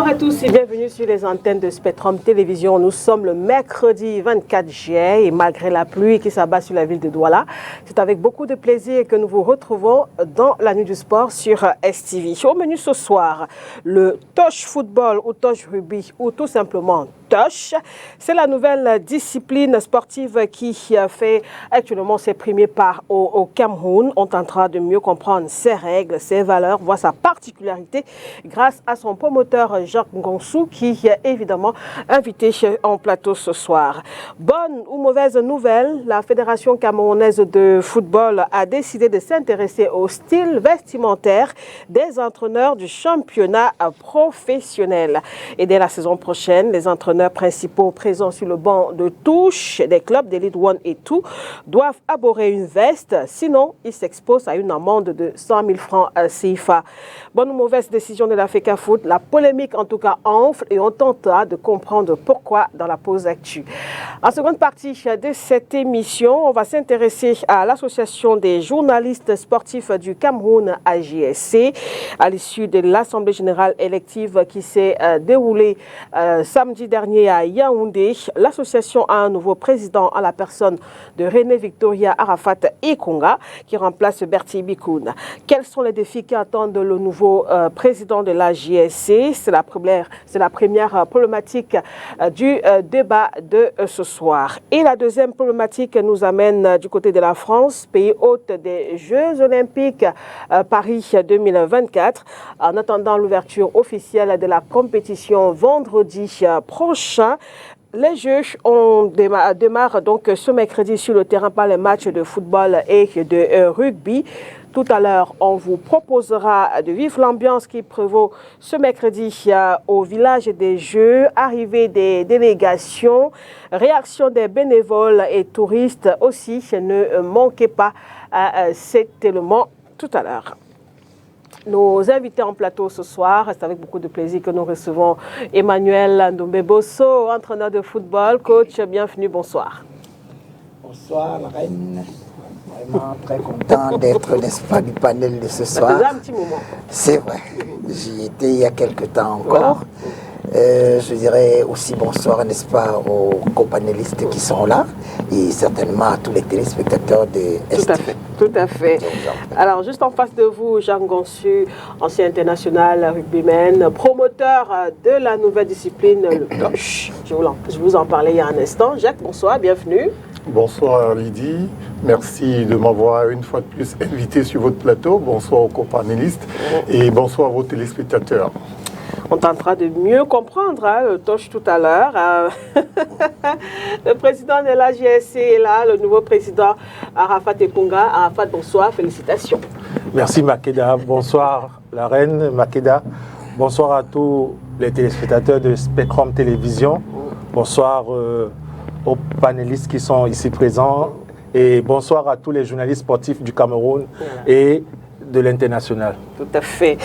Bonsoir à tous et bienvenue sur les antennes de Spectrum Télévision. Nous sommes le mercredi 24 juillet et malgré la pluie qui s'abat sur la ville de Douala, c'est avec beaucoup de plaisir que nous vous retrouvons dans la nuit du sport sur STV. Au menu ce soir, le touch football ou touch rugby ou tout simplement touch. C'est la nouvelle discipline sportive qui fait actuellement ses premiers pas au Cameroun. On tentera de mieux comprendre ses règles, ses valeurs, voire sa particularité grâce à son promoteur Jacques Ngonsou qui est évidemment invité en plateau ce soir. Bonne ou mauvaise nouvelle, la Fédération camerounaise de football a décidé de s'intéresser au style vestimentaire des entraîneurs du championnat professionnel. Et dès la saison prochaine, les entraîneurs principaux présents sur le banc de touche des clubs d'Elite 1 et 2 doivent arborer une veste, sinon ils s'exposent à une amende de 100 000 francs CFA. Bonne ou mauvaise décision de la FECAFOOT, la polémique en tout cas enfle et on tentera de comprendre pourquoi dans la pause actu. En seconde partie de cette émission, on va s'intéresser à l'association des journalistes sportifs du Cameroun AJSC à l'issue de l'Assemblée générale élective qui s'est déroulée samedi dernier à Yaoundé. L'association a un nouveau président à la personne de René Victoria Arafat Ekonga qui remplace Bertie Bikoun. Quels sont les défis qui attendent le nouveau président de l'AJSC? C'est la première problématique du débat de ce soir. Et la deuxième problématique nous amène du côté de la France, pays hôte des Jeux Olympiques Paris 2024. En attendant l'ouverture officielle de la compétition vendredi prochain, les Jeux démarrent donc ce mercredi sur le terrain par les matchs de football et de rugby. Tout à l'heure, on vous proposera de vivre l'ambiance qui prévaut ce mercredi au village des Jeux, arrivée des délégations, réaction des bénévoles et touristes aussi. Ne manquez pas cet élément tout à l'heure. Nos invités en plateau ce soir, c'est avec beaucoup de plaisir que nous recevons Emmanuel Ndombe-Bosso, entraîneur de football. Coach, bienvenue, bonsoir. Bonsoir, la reine. Vraiment très content d'être, n'est-ce pas, du panel de ce soir. Ça faisait un petit moment. C'est vrai. J'y étais il y a quelque temps encore. Je dirais aussi bonsoir, n'est-ce pas, aux copanélistes qui sont là et certainement à tous les téléspectateurs de ST. Tout à fait, tout à fait. Alors, juste en face de vous, Jacques Ngonsou, ancien international rugbyman, promoteur de la nouvelle discipline, le touch. Je vous en parlais il y a un instant. Jacques, bonsoir, bienvenue. Bonsoir Lydie, merci de m'avoir une fois de plus invité sur votre plateau. Bonsoir aux copanélistes et bonsoir à vos téléspectateurs. On tentera de mieux comprendre le touch tout à l'heure. Le président de l'AJSC est là, le nouveau président Arafat Ekonga. Arafat, bonsoir, félicitations. Merci Makeda, bonsoir la reine Makeda. Bonsoir à tous les téléspectateurs de Spectrum Télévision. Bonsoir aux panélistes qui sont ici présents. Et bonsoir à tous les journalistes sportifs du Cameroun et de l'international. Tout à fait.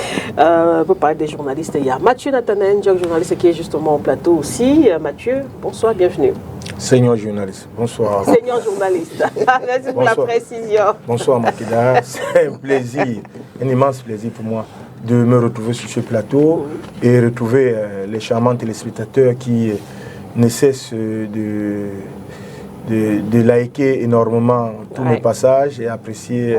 Pour parler des journalistes, il y a Mathieu Nathanen, journaliste qui est justement au plateau aussi. Mathieu, bonsoir, bienvenue. Senior journaliste, bonsoir. Senior journaliste, merci pour la précision. Bonsoir Makeda, c'est un plaisir, un immense plaisir pour moi de me retrouver sur ce plateau et retrouver les charmants téléspectateurs qui ne cessent de liker énormément tous mes passages et apprécier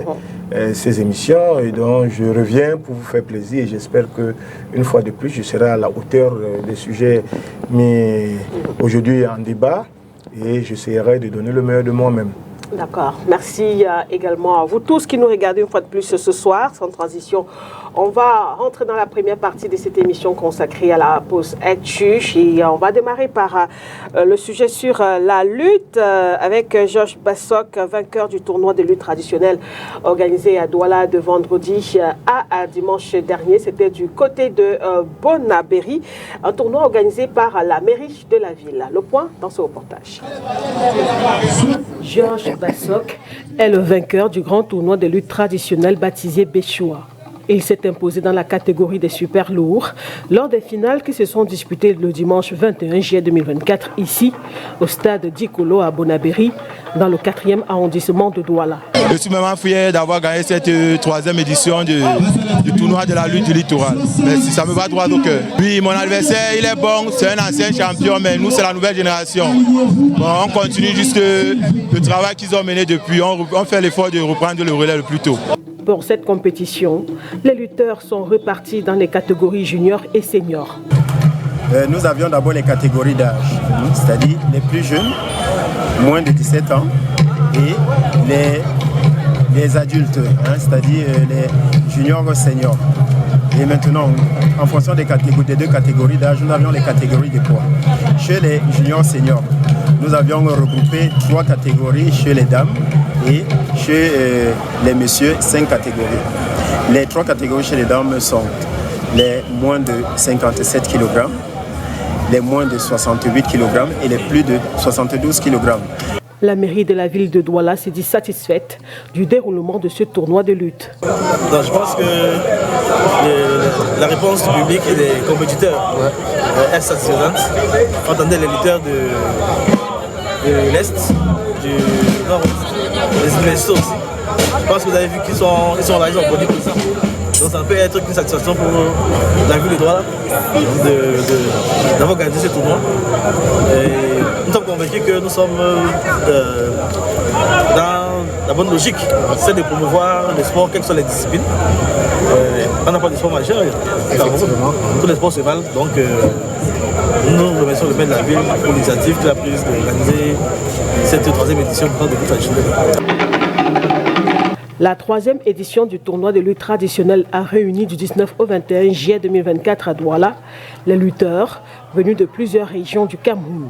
ces émissions. Et donc je reviens pour vous faire plaisir et j'espère qu'une fois de plus je serai à la hauteur des sujets mis aujourd'hui en débat et j'essaierai de donner le meilleur de moi-même. D'accord. Merci également à vous tous qui nous regardez une fois de plus ce soir. Sans transition, on va rentrer dans la première partie de cette émission consacrée à la pause actu. Et on va démarrer par le sujet sur la lutte avec Georges Bassok, vainqueur du tournoi de lutte traditionnelle organisé à Douala de vendredi à dimanche dernier. C'était du côté de Bonabéry, un tournoi organisé par la mairie de la ville. Le point dans ce reportage. Georges Bassok est le vainqueur du grand tournoi de lutte traditionnelle baptisé Béchoua. Il s'est imposé dans la catégorie des super lourds lors des finales qui se sont disputées le dimanche 21 juillet 2024 ici au stade Dikolo à Bonabéry dans le 4e arrondissement de Douala. Je suis vraiment fier d'avoir gagné cette 3e édition du tournoi de la lutte du littoral. Merci, ça me va droit au cœur. Oui, mon adversaire, il est bon, c'est un ancien champion, mais nous, c'est la nouvelle génération. Bon, on continue juste le travail qu'ils ont mené depuis. On fait l'effort de reprendre le relais le plus tôt. Pour cette compétition, les lutteurs sont repartis dans les catégories juniors et seniors. Nous avions d'abord les catégories d'âge, c'est-à-dire les plus jeunes, moins de 17 ans, et les adultes, c'est-à-dire les juniors seniors. Et maintenant, en fonction des deux catégories d'âge, nous avions les catégories de poids. Chez les juniors seniors, nous avions regroupé 3 catégories chez les dames et chez les messieurs 5 catégories. Les 3 catégories chez les dames sont les moins de 57 kg, les moins de 68 kg et les plus de 72 kg. La mairie de la ville de Douala s'est dit satisfaite du déroulement de ce tournoi de lutte. Non, je pense que la réponse du public et des compétiteurs est satisfaisante. On entendait les lutteurs de l'Est, du Nord, les Est aussi. Je pense que vous avez vu qu'ils sont là, ils ont produit pour ça. Donc ça peut être une satisfaction pour la ville de Douala d'avoir gagné ce tournoi. Et nous sommes convaincus que nous sommes dans la bonne logique, c'est de promouvoir le sport, quelles que soient les disciplines. On n'a pas de sport majeur, tous les sports se valent. Donc nous remercions le maire de la ville pour l'initiative qu'il a prise d'organiser cette 3e édition de lutte traditionnelle. La 3e édition du tournoi de lutte traditionnelle a réuni du 19 au 21 juillet 2024 à Douala les lutteurs venus de plusieurs régions du Cameroun.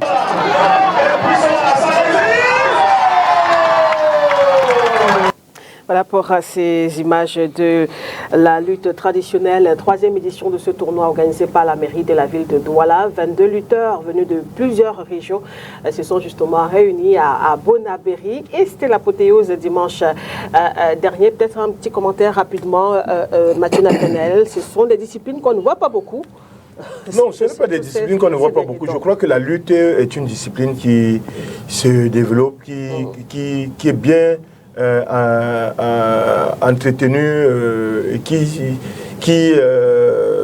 Voilà pour ces images de la lutte traditionnelle, 3e édition de ce tournoi organisé par la mairie de la ville de Douala. 22 lutteurs venus de plusieurs régions se sont justement réunis à Bonabéry et c'était l'apothéose dimanche dernier. Peut-être un petit commentaire rapidement, Mathieu Nathanaël. Ce sont des disciplines qu'on ne voit pas beaucoup. Non, ce n'est pas des disciplines qu'on ne voit pas beaucoup. Je crois que la lutte est une discipline qui se développe, qui est bien entretenu et qui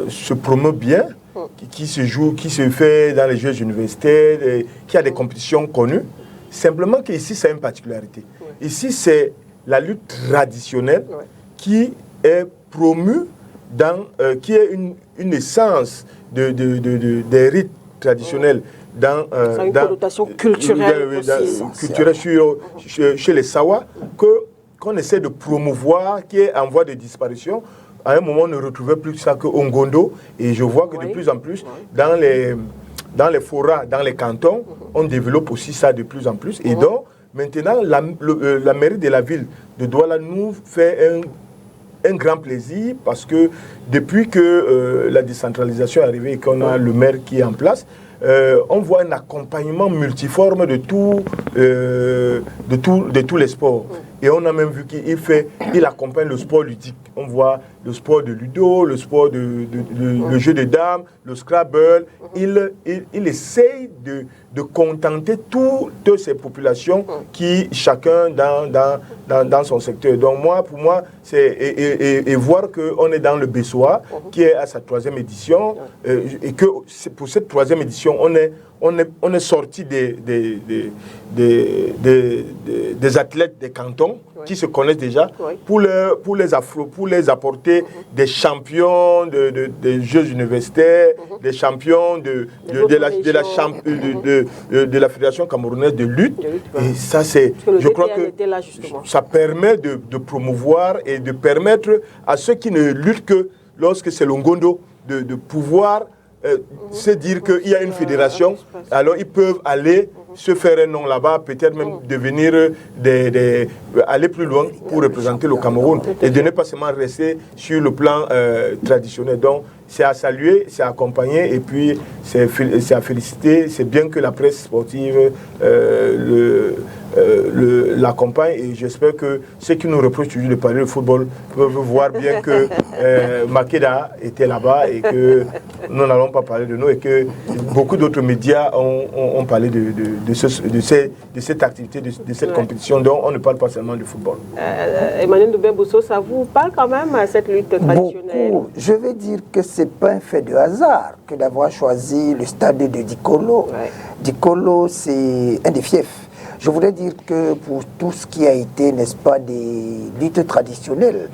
se promeut bien, qui se joue, qui se fait dans les jeux universitaires, qui a des compétitions connues. Simplement qu'ici, c'est une particularité. Ici, c'est la lutte traditionnelle qui est promue, qui est une essence des rites traditionnels. C'est une connotation culturelle culturelle chez les Sawa qu'on essaie de promouvoir, qui est en voie de disparition. À un moment, on ne retrouvait plus ça que Ongondo. Et je vois que de plus en plus, dans les forats, dans les cantons, on développe aussi ça de plus en plus. Et donc, maintenant, la mairie de la ville de Douala nous fait un grand plaisir parce que depuis que la décentralisation est arrivée et qu'on a le maire qui est en place, on voit un accompagnement multiforme de tous les sports. Et on a même vu qu'il accompagne le sport ludique. On voit le sport de ludo, le sport le jeu de dames, le Scrabble. Il essaye de contenter toutes ces populations qui, chacun dans son secteur. Donc pour moi, c'est et voir qu'on est dans le Bessoa, qui est à sa 3e édition, et que pour cette 3e édition, on est sorti des athlètes des cantons qui se connaissent déjà pour les apporter des champions des Jeux universitaires, des champions de la Fédération camerounaise de lutte. Et ça, je crois que ça permet de promouvoir et de permettre à ceux qui ne luttent que lorsque c'est l'Ongondo de pouvoir se dire qu'il y a une fédération, alors ils peuvent aller se faire un nom là-bas, peut-être même devenir aller plus loin pour représenter le Cameroun et de ne pas seulement rester sur le plan traditionnel. Donc, c'est à saluer, c'est à accompagner et puis c'est à féliciter. C'est bien que la presse sportive l'accompagne et j'espère que ceux qui nous reprochent toujours de parler de football peuvent voir bien que Makeda était là-bas et que nous n'allons pas parler de nous et que beaucoup d'autres médias ont parlé de cette activité, de cette compétition dont on ne parle pas seulement du football. Emmanuel Doubé-Bousso, ça vous parle quand même à cette lutte traditionnelle? Beaucoup. Je vais dire que ce n'est pas un fait de hasard que d'avoir choisi le stade de Dikolo. Ouais. Dikolo, c'est un des fiefs. Je voudrais dire que pour tout ce qui a été, n'est-ce pas, des luttes traditionnelles,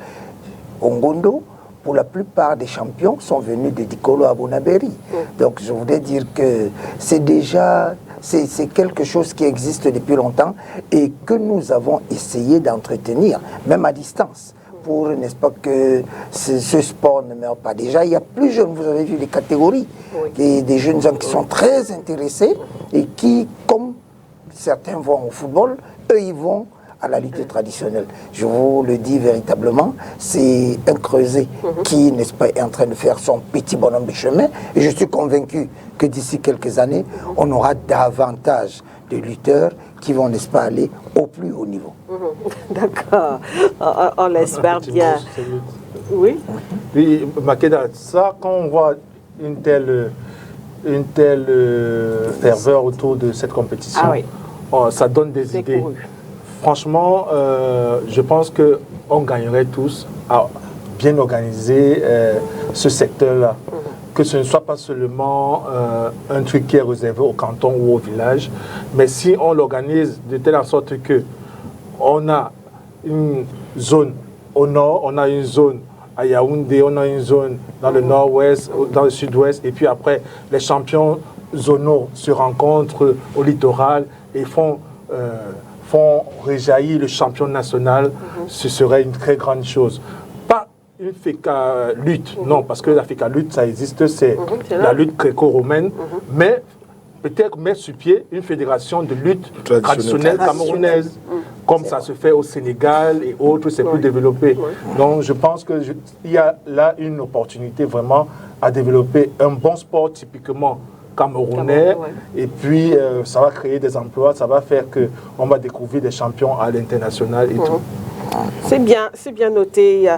Ongondo, pour la plupart des champions sont venus de Dikolo à Bonaberi. Donc je voudrais dire que c'est déjà, c'est quelque chose qui existe depuis longtemps et que nous avons essayé d'entretenir, même à distance, pour, n'est-ce pas, que ce sport ne meure pas. Déjà, il y a plus jeunes, vous avez vu les catégories, et des jeunes gens qui sont très intéressés et qui, comme certains vont au football, eux, ils vont à la lutte traditionnelle. Je vous le dis véritablement, c'est un creuset qui, n'est-ce pas, est en train de faire son petit bonhomme de chemin. Et je suis convaincu que d'ici quelques années, on aura davantage de lutteurs qui vont, n'est-ce pas, aller au plus haut niveau. D'accord, on l'espère bien. Oui. Oui, Makeda, ça, quand on voit une telle ferveur autour de cette compétition, ça donne des idées. Franchement, je pense qu'on gagnerait tous à bien organiser ce secteur-là. Que ce ne soit pas seulement un truc qui est réservé au canton ou au village, mais si on l'organise de telle sorte qu'on a une zone au nord, on a une zone à Yaoundé, on a une zone dans le nord-ouest, dans le sud-ouest, et puis après, les champions zonaux se rencontrent au littoral et font réjaillir le champion national, ce serait une très grande chose. Pas une FECA lutte, non, parce que la FECA lutte, ça existe, c'est la lutte gréco-romaine, mais peut-être mettre sur pied une fédération de lutte traditionnelle camerounaise, comme ça se fait au Sénégal et autres, c'est plus développé. Donc je pense qu'il y a là une opportunité vraiment à développer un bon sport typiquement camerounais, et puis ça va créer des emplois, ça va faire qu'on va découvrir des champions à l'international et tout. C'est bien noté.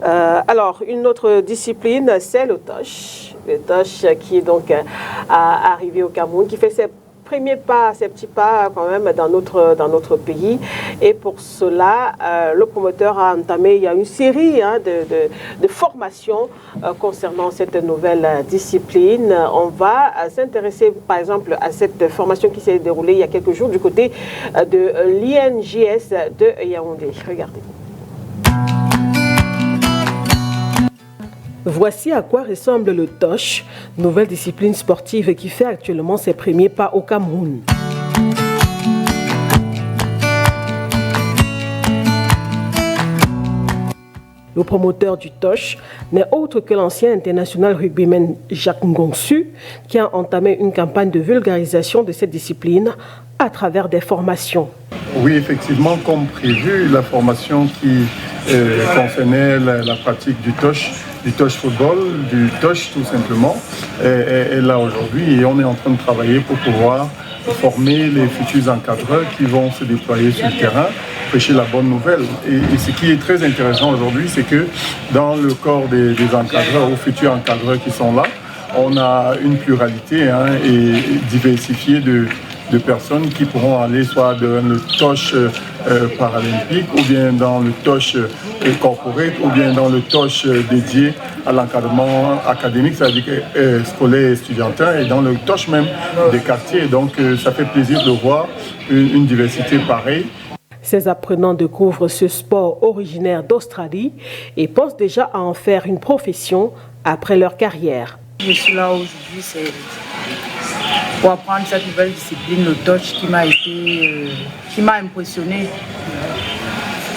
Alors, une autre discipline, c'est le toche. Le toche qui est donc arrivé au Cameroun, qui fait ses petits pas quand même dans notre pays. Et pour cela, le promoteur a entamé, il y a une série de formations concernant cette nouvelle discipline. On va s'intéresser par exemple à cette formation qui s'est déroulée il y a quelques jours du côté de l'INJS de Yaoundé. Regardez. Voici à quoi ressemble le toche, nouvelle discipline sportive qui fait actuellement ses premiers pas au Cameroun. Le promoteur du toche n'est autre que l'ancien international rugbyman Jacques Ngongsu, qui a entamé une campagne de vulgarisation de cette discipline à travers des formations. Oui, effectivement, comme prévu, la formation qui concernait la pratique du toche football, du toche tout simplement, est là aujourd'hui et on est en train de travailler pour pouvoir former les futurs encadreurs qui vont se déployer sur le terrain, prêcher la bonne nouvelle. Et ce qui est très intéressant aujourd'hui, c'est que dans le corps des encadreurs ou futurs encadreurs qui sont là, on a une pluralité et diversifiée de personnes qui pourront aller soit dans le toche paralympique ou bien dans le toche corporate ou bien dans le toche dédié à l'encadrement académique, c'est-à-dire scolaire et estudiantin, et dans le toche même des quartiers. Donc ça fait plaisir de voir une diversité pareille. Ces apprenants découvrent ce sport originaire d'Australie et pensent déjà à en faire une profession après leur carrière. Je suis là aujourd'hui, c'est pour apprendre cette nouvelle discipline, le touch, qui m'a impressionné.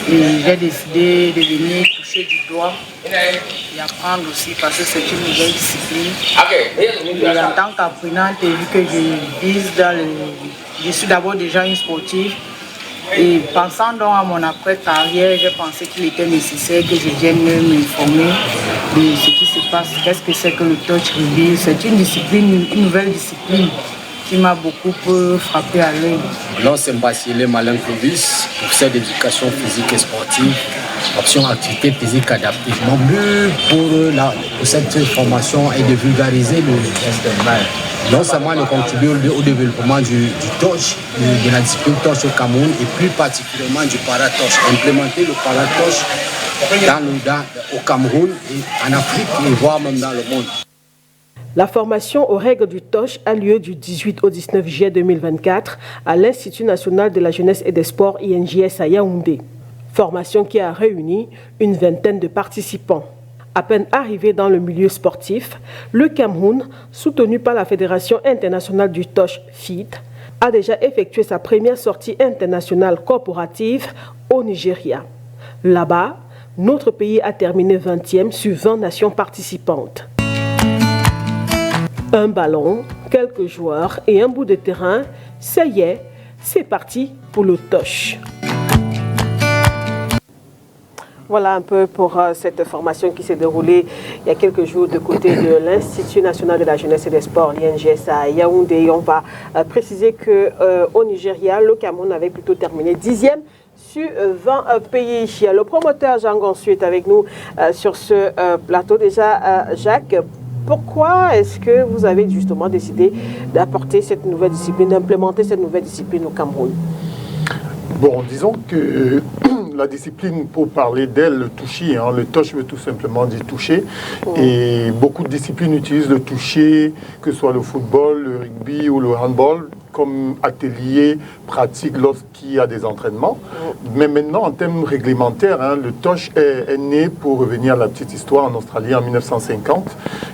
Et j'ai décidé de venir toucher du doigt et apprendre aussi parce que c'est une nouvelle discipline. Et en tant qu'apprenante, vu que je vise dans je suis d'abord déjà une sportive. Et pensant donc à mon après-carrière, j'ai pensé qu'il était nécessaire que je vienne m'informer de ce qui se passe. Qu'est-ce que c'est que le touch rugby? C'est une discipline, une nouvelle discipline qui m'a beaucoup frappé à l'œil. Mon nom c'est Mbassile Malin Clovis, professeur d'éducation physique et sportive, option activité physique adaptive. Mon but pour cette formation est de vulgariser le non seulement de contribuer au développement du touch, de la discipline touch au Cameroun et plus particulièrement du paratoche. Implémenter le paratoche au Cameroun, et en Afrique et voire même dans le monde. La formation aux règles du touch a lieu du 18 au 19 juillet 2024 à l'Institut national de la jeunesse et des sports INJS à Yaoundé. Formation qui a réuni une vingtaine de participants. À peine arrivé dans le milieu sportif, le Cameroun, soutenu par la Fédération internationale du touch FIT, a déjà effectué sa première sortie internationale corporative au Nigeria. Là-bas, notre pays a terminé 20e sur 20 nations participantes. Un ballon, quelques joueurs et un bout de terrain, ça y est, c'est parti pour le touch. Voilà un peu pour cette formation qui s'est déroulée il y a quelques jours de côté de l'Institut national de la jeunesse et des sports, l'INJS à Yaoundé. Et on va préciser qu'au Nigeria, le Cameroun avait plutôt terminé 10e sur 20 pays. Le promoteur Jean Gonsu est avec nous sur ce plateau. Déjà, Jacques, pourquoi est-ce que vous avez justement décidé d'apporter cette nouvelle discipline, d'implémenter cette nouvelle discipline au Cameroun? Bon, disons que la discipline, pour parler d'elle, le toucher, le touch veut tout simplement dire toucher. Et beaucoup de disciplines utilisent le toucher, que ce soit le football, le rugby ou le handball, comme atelier pratique lorsqu'il y a des entraînements. Mais maintenant, en termes réglementaires, le touch est né, pour revenir à la petite histoire, en Australie en 1950.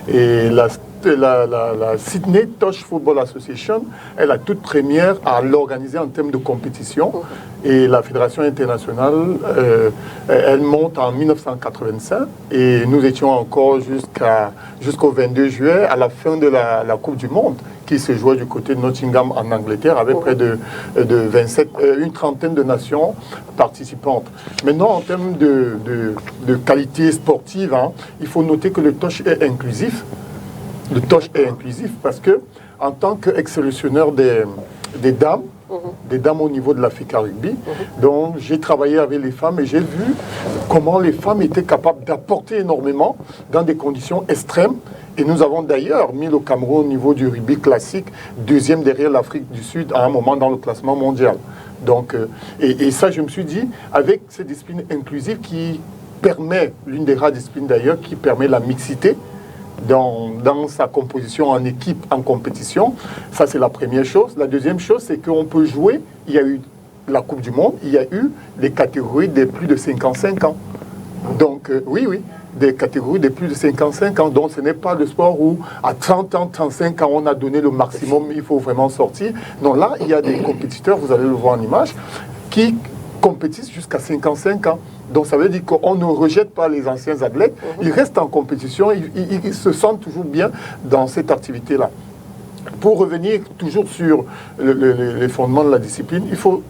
Et la Sydney Touch Football Association est la toute première à l'organiser en termes de compétition. Et la Fédération internationale, elle monte en 1985. Et nous étions encore jusqu'au 22 juillet, à la fin de la Coupe du Monde, qui se jouait du côté de Nottingham en Angleterre, avec près de une trentaine de nations participantes. Maintenant, en termes de qualité sportive, il faut noter que le touch est inclusif. Le touch est inclusif parce que, en tant qu'ex-sélectionneur des dames au niveau de l'Africa Rugby, donc j'ai travaillé avec les femmes et j'ai vu comment les femmes étaient capables d'apporter énormément dans des conditions extrêmes. Et nous avons d'ailleurs mis le Cameroun au niveau du rugby classique, deuxième derrière l'Afrique du Sud à un moment dans le classement mondial. Donc, et ça, je me suis dit, avec cette discipline inclusive qui permet, l'une des rares disciplines d'ailleurs, qui permet la mixité dans sa composition en équipe, en compétition. Ça, c'est la première chose. La deuxième chose, c'est qu'on peut jouer. Il y a eu la Coupe du Monde, il y a eu les catégories des plus de 55 ans. Donc, oui, des catégories de plus de 55 ans. Donc, ce n'est pas le sport où, à 30 ans, 35 ans, on a donné le maximum, il faut vraiment sortir. Non, là, il y a des compétiteurs, vous allez le voir en image, qui compétissent jusqu'à 55 ans. Donc ça veut dire qu'on ne rejette pas les anciens athlètes, ils restent en compétition, ils se sentent toujours bien dans cette activité-là. Pour revenir toujours sur les fondements de la discipline, il faut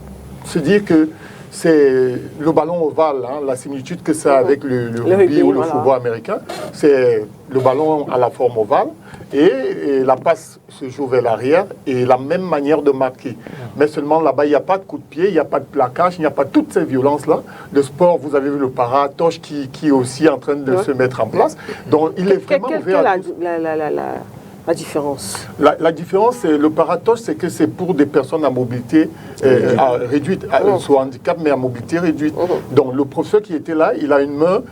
se dire que c'est le ballon ovale, la similitude que ça a avec le rugby ou le football américain. C'est le ballon à la forme ovale et la passe se joue vers l'arrière et la même manière de marquer. Mais seulement là-bas, il n'y a pas de coup de pied, il n'y a pas de plaquage, il n'y a pas toutes ces violences-là. Le sport, vous avez vu le paratoche qui est aussi en train de se mettre en place. Donc il est vraiment ouvert à tous. La différence? La différence, c'est le paratoche, c'est que c'est pour des personnes à mobilité réduite, soit handicap, mais à mobilité réduite. Donc le professeur qui était là, il a une main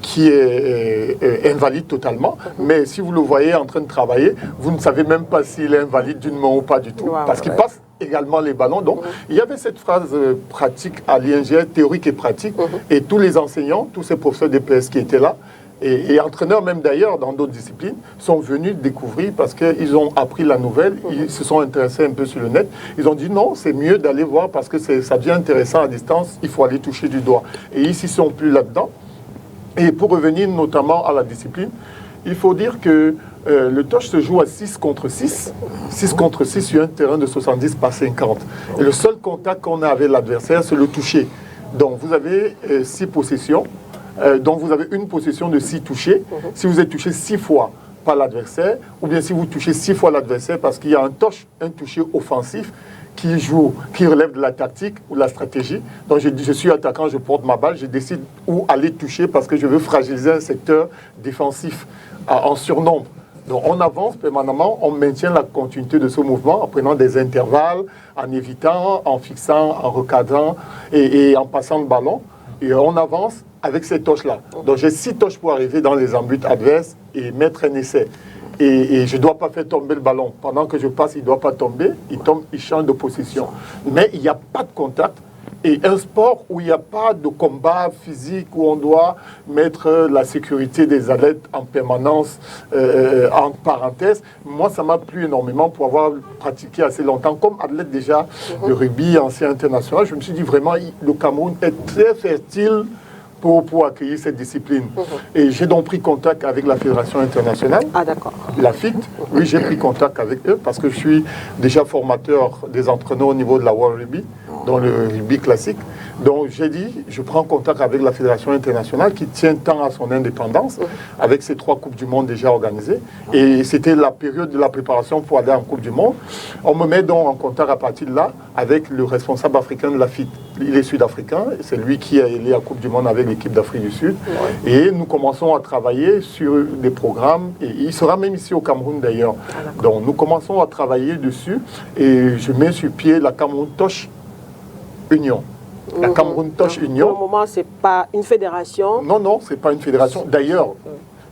qui est invalide totalement, mais si vous le voyez en train de travailler, vous ne savez même pas s'il est invalide d'une main ou pas du tout, parce qu'il passe également les ballons. Donc, il y avait cette phrase pratique à l'ING, théorique et pratique, et tous les enseignants, tous ces professeurs d'EPS qui étaient là, et entraîneurs même d'ailleurs dans d'autres disciplines, sont venus découvrir parce qu'ils ont appris la nouvelle, ils se sont intéressés un peu sur le net, ils ont dit non, c'est mieux d'aller voir parce que ça devient intéressant à distance, il faut aller toucher du doigt. Et ici, ils ne sont plus là-dedans. Et pour revenir notamment à la discipline, Il faut dire que le touch se joue à 6 contre 6. 6 contre 6 sur un terrain de 70 par 50. Et le seul contact qu'on a avec l'adversaire, c'est le toucher. Donc vous avez 6 possessions. Donc vous avez une possession de 6 touchés. Si vous êtes touché 6 fois par l'adversaire, ou bien si vous touchez 6 fois l'adversaire, parce qu'il y a un touché offensif qui relève de la tactique ou de la stratégie. Donc je suis attaquant, je porte ma balle, je décide où aller toucher parce que je veux fragiliser un secteur défensif en surnombre. Donc on avance permanemment, on maintient la continuité de ce mouvement en prenant des intervalles, en évitant, en fixant, en recadrant et en passant le ballon. Et on avance avec ces touches-là. Donc j'ai 6 touches pour arriver dans les embuts adverses et mettre un essai. Et je ne dois pas faire tomber le ballon. Pendant que je passe, il ne doit pas tomber. Il tombe, il change de position. Mais il n'y a pas de contact. Et un sport où il n'y a pas de combat physique, où on doit mettre la sécurité des athlètes en permanence, en parenthèse, moi, ça m'a plu énormément pour avoir pratiqué assez longtemps. Comme athlète déjà de rugby, ancien international, je me suis dit vraiment, le Cameroun est très fertile pour accueillir cette discipline. Et j'ai donc pris contact avec la Fédération internationale, la FIT. Oui, j'ai pris contact avec eux parce que je suis déjà formateur des entraîneurs au niveau de la World Rugby, dans le rugby classique. Donc j'ai dit, je prends contact avec la Fédération internationale qui tient tant à son indépendance, avec ces 3 Coupes du Monde déjà organisées. Et c'était la période de la préparation pour aller en Coupe du Monde. On me met donc en contact à partir de là avec le responsable africain de la FIT. Il est sud-africain, c'est lui qui a allé à la Coupe du Monde avec l'équipe d'Afrique du Sud. Et nous commençons à travailler sur des programmes. Et il sera même ici au Cameroun d'ailleurs. Donc nous commençons à travailler dessus. Et je mets sur pied la Cameroun Touch Union. La Cameroun Touch Union. Pour le moment, ce n'est pas une fédération. Non, non, ce n'est pas une fédération. D'ailleurs,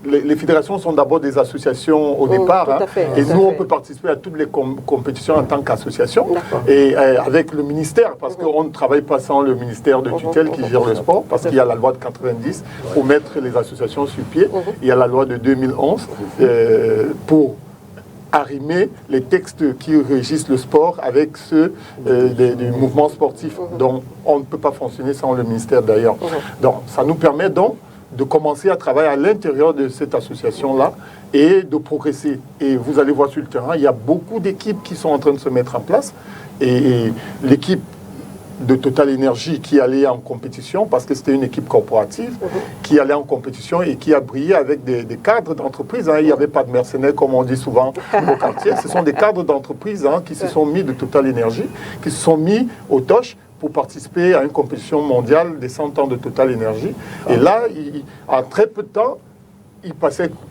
les fédérations sont d'abord des associations au départ. Et nous, on peut participer à toutes les compétitions en tant qu'association. Et avec le ministère, parce qu'on ne travaille pas sans le ministère de tutelle qui gère le sport, parce qu'il y a la loi de 90 pour mettre les associations sur pied. Il y a la loi de 2011 pour arrimer les textes qui régissent le sport avec ceux du mouvement sportif. Donc, on ne peut pas fonctionner sans le ministère d'ailleurs. Donc, ça nous permet donc de commencer à travailler à l'intérieur de cette association-là et de progresser. Et vous allez voir sur le terrain, il y a beaucoup d'équipes qui sont en train de se mettre en place. Et l'équipe de Total Énergie qui allait en compétition, parce que c'était une équipe corporative, qui allait en compétition et qui a brillé avec des cadres d'entreprise. Il n'y avait pas de mercenaires, comme on dit souvent au quartier. Ce sont des cadres d'entreprise qui se sont mis de Total Énergie, qui se sont mis au TOCH pour participer à une compétition mondiale des 100 ans de Total Énergie. Et là, en très peu de temps,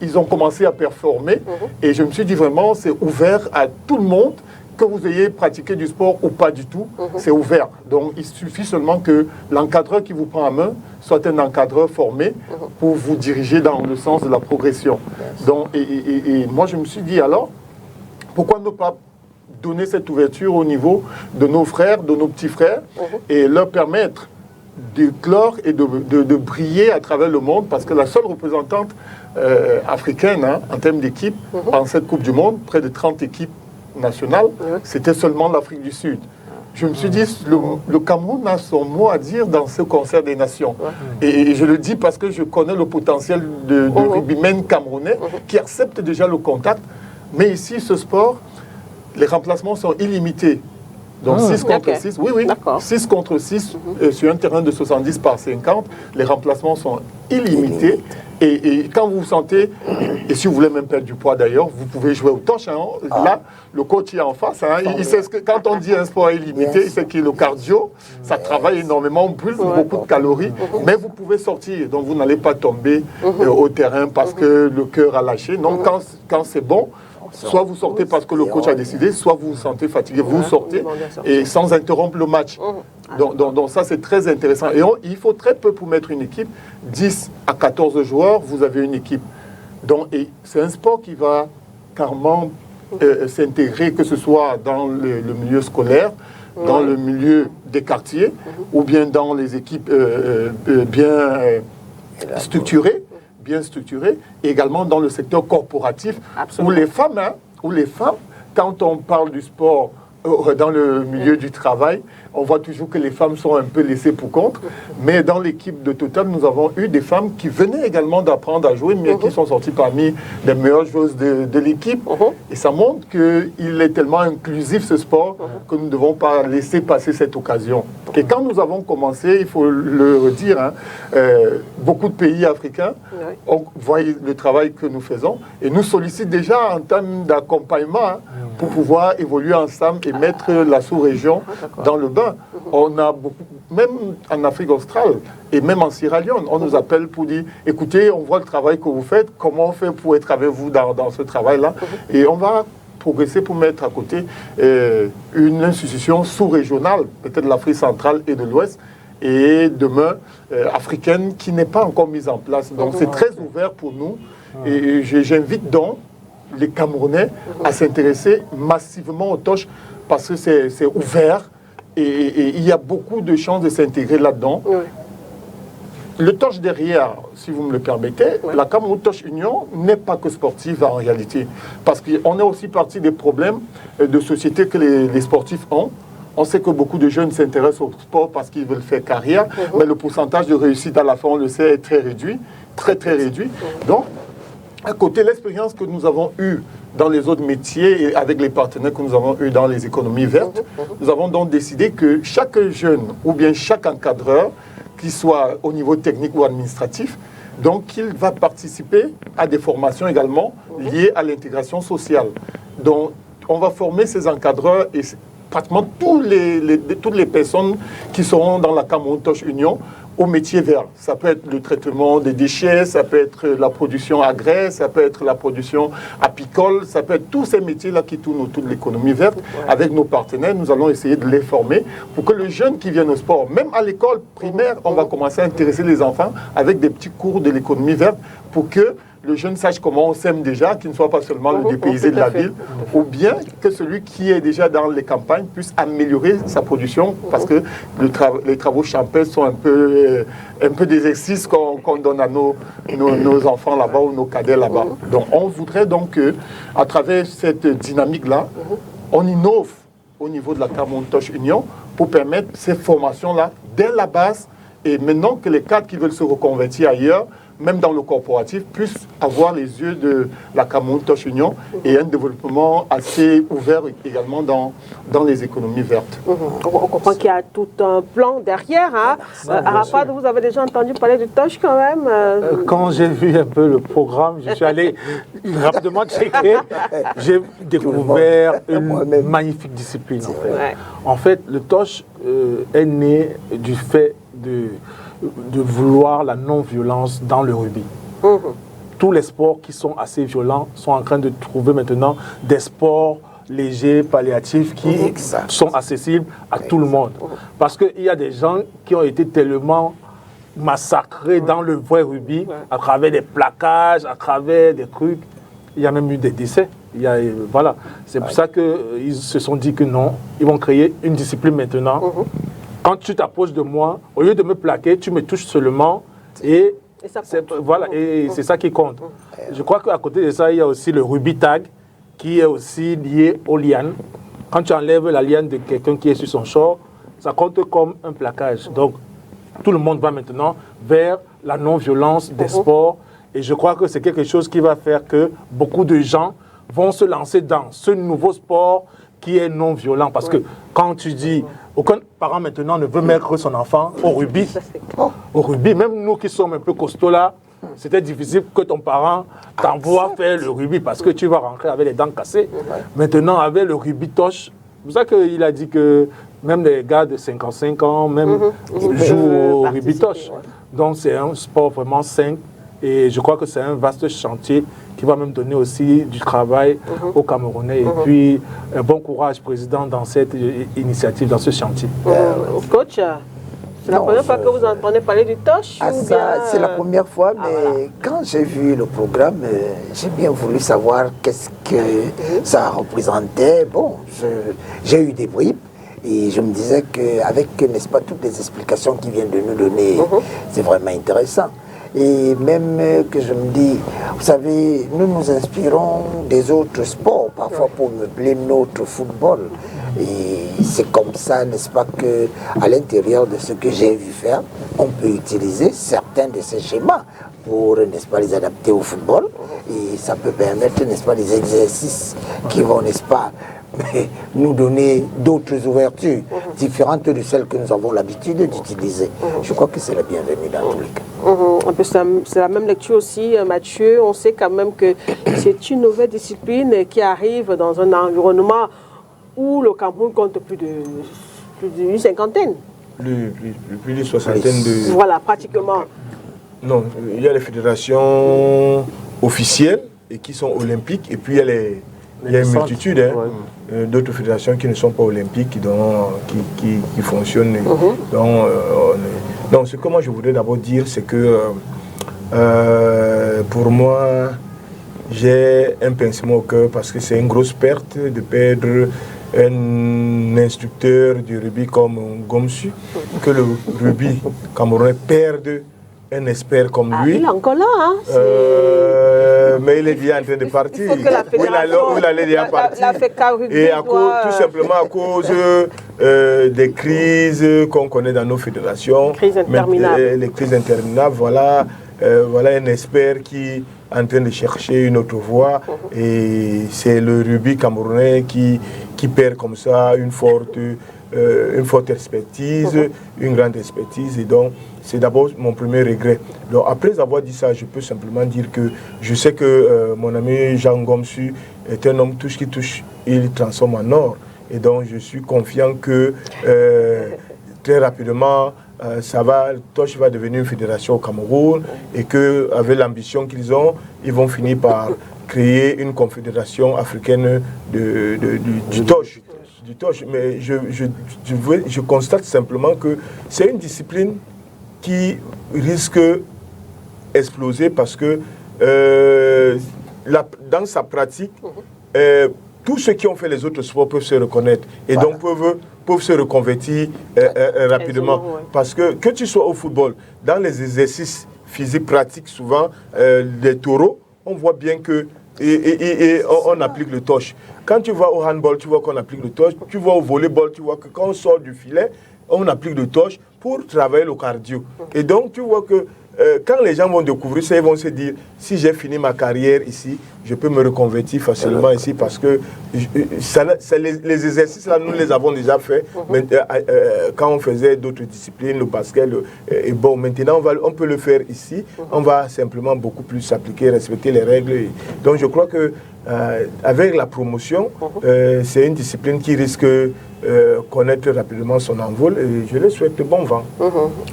ils ont commencé à performer. Et je me suis dit vraiment, c'est ouvert à tout le monde. Que vous ayez pratiqué du sport ou pas du tout, c'est ouvert. Donc, il suffit seulement que l'encadreur qui vous prend en main soit un encadreur formé pour vous diriger dans le sens de la progression. Donc, et moi, je me suis dit alors, pourquoi ne pas donner cette ouverture au niveau de nos frères, de nos petits frères, et leur permettre d'éclore et de briller à travers le monde, parce que la seule représentante africaine en termes d'équipe en cette Coupe du Monde, près de 30 équipes nationale, c'était seulement l'Afrique du Sud. Je me suis dit, le Cameroun a son mot à dire dans ce concert des nations. Et je le dis parce que je connais le potentiel de rugbymen camerounais qui acceptent déjà le contact. Mais ici, ce sport, les remplacements sont illimités. Donc 6 contre 6, 6 contre 6 sur un terrain de 70 par 50, les remplacements sont illimités. Et quand vous vous sentez, et si vous voulez même perdre du poids d'ailleurs, vous pouvez jouer au touch. Là, le coach est en face. Il sait que quand on dit un sport illimité, il sait que le cardio, ça travaille énormément, on brûle beaucoup de calories, mais vous pouvez sortir. Donc vous n'allez pas tomber au terrain parce que le cœur a lâché. Non, quand c'est bon, soit vous sortez parce que le coach a décidé, soit vous vous sentez fatigué, vous sortez et sans interrompre le match. Donc ça, c'est très intéressant. Et il faut très peu pour mettre une équipe. 10 à 14 joueurs, vous avez une équipe. Donc, c'est un sport qui va carrément s'intégrer, que ce soit dans le milieu scolaire, dans le milieu des quartiers, ou bien dans les équipes bien structurées, et également dans le secteur corporatif, où les femmes, quand on parle du sport dans le milieu du travail, on voit toujours que les femmes sont un peu laissées pour compte. Mais dans l'équipe de Total, nous avons eu des femmes qui venaient également d'apprendre à jouer, mais qui sont sorties parmi les meilleures joueuses de l'équipe. Et ça montre qu'il est tellement inclusif ce sport que nous ne devons pas laisser passer cette occasion. Et quand nous avons commencé, il faut le redire, hein, beaucoup de pays africains voient le travail que nous faisons et nous sollicitent déjà en termes d'accompagnement pour pouvoir évoluer ensemble et mettre la sous-région dans le bain. On a beaucoup, même en Afrique australe et même en Sierra Leone, on nous appelle pour dire, écoutez, on voit le travail que vous faites, comment on fait pour être avec vous dans ce travail-là? Et on va progresser pour mettre à côté une institution sous-régionale, peut-être l'Afrique centrale et de l'Ouest, et demain africaine qui n'est pas encore mise en place. Donc c'est très ouvert pour nous et j'invite donc les Camerounais à s'intéresser massivement au TOSH parce que c'est ouvert et il y a beaucoup de chances de s'intégrer là-dedans. Le TOSH derrière, si vous me le permettez, la Cameroun TOSH Union n'est pas que sportive en réalité. Parce qu'on est aussi partie des problèmes de société que les sportifs ont. On sait que beaucoup de jeunes s'intéressent au sport parce qu'ils veulent faire carrière, mais le pourcentage de réussite à la fin, on le sait, est très réduit, très réduit. Donc, à côté, l'expérience que nous avons eue dans les autres métiers et avec les partenaires que nous avons eus dans les économies vertes, nous avons donc décidé que chaque jeune ou bien chaque encadreur, qu'il soit au niveau technique ou administratif, donc il va participer à des formations également liées à l'intégration sociale. Donc, on va former ces encadreurs et pratiquement toutes les personnes qui seront dans la Cameroun TOSH Union au métier vert. Ça peut être le traitement des déchets, ça peut être la production agraire, ça peut être la production apicole, ça peut être tous ces métiers-là qui tournent autour de l'économie verte. Avec nos partenaires, nous allons essayer de les former pour que le jeune qui vient au sport, même à l'école primaire, on va commencer à intéresser les enfants avec des petits cours de l'économie verte pour que le jeune sache comment on sème déjà, qu'il ne soit pas seulement le dépaysé de la ville, ou bien que celui qui est déjà dans les campagnes puisse améliorer sa production, parce que les travaux champêtres sont un peu des exercices qu'on donne à nos enfants là-bas ou nos cadets là-bas. Donc on voudrait donc que, à travers cette dynamique-là, on innove au niveau de la Cameroun TOSH Union pour permettre ces formations-là dès la base, et maintenant que les cadres qui veulent se reconvertir ailleurs, même dans le corporatif, puissent avoir les yeux de la Cameroun TOSH Union et un développement assez ouvert également dans les économies vertes. On comprend qu'il y a tout un plan derrière. Hein. Arafat, vous avez déjà entendu parler du TOSH quand même Quand j'ai vu un peu le programme, je suis allé rapidement checker. J'ai découvert une magnifique discipline. En fait, le TOSH est né du fait de vouloir la non-violence dans le rugby. Tous les sports qui sont assez violents sont en train de trouver maintenant des sports légers, palliatifs, qui sont accessibles à tout le monde. Parce qu'il y a des gens qui ont été tellement massacrés dans le vrai rugby, à travers des plaquages, à travers des trucs. Il y a même eu des décès. Voilà. C'est pour ça qu'ils se sont dit que non, ils vont créer une discipline maintenant. Quand tu t'approches de moi, au lieu de me plaquer, tu me touches seulement et c'est ça qui compte. Je crois qu'à côté de ça, il y a aussi le rugby tag qui est aussi lié aux lianes. Quand tu enlèves la liane de quelqu'un qui est sur son short, ça compte comme un plaquage. Donc, tout le monde va maintenant vers la non-violence des sports et je crois que c'est quelque chose qui va faire que beaucoup de gens vont se lancer dans ce nouveau sport qui est non violent. Parce que quand tu dis, aucun parent maintenant ne veut mettre son enfant au rugby. Au rugby, même nous qui sommes un peu costauds là, c'était difficile que ton parent t'envoie faire le rugby parce que tu vas rentrer avec les dents cassées. Maintenant, avec le rugby TOSH, c'est pour ça qu'il a dit que même les gars de 55 ans, même jouent au rugby TOSH. Donc c'est un sport vraiment sain. Et je crois que c'est un vaste chantier qui va même donner aussi du travail aux Camerounais. Et puis, un bon courage, Président, dans cette initiative, dans ce chantier. Coach, c'est la première fois que vous entendez parler du TOSH C'est la première fois, mais quand j'ai vu le programme, j'ai bien voulu savoir qu'est-ce que ça représentait. Bon, j'ai eu des bribes. Et je me disais qu'avec, n'est-ce pas, toutes les explications qu'il vient de nous donner, c'est vraiment intéressant. Et même que je me dis, vous savez, nous nous inspirons des autres sports, parfois pour meubler notre football. Et c'est comme ça, n'est-ce pas, qu'à l'intérieur de ce que j'ai vu faire, on peut utiliser certains de ces schémas pour, n'est-ce pas, les adapter au football. Et ça peut permettre, n'est-ce pas, des exercices qui vont, n'est-ce pas, nous donner d'autres ouvertures différentes de celles que nous avons l'habitude d'utiliser. Je crois que c'est la bienvenue dans tous les cas. C'est la même lecture aussi, Mathieu. On sait quand même que c'est une nouvelle discipline qui arrive dans un environnement où le Cameroun compte plus d'une cinquantaine. Plus de soixantaine de... Voilà, pratiquement. Non, il y a les fédérations officielles et qui sont olympiques, et puis il y a une multitude d'autres fédérations qui ne sont pas olympiques, qui fonctionnent. Donc, ce que moi je voudrais d'abord dire, c'est que pour moi, j'ai un pincement au cœur parce que c'est une grosse perte de perdre un instructeur du rugby comme Ngomsu, que le rugby camerounais perde un expert comme lui. Il est encore là, hein, mais il est déjà en train de partir. Il allait déjà partir. Et tout simplement à cause des crises qu'on connaît dans nos fédérations. Les crises interminables. Voilà un expert qui est en train de chercher une autre voie. Et c'est le rugby camerounais qui perd comme ça une forte expertise, une grande expertise. Et donc, c'est d'abord mon premier regret. Donc, après avoir dit ça, je peux simplement dire que je sais que mon ami Jean Ngomsu est un homme, tout ce qui touche, il transforme en or. Et donc, je suis confiant que très rapidement, Tosh va devenir une fédération au Cameroun et qu'avec l'ambition qu'ils ont, ils vont finir par créer une confédération africaine du Tosh. Mais je constate simplement que c'est une discipline qui risque d'exploser parce que dans sa pratique, tous ceux qui ont fait les autres sports peuvent se reconnaître et donc peuvent se reconvertir rapidement. Parce que tu sois au football, dans les exercices physiques pratiques, souvent, les taureaux, on voit bien que on applique le touch. Quand tu vas au handball, tu vois qu'on applique le touch. Tu vas au volleyball, tu vois que quand on sort du filet, on applique le touch pour travailler le cardio. Et donc, tu vois que quand les gens vont découvrir ça, ils vont se dire, si j'ai fini ma carrière ici, je peux me reconvertir facilement ici parce que les exercices là, nous les avons déjà faits quand on faisait d'autres disciplines, le basket. Et bon, maintenant, on peut le faire ici. On va simplement beaucoup plus s'appliquer, respecter les règles. Donc, je crois que avec la promotion, c'est une discipline qui risque connaître rapidement son envol et je le souhaite bon vent.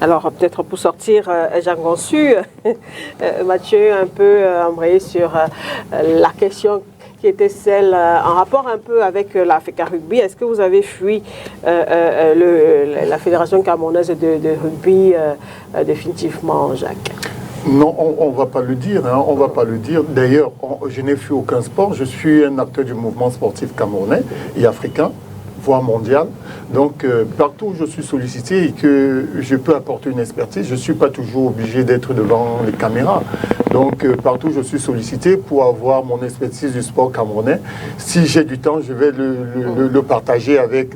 Alors peut-être pour sortir, Jean Ngomsu, Mathieu un peu embrayé sur la question qui était celle en rapport un peu avec l'Africa Rugby. Est-ce que vous avez fui la Fédération camerounaise de rugby définitivement, Jacques? Non, on ne va pas le dire. Hein, on va pas le dire. D'ailleurs, je n'ai fui aucun sport. Je suis un acteur du mouvement sportif camerounais et africain, voire mondial. Donc, partout où je suis sollicité et que je peux apporter une expertise, je ne suis pas toujours obligé d'être devant les caméras. Donc, partout où je suis sollicité pour avoir mon expertise du sport camerounais, si j'ai du temps, je vais le partager avec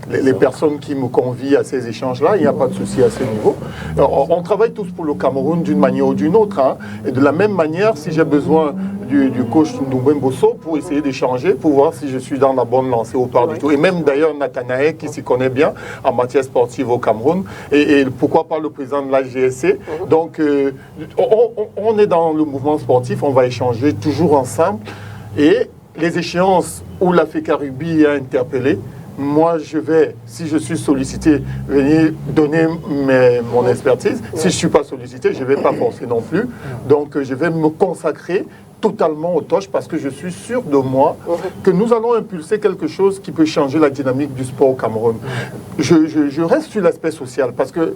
les personnes qui me convient à ces échanges-là. Il n'y a pas de souci à ce niveau. Alors, on travaille tous pour le Cameroun d'une manière ou d'une autre. Hein. Et de la même manière, si j'ai besoin du coach Ndoumbe Bosso pour essayer d'échanger, pour voir si je suis dans la bonne lancée au part du tout. Et même d'ailleurs Nathanaël qui s'y connaît bien en matière sportive au Cameroun. Et pourquoi pas le président de la GSC. Donc on est dans le mouvement sportif, on va échanger toujours ensemble. Et les échéances où l'Africa Rugby a interpellé, moi, je vais, si je suis sollicité, venir donner mon expertise. Si je ne suis pas sollicité, je ne vais pas forcer non plus. Donc, je vais me consacrer totalement au touch parce que je suis sûr de moi que nous allons impulser quelque chose qui peut changer la dynamique du sport au Cameroun. Je reste sur l'aspect social parce que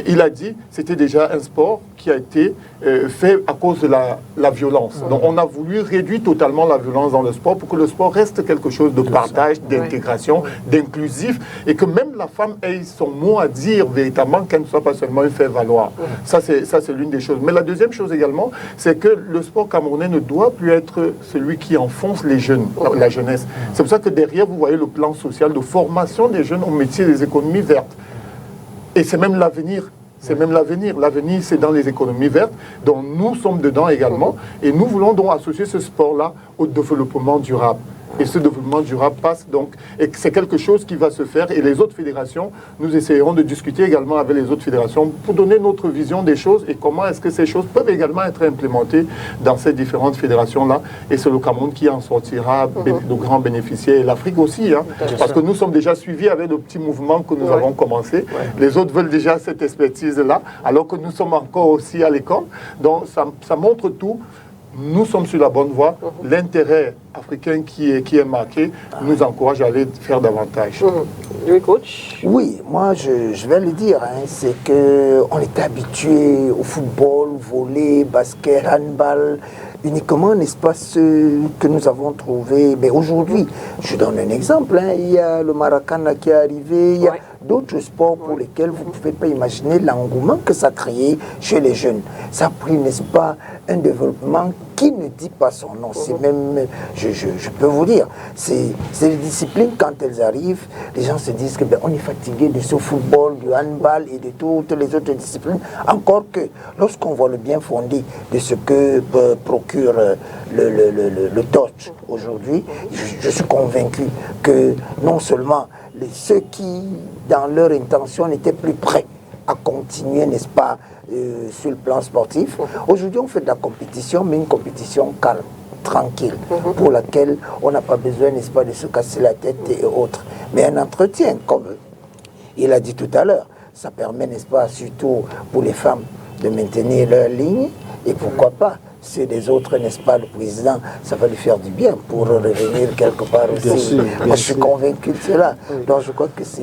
il a dit c'était déjà un sport qui a été fait à cause de la violence. Donc on a voulu réduire totalement la violence dans le sport pour que le sport reste quelque chose de partage, d'intégration, d'inclusif et que même la femme ait son mot à dire véritablement, qu'elle ne soit pas seulement une fait valoir. Ça c'est l'une des choses. Mais la deuxième chose également, c'est que le sport camerounais ne doit doit plus être celui qui enfonce les jeunes, la jeunesse. C'est pour ça que derrière, vous voyez le plan social de formation des jeunes au métier des économies vertes. Et c'est même l'avenir. C'est même l'avenir. L'avenir, c'est dans les économies vertes, dont nous sommes dedans également. Et nous voulons donc associer ce sport-là au développement durable. Et ce développement durable passe donc, et c'est quelque chose qui va se faire. Et les autres fédérations, nous essayerons de discuter également avec les autres fédérations pour donner notre vision des choses et comment est-ce que ces choses peuvent également être implémentées dans ces différentes fédérations-là. Et c'est le Cameroun qui en sortira de grands bénéficiaires. Et l'Afrique aussi, hein, parce que nous sommes déjà suivis avec le petit mouvement que nous avons commencé. Les autres veulent déjà cette expertise-là, alors que nous sommes encore aussi à l'école. Donc ça montre tout. Nous sommes sur la bonne voie. L'intérêt africain qui est marqué nous encourage à aller faire davantage. Oui, coach. Oui, moi je vais le dire, hein, c'est qu'on était habitué au football, volley, basket, handball, uniquement, n'est-ce pas, ce que nous avons trouvé. Mais aujourd'hui, je donne un exemple, hein, il y a le Maracana qui est arrivé, il y a d'autres sports pour lesquels vous ne pouvez pas imaginer l'engouement que ça a créé chez les jeunes. Ça a pris, n'est-ce pas, un développement qui ne dit pas son nom. C'est même, je peux vous dire, c'est les disciplines, quand elles arrivent, les gens se disent que on est fatigué de ce football, du handball et de toutes les autres disciplines. Encore que lorsqu'on voit le bien fondé de ce que procure le touch aujourd'hui, je suis convaincu que non seulement ceux qui, dans leur intention, n'étaient plus prêts à continuer, n'est-ce pas, sur le plan sportif. Aujourd'hui, on fait de la compétition, mais une compétition calme, tranquille, pour laquelle on n'a pas besoin, n'est-ce pas, de se casser la tête et autres. Mais un entretien, comme il a dit tout à l'heure, ça permet, n'est-ce pas, surtout pour les femmes, de maintenir leur ligne, et pourquoi pas ceux des autres, n'est-ce pas, le président, ça va lui faire du bien pour revenir quelque part aussi. Bien sûr. Moi, je suis convaincu de cela. Donc, je crois que c'est,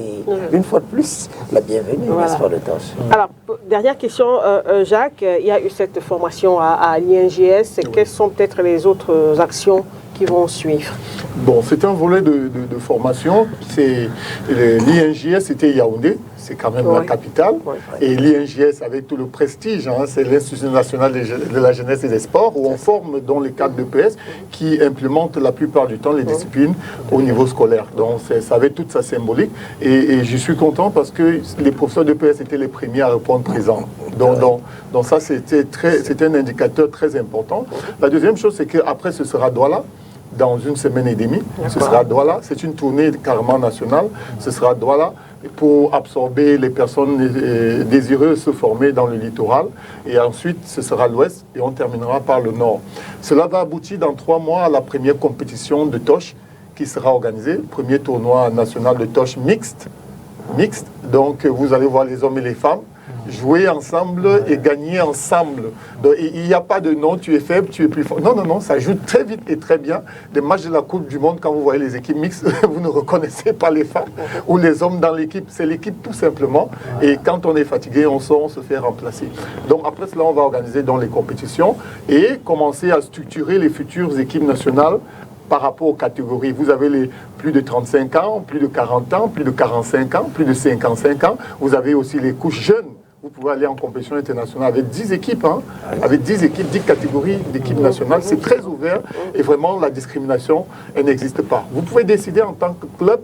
une fois de plus, la bienvenue, n'est-ce pas, le touch. Alors, dernière question, Jacques. Il y a eu cette formation à l'INGS. Quelles sont peut-être les autres actions qui vont suivre? Bon, c'est un volet de formation. L'INGS, c'était Yaoundé, c'est quand même la capitale. Et l'INGS, avec tout le prestige, hein, c'est l'Institut national de la jeunesse et des sports, où on forme dans les cadres d'EPS qui implémentent la plupart du temps les disciplines au niveau scolaire. Donc, ça avait toute sa symbolique. Et je suis content parce que les professeurs d'EPS étaient les premiers à répondre présents. Donc ça, c'était un indicateur très important. La deuxième chose, c'est qu'après, ce sera Douala. Dans une semaine et demie, ce sera Douala. C'est une tournée carrément nationale. Ce sera Douala pour absorber les personnes désireuses de se former dans le littoral. Et ensuite, ce sera l'ouest et on terminera par le nord. Cela va aboutir dans 3 mois à la première compétition de touch qui sera organisée. Premier tournoi national de touch mixte. Donc, vous allez voir les hommes et les femmes jouer ensemble et gagner ensemble. Donc, il n'y a pas de non, tu es faible, tu es plus fort. Non, non, non, ça joue très vite et très bien. Les matchs de la Coupe du Monde, quand vous voyez les équipes mixtes, vous ne reconnaissez pas les femmes ou les hommes dans l'équipe. C'est l'équipe tout simplement. Et quand on est fatigué, on sort, on se fait remplacer. Donc après cela, on va organiser dans les compétitions et commencer à structurer les futures équipes nationales par rapport aux catégories. Vous avez les plus de 35 ans, plus de 40 ans, plus de 45 ans, plus de 55 ans. Vous avez aussi les couches jeunes. Vous pouvez aller en compétition internationale avec 10 équipes, hein, avec 10 équipes, 10 catégories d'équipes nationales. C'est très ouvert et vraiment la discrimination, elle n'existe pas. Vous pouvez décider en tant que club,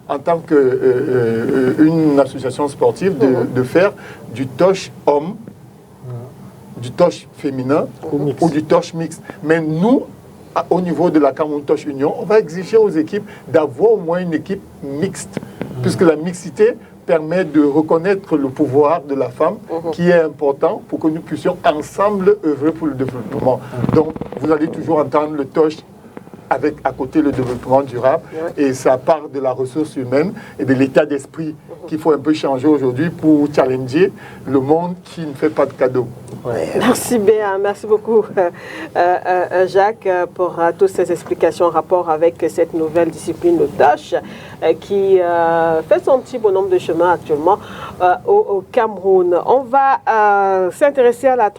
en tant qu'une association sportive, de faire du touch homme, du touch féminin ou du touch mixte. Mais nous, au niveau de la Cameroun Touch Union, on va exiger aux équipes d'avoir au moins une équipe mixte, puisque la mixité permet de reconnaître le pouvoir de la femme qui est important pour que nous puissions ensemble œuvrer pour le développement. Donc, vous allez toujours entendre le touch avec à côté le développement durable et ça part de la ressource humaine et de l'état d'esprit qu'il faut un peu changer aujourd'hui pour challenger le monde qui ne fait pas de cadeaux. Merci bien, merci beaucoup Jacques pour toutes ces explications en rapport avec cette nouvelle discipline de touch qui fait son petit bonhomme de chemin actuellement au Cameroun. On va s'intéresser à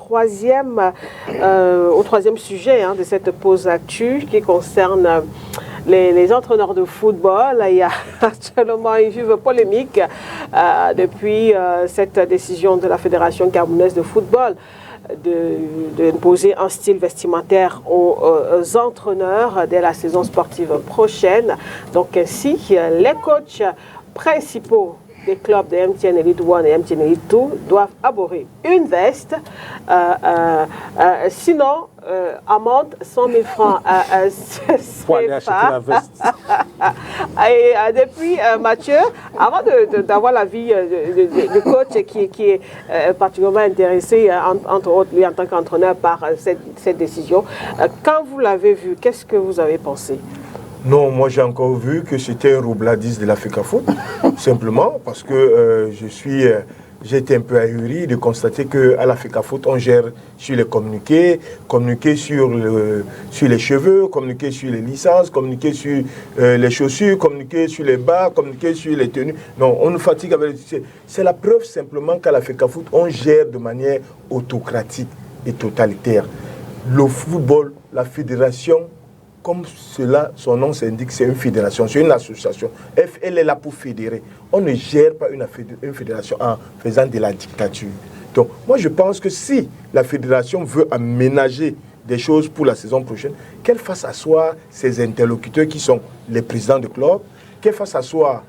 au troisième sujet de cette pause actu qui concerne les entraîneurs de football. Il y a actuellement une vive polémique depuis cette décision de la Fédération camerounaise de football d'imposer un style vestimentaire aux entraîneurs dès la saison sportive prochaine. Donc ainsi, les coachs principaux des clubs de MTN Elite 1 et MTN Elite 2 doivent abhorrer une veste. Sinon, amende 100 000 francs. Pour aller acheter la veste. Et depuis, Mathieu, avant d'avoir l'avis du coach qui est particulièrement intéressé, entre autres, lui en tant qu'entraîneur, par cette décision, quand vous l'avez vu, qu'est-ce que vous avez pensé? Non, moi j'ai encore vu que c'était un roubladiste de l'Africa Foot, simplement parce que j'ai été un peu ahuri de constater qu'à l'Africa Foot, on gère sur les communiqués sur les cheveux, communiquer sur les licences, communiquer sur les chaussures, communiquer sur les bas, communiquer sur les tenues. Non, on nous fatigue avec les... C'est la preuve simplement qu'à l'Africa Foot, on gère de manière autocratique et totalitaire. Le football, la fédération, comme cela, son nom s'indique, c'est une fédération, c'est une association. Elle est là pour fédérer. On ne gère pas une fédération en faisant de la dictature. Donc, moi, je pense que si la fédération veut aménager des choses pour la saison prochaine, qu'elle fasse asseoir ses interlocuteurs qui sont les présidents de club, qu'elle fasse asseoir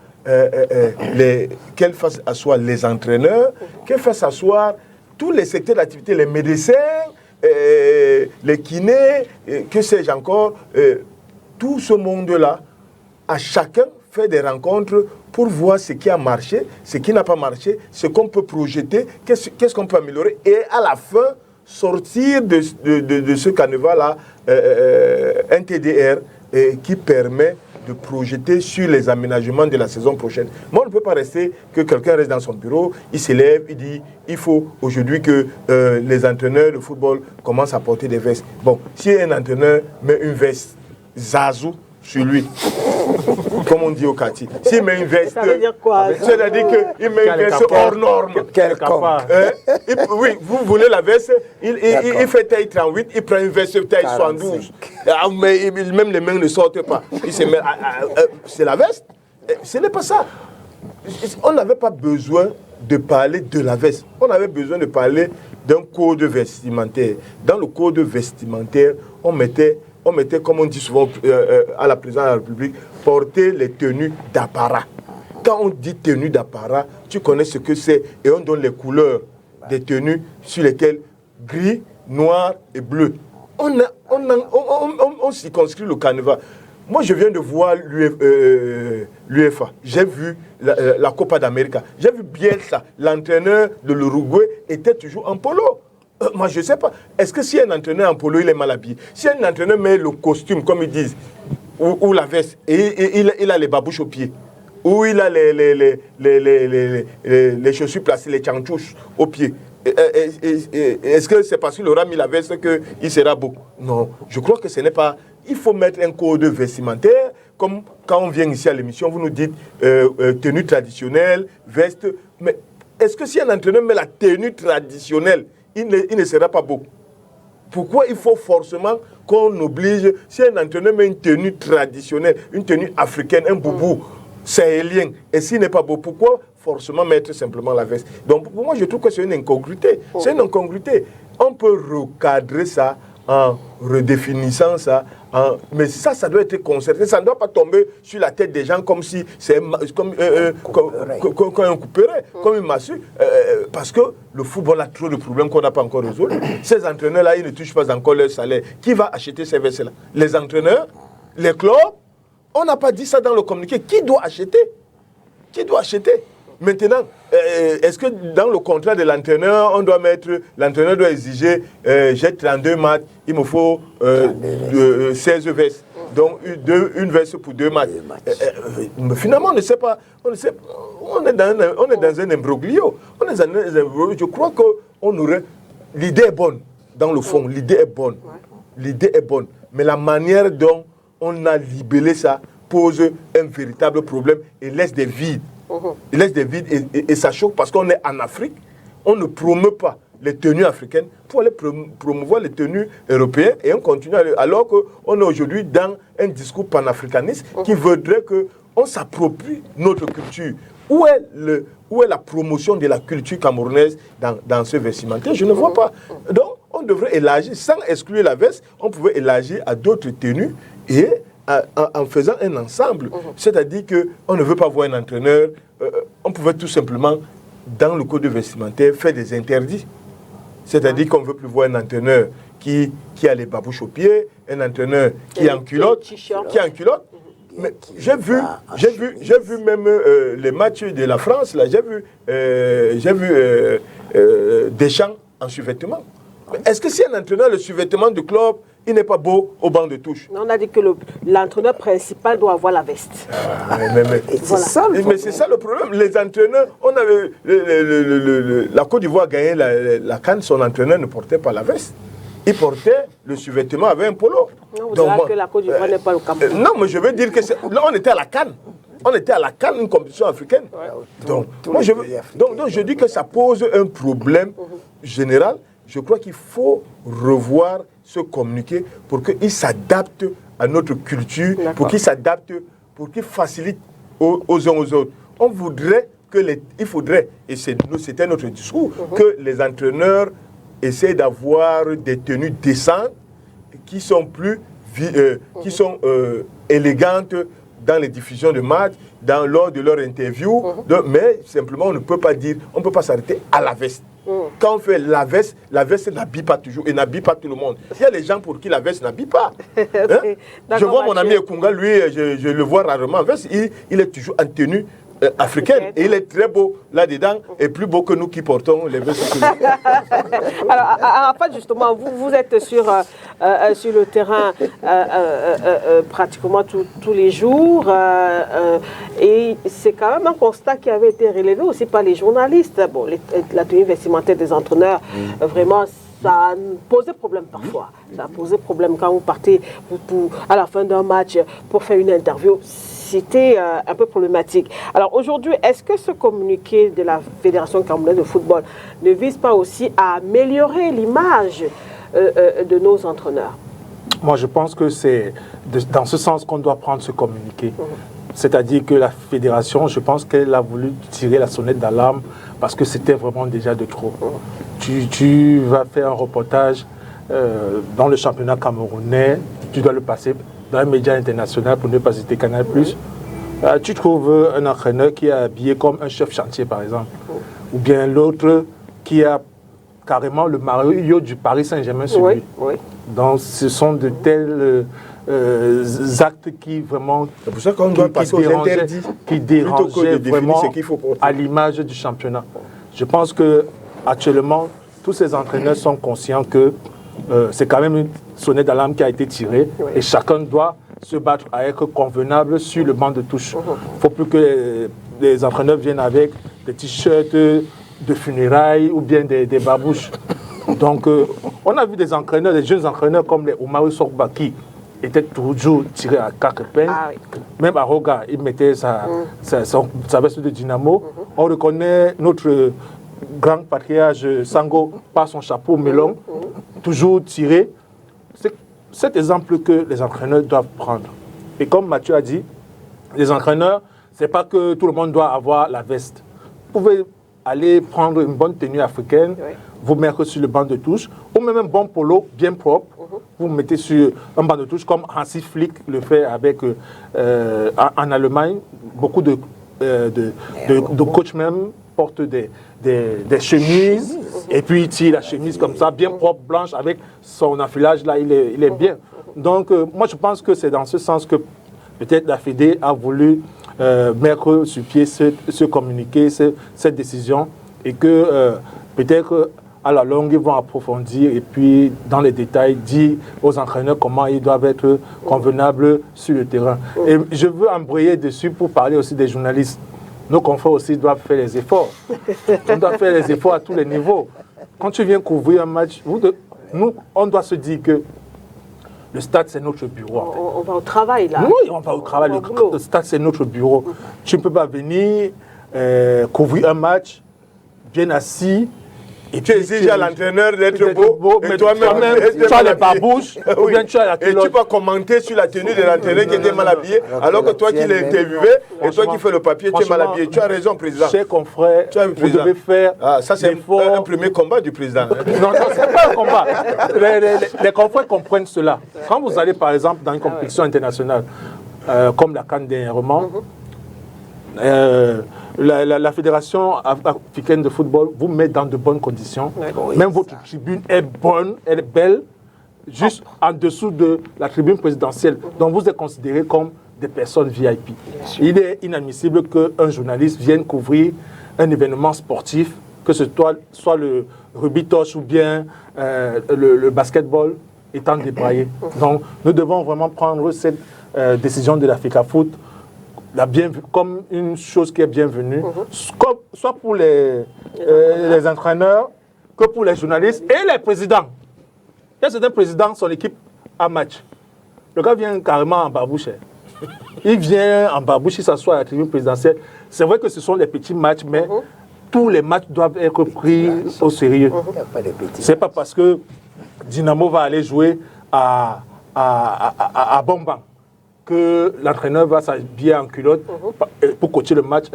les entraîneurs, qu'elle fasse asseoir tous les secteurs d'activité, les médecins, les kinés, que sais-je encore, tout ce monde-là, à chacun fait des rencontres pour voir ce qui a marché, ce qui n'a pas marché, ce qu'on peut projeter, qu'est-ce qu'on peut améliorer, et à la fin, sortir de ce carnaval-là un TDR qui permet de projeter sur les aménagements de la saison prochaine. Moi, on ne peut pas rester que quelqu'un reste dans son bureau, il s'élève, il dit, il faut aujourd'hui que les entraîneurs de football commencent à porter des vestes. Bon, si un entraîneur met une veste Zazou sur lui, comme on dit au Kati, s'il met une veste, ça veut dire quoi? C'est-à-dire qu'il met une veste hors norme. Oui, vous voulez la veste, il fait taille 38, il prend une veste taille 72. Mais même les mains ne sortent pas. C'est la veste. Ce n'est pas ça. On n'avait pas besoin de parler de la veste. On avait besoin de parler d'un code vestimentaire. Dans le code vestimentaire, on mettait, comme on dit souvent à la présidence de la République, porter les tenues d'apparat. Quand on dit tenue d'apparat, tu connais ce que c'est et on donne les couleurs des tenues sur lesquelles gris, noir et bleu. On circonscrit le carnaval. Moi, je viens de voir l'UEFA. J'ai vu la Copa d'América. J'ai vu Bielsa, l'entraîneur de l'Uruguay, était toujours en polo. Moi, je ne sais pas. Est-ce que si un entraîneur en polo, il est mal habillé? Si un entraîneur met le costume, comme ils disent, ou la veste, et il a les babouches aux pieds, ou il a les chaussures placées, les tchantchouches aux pieds, est-ce que c'est parce qu'il aura mis la veste qu'il sera beau? Non, je crois que ce n'est pas... Il faut mettre un code vestimentaire, comme quand on vient ici à l'émission, vous nous dites tenue traditionnelle, veste. Mais est-ce que si un entraîneur met la tenue traditionnelle, il ne sera pas beau? Pourquoi il faut forcément qu'on oblige, si un entraîneur met une tenue traditionnelle, une tenue africaine, un boubou sahélien, et s'il n'est pas beau, pourquoi forcément mettre simplement la veste? Donc pour moi, je trouve que c'est une incongruité. C'est une incongruité. On peut recadrer ça en redéfinissant ça. Mais ça doit être concerté. Ça ne doit pas tomber sur la tête des gens comme si c'est comme un couperet, comme une massue. Parce que le football a trop de problèmes qu'on n'a pas encore résolus. Ces entraîneurs-là, ils ne touchent pas encore leur salaire. Qui va acheter ces vestes-là? Les entraîneurs? Les clubs? On n'a pas dit ça dans le communiqué. Qui doit acheter? Qui doit acheter? Maintenant, est-ce que dans le contrat de l'entraîneur, l'entraîneur doit exiger, j'ai 32 matchs, il me faut 16 vestes, donc une veste pour 2 matchs. Mais finalement, on ne sait pas, on est dans un imbroglio. Je crois qu'on aurait... L'idée est bonne, dans le fond, l'idée est bonne. L'idée est bonne, mais la manière dont on a libellé ça pose un véritable problème et laisse des vides. Il laisse des vides et ça choque parce qu'on est en Afrique, on ne promeut pas les tenues africaines pour aller promouvoir les tenues européennes et on continue alors qu'on est aujourd'hui dans un discours panafricaniste qui voudrait qu'on s'approprie notre culture. Où où est la promotion de la culture camerounaise dans ce vestimentaire? Je ne vois pas. Donc, on devrait élargir, sans exclure la veste, on pouvait élargir à d'autres tenues et en faisant un ensemble. C'est-à-dire qu'on ne veut pas voir un entraîneur, on pouvait tout simplement, dans le code vestimentaire, faire des interdits. C'est-à-dire qu'on ne veut plus voir un entraîneur qui a les babouches aux pieds, un entraîneur qui est en culotte, Mais j'ai vu même les matchs de la France, là, j'ai vu Deschamps en sous-vêtements. Est-ce que si un entraîneur, le sous-vêtement du club, il n'est pas beau au banc de touche? On a dit que l'entraîneur principal doit avoir la veste. Mais c'est ça le problème. Les entraîneurs, on avait la Côte d'Ivoire gagné la CAN, son entraîneur ne portait pas la veste. Il portait le sous-vêtement avec un polo. Non, vous savez que la Côte d'Ivoire n'est pas le Cameroun. Non, mais je veux dire que là, on était à la CAN. On était à la CAN, une compétition africaine. Donc je dis que ça pose un problème général. Je crois qu'il faut revoir ce communiqué pour qu'il s'adapte à notre culture, pour qu'il s'adapte, pour qu'il facilite aux uns aux autres. Il faudrait, et c'était notre discours, que les entraîneurs essaient d'avoir des tenues décentes qui sont plus élégantes dans les diffusions de matchs, lors de leur interview, mais simplement on ne peut pas s'arrêter à la veste. Quand on fait la veste n'habille pas toujours et n'habille pas tout le monde. Il y a des gens pour qui la veste n'habille pas. Je vois mon ami Ekunga, lui, je le vois rarement en veste, il est toujours en tenue africaine et il est très beau là-dedans et plus beau que nous qui portons les vestes. Alors, Arafat, justement, vous êtes sur le terrain pratiquement tous les jours et c'est quand même un constat qui avait été relevé aussi par les journalistes. Bon, la tenue vestimentaire des entraîneurs, vraiment, ça a posé problème parfois. Ça a posé problème quand vous partez à la fin d'un match pour faire une interview. C'était un peu problématique. Alors aujourd'hui, est-ce que ce communiqué de la Fédération camerounaise de football ne vise pas aussi à améliorer l'image de nos entraîneurs? Moi, je pense que c'est dans ce sens qu'on doit prendre ce communiqué. C'est-à-dire que la Fédération, je pense qu'elle a voulu tirer la sonnette d'alarme parce que c'était vraiment déjà de trop. Tu vas faire un reportage dans le championnat camerounais, tu dois le passer dans un média international, pour ne pas citer Canal+. Tu trouves un entraîneur qui est habillé comme un chef chantier, par exemple. Ou bien l'autre qui a carrément le maillot du Paris Saint-Germain sur lui. Donc ce sont de tels actes qui vraiment... C'est pour ça qu'on doit passer aux interdits. Qui dérangeaient vraiment à l'image du championnat. Je pense qu'actuellement, tous ces entraîneurs sont conscients que c'est quand même une sonnette d'alarme qui a été tirée et chacun doit se battre à être convenable sur le banc de touche. Il ne faut plus que les entraîneurs viennent avec des t-shirts de funérailles ou bien des babouches. Donc, on a vu des entraîneurs, des jeunes entraîneurs comme les Oumarou Sokba qui étaient toujours tirés à quatre peines. Même à Roga, il mettait sa veste de dynamo. On reconnaît notre grand patriarche Sango par son chapeau melon, toujours tiré. C'est cet exemple que les entraîneurs doivent prendre. Et comme Mathieu a dit, les entraîneurs, ce n'est pas que tout le monde doit avoir la veste. Vous pouvez aller prendre une bonne tenue africaine, vous mettre sur le banc de touche, ou même un bon polo bien propre, vous mettez sur un banc de touche comme Hansi Flick le fait avec, en Allemagne. Beaucoup de coachs même portent des chemises et puis il tire la chemise comme ça, bien propre, blanche, avec son enfilage là, il est bien. Donc moi je pense que c'est dans ce sens que peut-être la Fédé a voulu mettre sur pied ce communiqué, cette décision, et que peut-être à la longue ils vont approfondir et puis dans les détails dire aux entraîneurs comment ils doivent être convenables sur le terrain. Et je veux embrayer dessus pour parler aussi des journalistes. Nos confrères aussi doivent faire les efforts. On doit faire les efforts à tous les niveaux. Quand tu viens couvrir un match, nous, on doit se dire que le stade, c'est notre bureau. On va au travail, là. Oui, on va au travail. Le stade, c'est notre bureau. Tu ne peux pas venir couvrir un match bien assis Et tu exiges à l'entraîneur d'être beau, et toi-même, tu as les barbouches, ou bien tu as la culotte. Et tu vas commenter sur la tenue de l'entraîneur qui était mal habillé, alors que toi qui l'as interviewé, et toi qui fais le papier, tu es mal habillé. Tu as raison, président. Chers confrères, vous devez faire... Ah, ça c'est un premier combat du président. Non, ce n'est pas un combat. Les confrères comprennent cela. Quand vous allez, par exemple, dans une compétition internationale, comme la CAN dernièrement, la Fédération africaine de football vous met dans de bonnes conditions. Oui, même votre tribune est bonne, elle est belle, juste en dessous de la tribune présidentielle. Donc vous êtes considérés comme des personnes VIP. Il est inadmissible qu'un journaliste vienne couvrir un événement sportif, que ce soit le rugby touch ou bien le basketball étant débraillé. Donc nous devons vraiment prendre cette décision de l'Africa Foot comme une chose qui est bienvenue, soit pour les entraîneurs, que pour les journalistes et les présidents. Il y a certains présidents, son équipe a match. Le gars vient carrément en barbouche. Il vient en barbouche, il s'assoit à la tribune présidentielle. C'est vrai que ce sont des petits matchs, mais tous les matchs doivent être pris au sérieux. C'est pas parce que Dynamo va aller jouer à Bomban que l'entraîneur va s'habiller en culotte pour coacher le match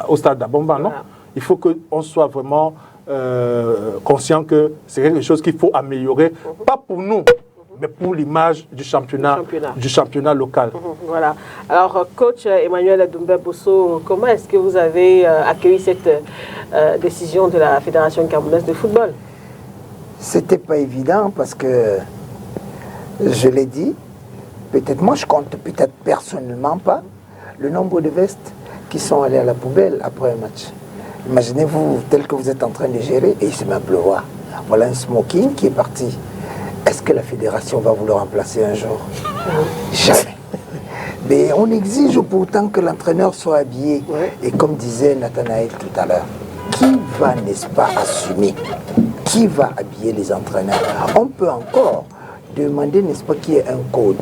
au stade d'Abomban, non? Il faut qu'on soit vraiment conscient que c'est quelque chose qu'il faut améliorer, pas pour nous, mais pour l'image du championnat local. Voilà. Alors, coach Emmanuel Doumbé-Bosso, comment est-ce que vous avez accueilli cette décision de la Fédération camerounaise de football? C'était pas évident parce que, je l'ai dit, peut-être moi je compte peut-être personnellement pas le nombre de vestes qui sont allées à la poubelle après un match. Imaginez-vous tel que vous êtes en train de gérer et il se met à pleuvoir. Voilà un smoking qui est parti. Est-ce que la fédération va vous le remplacer un jour? Jamais. Mais on exige pourtant que l'entraîneur soit habillé. Et comme disait Nathanaël tout à l'heure, qui va, n'est-ce pas, assumer? Qui va habiller les entraîneurs? On peut encore demander, n'est-ce pas, qu'il y ait un code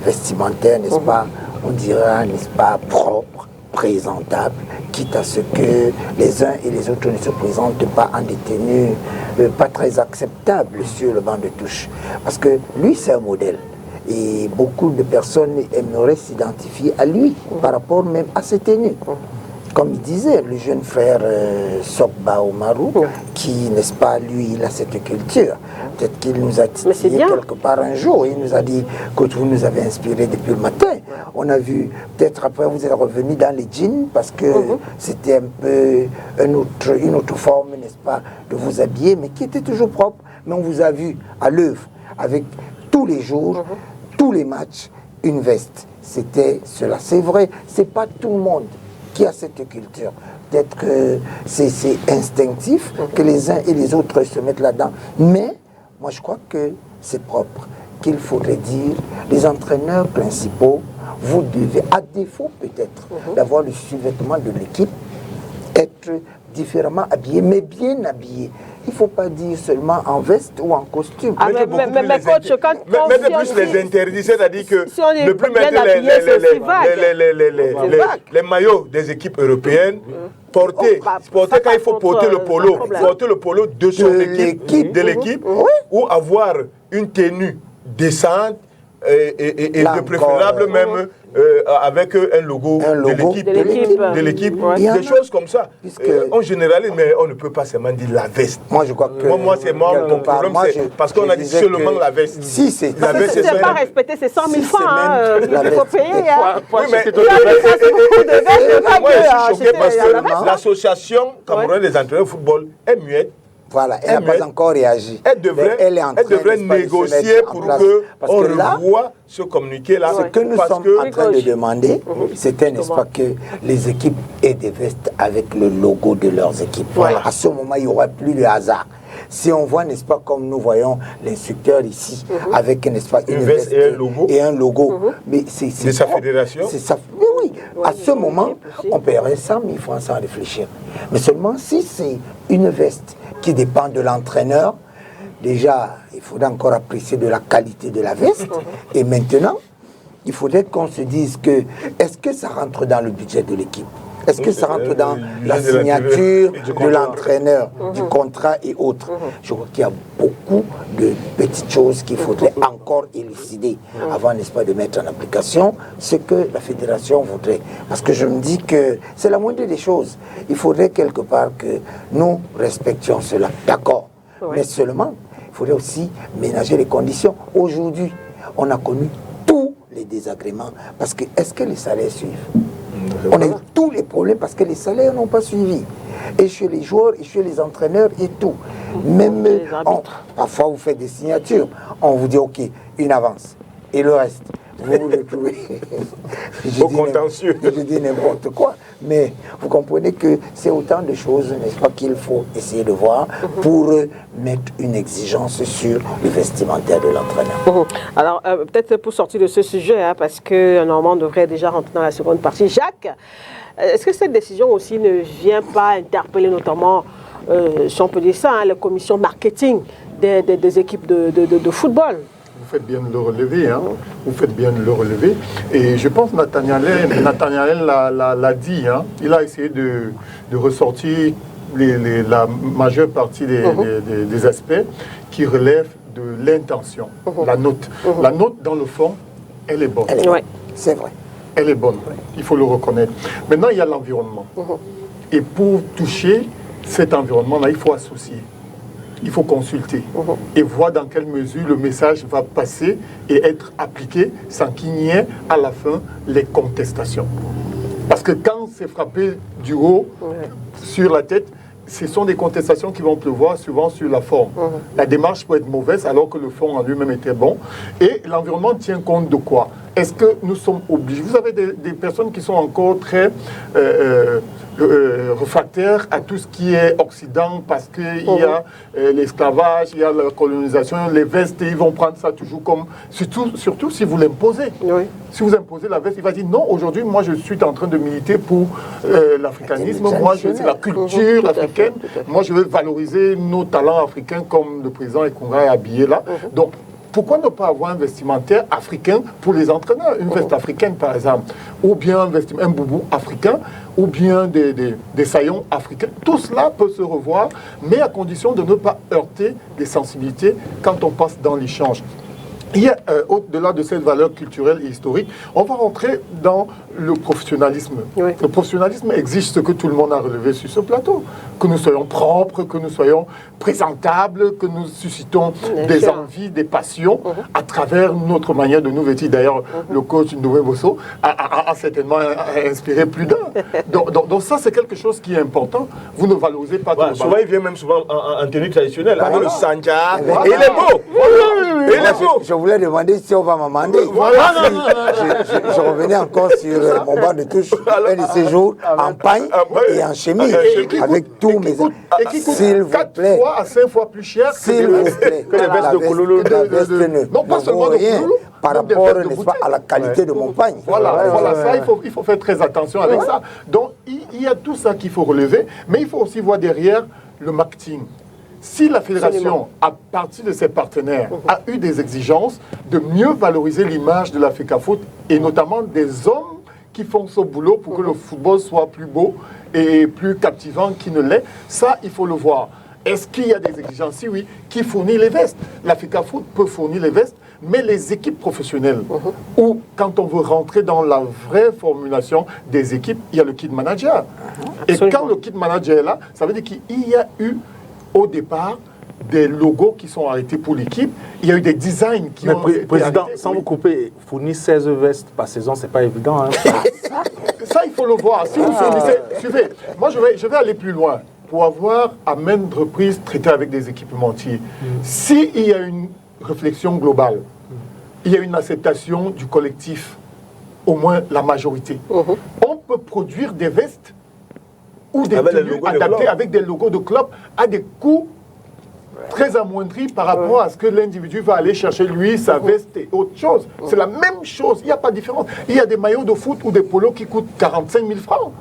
vestimentaire, n'est-ce pas, on dira, n'est-ce pas, propre, présentable, quitte à ce que les uns et les autres ne se présentent pas en des tenues pas très acceptables sur le banc de touche. Parce que lui, c'est un modèle. Et beaucoup de personnes aimeraient s'identifier à lui par rapport même à ses tenues. Comme il disait, le jeune frère Sokba Omarou, qui, n'est-ce pas, lui, il a cette culture. Peut-être qu'il nous a titillé quelque part un jour. Il nous a dit que vous nous avez inspiré depuis le matin. On a vu, peut-être après vous êtes revenu dans les jeans parce que c'était un peu une autre forme, n'est-ce pas, de vous habiller, mais qui était toujours propre. Mais on vous a vu à l'œuvre avec tous les jours, tous les matchs, une veste. C'était cela. C'est vrai, c'est pas tout le monde qui a cette culture. Peut-être que c'est instinctif que les uns et les autres se mettent là-dedans. Mais moi, je crois que c'est propre. Qu'il faudrait dire, les entraîneurs principaux, vous devez, à défaut peut-être, d'avoir le survêtement de l'équipe, être différemment habillé, mais bien habillé. Il ne faut pas dire seulement en veste ou en costume. Ah, mais coach, quand mettez plus les interdits, c'est-à-dire que si on ne plus mettre les maillots des équipes européennes, porter quand il faut porter le polo de son équipe, de l'équipe, ou avoir une tenue décente et de préférable même avec un logo de l'équipe, des choses comme ça. En général, mais on ne peut pas seulement dire la veste. Moi, je crois que mon problème, c'est parce qu'on a dit seulement la veste. Si, c'est la veste. C'est pas respecter ces 100 000 francs qu'il faut payer. Oui, mais moi, je suis choqué parce que l'association camerounaise des entraîneurs de football est muette. Voilà, elle n'a pas encore réagi. Elle devrait négocier pour qu'on revoie ce communiqué-là. Ce que nous sommes en train de demander, c'était, n'est-ce pas, que les équipes aient des vestes avec le logo de leurs équipes. Voilà. À ce moment, il n'y aura plus de hasard. Si on voit, n'est-ce pas, comme nous voyons l'instructeur ici, avec, n'est-ce pas, une veste et un logo. Mais c'est de sa fédération. Mais oui, à ce moment, on paierait 100 000 francs sans réfléchir. Mais seulement si c'est une veste qui dépend de l'entraîneur, déjà, il faudrait encore apprécier de la qualité de la veste. Et maintenant, il faudrait qu'on se dise que, est-ce que ça rentre dans le budget de l'équipe? Est-ce que ça rentre dans la signature de l'entraîneur, du contrat et autres? Je crois qu'il y a beaucoup de petites choses qu'il faudrait encore élucider avant, n'est-ce pas, de mettre en application ce que la fédération voudrait. Parce que je me dis que c'est la moindre des choses. Il faudrait quelque part que nous respections cela. D'accord. Mais seulement, il faudrait aussi ménager les conditions. Aujourd'hui, on a connu tous les désagréments. Parce que, est-ce que les salaires suivent? On a eu tous les problèmes parce que les salaires n'ont pas suivi. Et chez les joueurs, et chez les entraîneurs, et tout. Même, parfois, vous faites des signatures. On vous dit, OK, une avance. Et le reste, vous le trouvez. Au contentieux. Je dis n'importe quoi. Mais vous comprenez que c'est autant de choses, n'est-ce pas, qu'il faut essayer de voir pour mettre une exigence sur le vestimentaire de l'entraîneur. Alors, peut-être pour sortir de ce sujet, hein, parce que normalement on devrait déjà rentrer dans la seconde partie. Jacques, est-ce que cette décision aussi ne vient pas interpeller notamment, si on peut dire ça, hein, la commission marketing des équipes de football? Vous faites bien de le relever, hein. Vous faites bien de le relever. Et je pense que Nathaniel l'a dit, hein. Il a essayé de ressortir la majeure partie des aspects qui relèvent de l'intention, la note. La note, dans le fond, elle est bonne. C'est vrai. Elle est bonne, il faut le reconnaître. Maintenant, il y a l'environnement. Et pour toucher cet environnement-là, il faut associer. Il faut consulter et voir dans quelle mesure le message va passer et être appliqué sans qu'il n'y ait à la fin les contestations. Parce que quand c'est frappé du haut sur la tête, ce sont des contestations qui vont pleuvoir souvent sur la forme. La démarche peut être mauvaise alors que le fond en lui-même était bon. Et l'environnement tient compte de quoi? Est-ce que nous sommes obligés? Vous avez des personnes qui sont encore très réfractaires à tout ce qui est Occident parce qu'il y a l'esclavage, il y a la colonisation, les vestes, ils vont prendre ça toujours comme... Surtout si vous l'imposez. Si vous imposez la veste, il va dire non, aujourd'hui, moi je suis en train de militer pour l'africanisme, moi c'est la culture africaine, moi je veux valoriser nos talents africains comme le président Ekunga est habillé là. Donc, pourquoi ne pas avoir un vestimentaire africain pour les entraîneurs? Une veste africaine, par exemple, ou bien un boubou africain, ou bien des saillons africains. Tout cela peut se revoir, mais à condition de ne pas heurter les sensibilités quand on passe dans l'échange. Il y a, au-delà de cette valeur culturelle et historique, on va rentrer dans le professionnalisme. Le professionnalisme exige ce que tout le monde a relevé sur ce plateau. Que nous soyons propres, que nous soyons présentables, que nous suscitons des envies, des passions à travers notre manière de nous vêtir. D'ailleurs, le coach Ndoué Bosso a certainement inspiré plus d'un. Donc ça, c'est quelque chose qui est important. Vous ne valorisez pas tout le souvent, il vient même souvent en tenue traditionnelle, avec le sanja. Et il est beau. Il est beau. Je voulais demander si on va m'amender. Je revenais encore sur mon banc de touche, un de ces jours, en paille et en chemise, avec tous mes... Et qui coûte 4 fois à 5 fois plus cher que les vestes de Kololo. Non, pas seulement de Kololo. Par rapport, n'est-ce pas, à la qualité de mon pagne. Voilà, ça, il faut faire très attention avec ça. Donc, il y a tout ça qu'il faut relever, mais il faut aussi voir derrière le marketing. Si la fédération, à partir de ses partenaires, a eu des exigences de mieux valoriser l'image de la FECAFOOT et notamment des hommes qui font ce boulot pour que le football soit plus beau et plus captivant qu'il ne l'est, ça, il faut le voir. Est-ce qu'il y a des exigences? Si oui, qui fournit les vestes? La FECAFOOT peut fournir les vestes, mais les équipes professionnelles, ou quand on veut rentrer dans la vraie formulation des équipes, il y a le kit manager. Et quand le kit manager est là, ça veut dire qu'il y a eu au départ des logos qui sont arrêtés pour l'équipe. Il y a eu des designs qui ont été Président, arrêtés. sans vous couper, fournir 16 vestes par saison, c'est pas évident. Hein. Ça, il faut le voir. Si vous fournissez, suivez. Moi, je vais aller plus loin. Pour avoir à maintes reprises traité avec des équipementiers, s'il y a une réflexion globale, il y a une acceptation du collectif, au moins la majorité, on peut produire des vestes ou des tenues adaptées avec des logos de club à des coûts très amoindris par rapport à ce que l'individu va aller chercher lui, sa veste et autre chose. C'est la même chose, il n'y a pas de différence. Il y a des maillots de foot ou des polos qui coûtent 45 000 francs.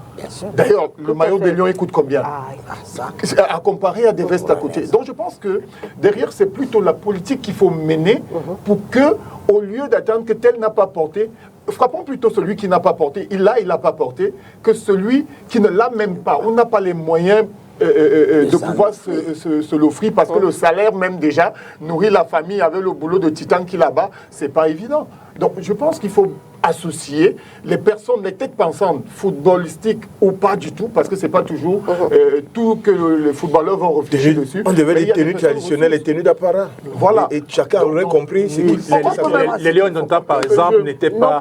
D'ailleurs, le maillot des Lions, il coûte combien? À comparer à des vestes à côté. Donc je pense que derrière, c'est plutôt la politique qu'il faut mener pour que, au lieu d'attendre que tel n'a pas porté, frappons plutôt celui qui n'a pas porté. Il l'a pas porté, que celui qui ne l'a même pas. On n'a pas les moyens de pouvoir se l'offrir parce que le salaire même déjà nourrit la famille avec le boulot de titan qu'il a bas, c'est pas évident. Donc je pense qu'il faut associer les personnes, les têtes pensantes, footballistiques ou pas du tout, parce que c'est pas toujours tout que les footballeurs vont réfléchir dessus. On devait dire tenues traditionnelles et tenues d'apparat. Voilà. Et chacun aurait compris ce qu'il les Lions d'antan, par exemple, n'étaient pas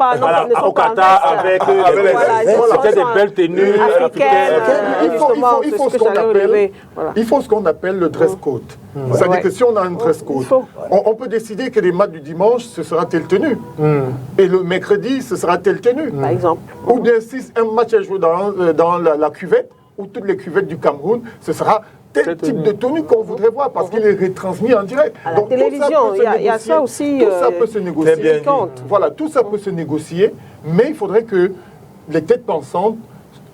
au Qatar avec c'était des belles tenues africaines. Il faut ce qu'on appelle le dress code. C'est-à-dire que si on a un dress code, on peut décider que les matchs du dimanche, ce sera telle tenue. Et le mercredi, ce sera telle tenue. Par exemple. Ou bien si un match est joué dans la cuvette, ou toutes les cuvettes du Cameroun, ce sera tel type de tenue qu'on voudrait voir, parce qu'il est retransmis en direct. À la télévision, il y a ça aussi. Tout ça peut se négocier. Voilà, tout ça peut se négocier, mais il faudrait que les têtes pensantes,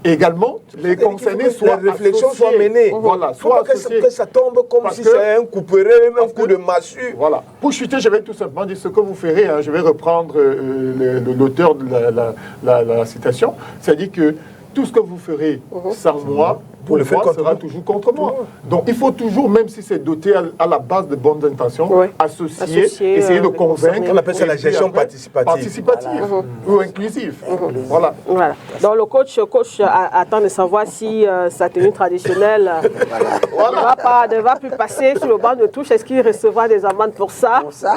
également, les concernés soient les réflexions soient menées. Voilà, soit que ça tombe comme si c'est un couperet, même un coup de massue. Voilà. Pour chuter, je vais tout simplement dire ce que vous ferez. Je vais reprendre l'auteur de la citation. C'est-à-dire que tout ce que vous ferez sans moi, pour le faire sera toujours contre moi. Donc il faut toujours, même si c'est doté à la base de bonnes intentions, associer, essayer de convaincre. On appelle ça la gestion participative. Ou inclusive. Voilà. Donc le coach attend de savoir si sa tenue traditionnelle ne va plus passer sur le banc de touche. Est-ce qu'il recevra des amendes pour ça? Pour ça,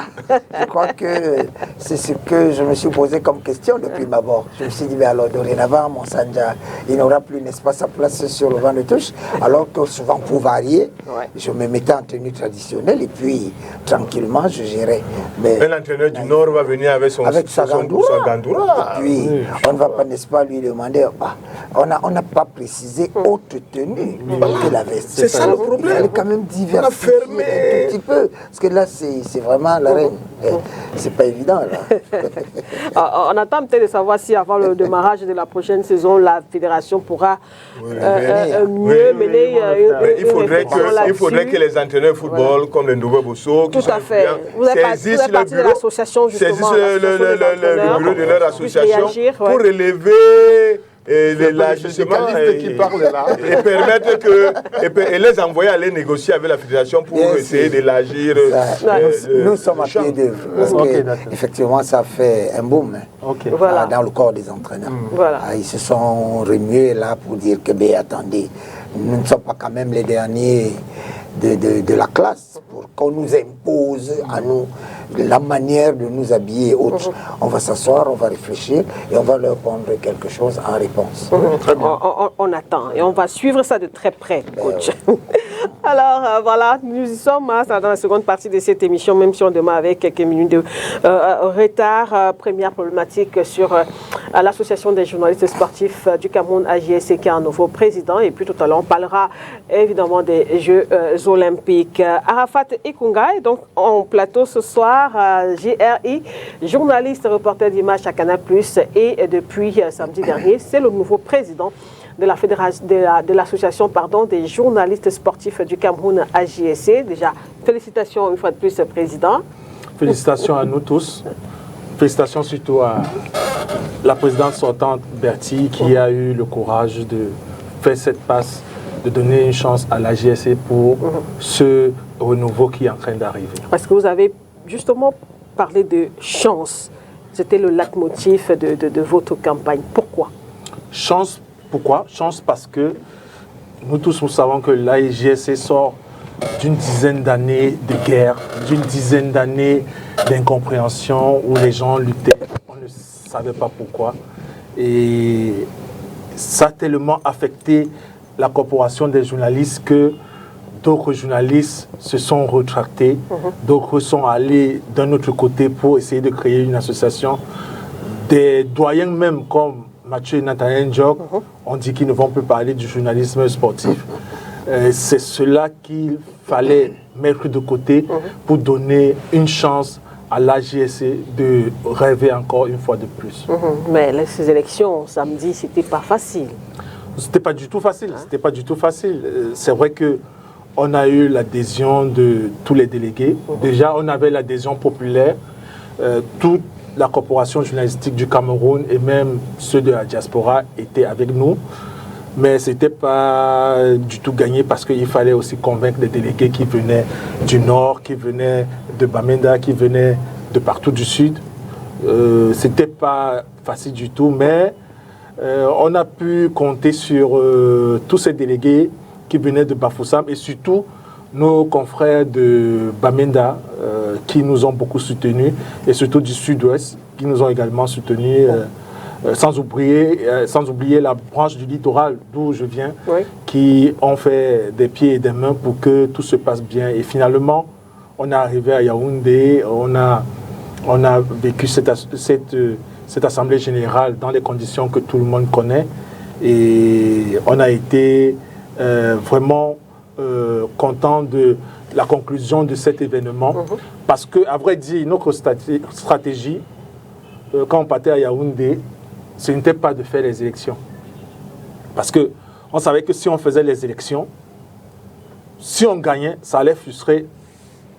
je crois que c'est ce que je me suis posé comme question depuis ma mort. Je me suis dit, mais alors dorénavant, mon Sanja, il n'aura plus, n'est-ce pas, sa place sur le banc de touche, alors que souvent pour varier, je me mettais en tenue traditionnelle et puis tranquillement je gérais. Mais un entraîneur du Nord va venir avec sa gandoura. Et puis on ne va pas, n'est-ce pas, lui demander, on n'a pas précisé haute tenue que la veste. C'est ça le problème. Elle est quand même diversifiée un tout petit peu, parce que là c'est vraiment la reine. C'est pas évident là. On attend peut-être de savoir si avant le démarrage de la prochaine saison, la fédération pourra mieux mener il faudrait que les entraîneurs de football, comme le nouveau Bosso, tout à fait. Vous êtes partie de l'association justement, le bureau de leur association pour relever l'ajustement qui parle là et permettre que et les envoyer aller négocier avec la fédération pour essayer d'élargir. Nous sommes à pied d'œuvre parce que effectivement ça fait un boom dans le corps des entraîneurs. Ils se sont remués là pour dire que attendez, nous ne sommes pas quand même les derniers de la classe pour qu'on nous impose à nous la manière de nous habiller autre. On va s'asseoir, on va réfléchir et on va leur prendre quelque chose en réponse. Très bien. On attend et on va suivre ça de très près, coach. Alors voilà, nous y sommes dans la seconde partie de cette émission, même si on démarre avec quelques minutes de retard. Première problématique sur l'association des journalistes sportifs du Cameroun, AJSC, qui a un nouveau président. Et puis tout à l'heure, on parlera évidemment des Jeux olympiques. Arafat Ikunga est donc en plateau ce soir, JRI, journaliste reporter d'images à Canal+, et depuis samedi dernier, c'est le nouveau président de la fédération, de l'association des journalistes sportifs du Cameroun, AJSC. Déjà, félicitations une fois de plus, président. Félicitations à nous tous. Félicitations surtout à la présidente sortante Bertie qui a eu le courage de faire cette passe, de donner une chance à l'AJSC pour ce renouveau qui est en train d'arriver. Parce que vous avez justement parlé de chance. C'était le leitmotiv de votre campagne. Pourquoi? Chance. Pourquoi? Chance parce que nous tous nous savons que l'AJSC sort d'une dizaine d'années de guerre, d'une dizaine d'années d'incompréhension où les gens luttaient, on ne savait pas pourquoi. Et ça a tellement affecté la corporation des journalistes que d'autres journalistes se sont retractés, d'autres sont allés d'un autre côté pour essayer de créer une association. Des doyens même comme Mathieu et Nathaniel Ndiok ont dit qu'ils ne vont plus parler du journalisme sportif. C'est cela qu'il fallait mettre de côté pour donner une chance à l'AJSC de rêver encore une fois de plus. Mais ces élections samedi, c'était pas facile. C'était pas du tout facile. C'était pas du tout facile. C'est vrai que on a eu l'adhésion de tous les délégués. Déjà, on avait l'adhésion populaire. Toutes la corporation journalistique du Cameroun et même ceux de la diaspora étaient avec nous. Mais ce n'était pas du tout gagné parce qu'il fallait aussi convaincre les délégués qui venaient du nord, qui venaient de Bamenda, qui venaient de partout du sud. Ce n'était pas facile du tout, mais on a pu compter sur tous ces délégués qui venaient de Bafoussam et surtout nos confrères de Bamenda qui nous ont beaucoup soutenus et surtout du sud-ouest qui nous ont également soutenus. Sans oublier la branche du littoral d'où je viens, oui, qui ont fait des pieds et des mains pour que tout se passe bien. Et finalement, on est arrivé à Yaoundé, on a vécu cette assemblée générale dans les conditions que tout le monde connaît. Et on a été vraiment content de la conclusion de cet événement. Parce que, à vrai dire, notre stratégie, quand on partait à Yaoundé, ce n'était pas de faire les élections. Parce qu'on savait que si on faisait les élections, si on gagnait, ça allait frustrer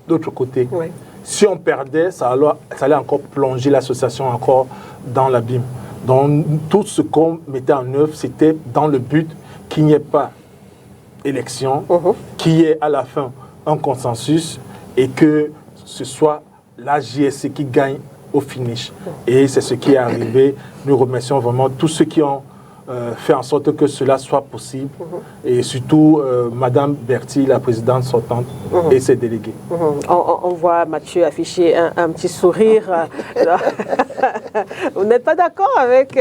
d'autre côté. Oui. Si on perdait, ça allait encore plonger l'association encore dans l'abîme. Donc tout ce qu'on mettait en œuvre, c'était dans le but qu'il n'y ait pas élection, qu'il y ait à la fin un consensus et que ce soit la JSC qui gagne au finish. Et c'est ce qui est arrivé. Nous remercions vraiment tous ceux qui ont fait en sorte que cela soit possible. Et surtout, Madame Berti, la présidente sortante, et ses délégués. On voit Mathieu afficher un petit sourire. Vous n'êtes pas d'accord avec...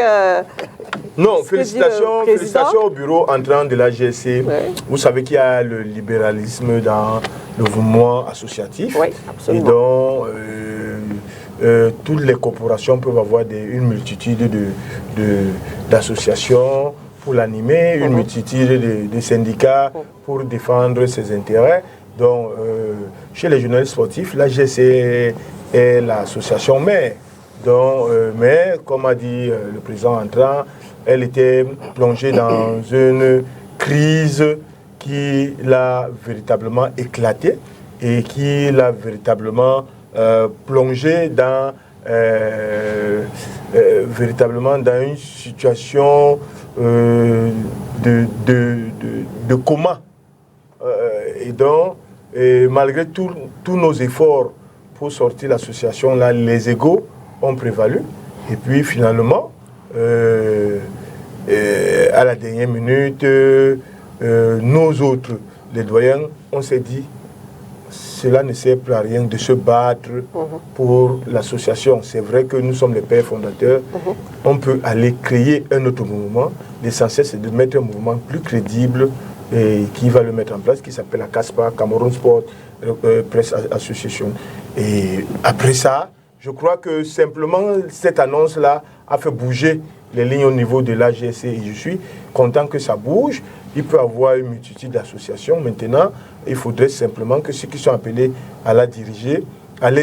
Non, félicitations au bureau entrant de la GSC. Oui. Vous savez qu'il y a le libéralisme dans le mouvement associatif. Oui, absolument. Et donc... toutes les corporations peuvent avoir une multitude d'associations pour l'animer, une multitude de syndicats pour défendre ses intérêts. Donc, chez les journalistes sportifs, la GSC est l'association mère. Donc, mais, comme a dit le président entrant, elle était plongée dans une crise qui l'a véritablement éclatée et qui l'a véritablement plongé véritablement dans une situation de coma. Et donc, malgré tous nos efforts pour sortir l'association, là, les égos ont prévalu. Et puis finalement, à la dernière minute, nous autres, les doyens, on s'est dit, cela ne sert plus à rien de se battre pour l'association. C'est vrai que nous sommes les pères fondateurs. On peut aller créer un autre mouvement. L'essentiel, c'est de mettre un mouvement plus crédible et qui va le mettre en place, qui s'appelle la CASPA, Cameroun Sport Press Association. Et après ça, je crois que simplement cette annonce-là a fait bouger les lignes au niveau de l'AGSC et je suis content que ça bouge. Il peut y avoir une multitude d'associations. Maintenant, il faudrait simplement que ceux qui sont appelés à les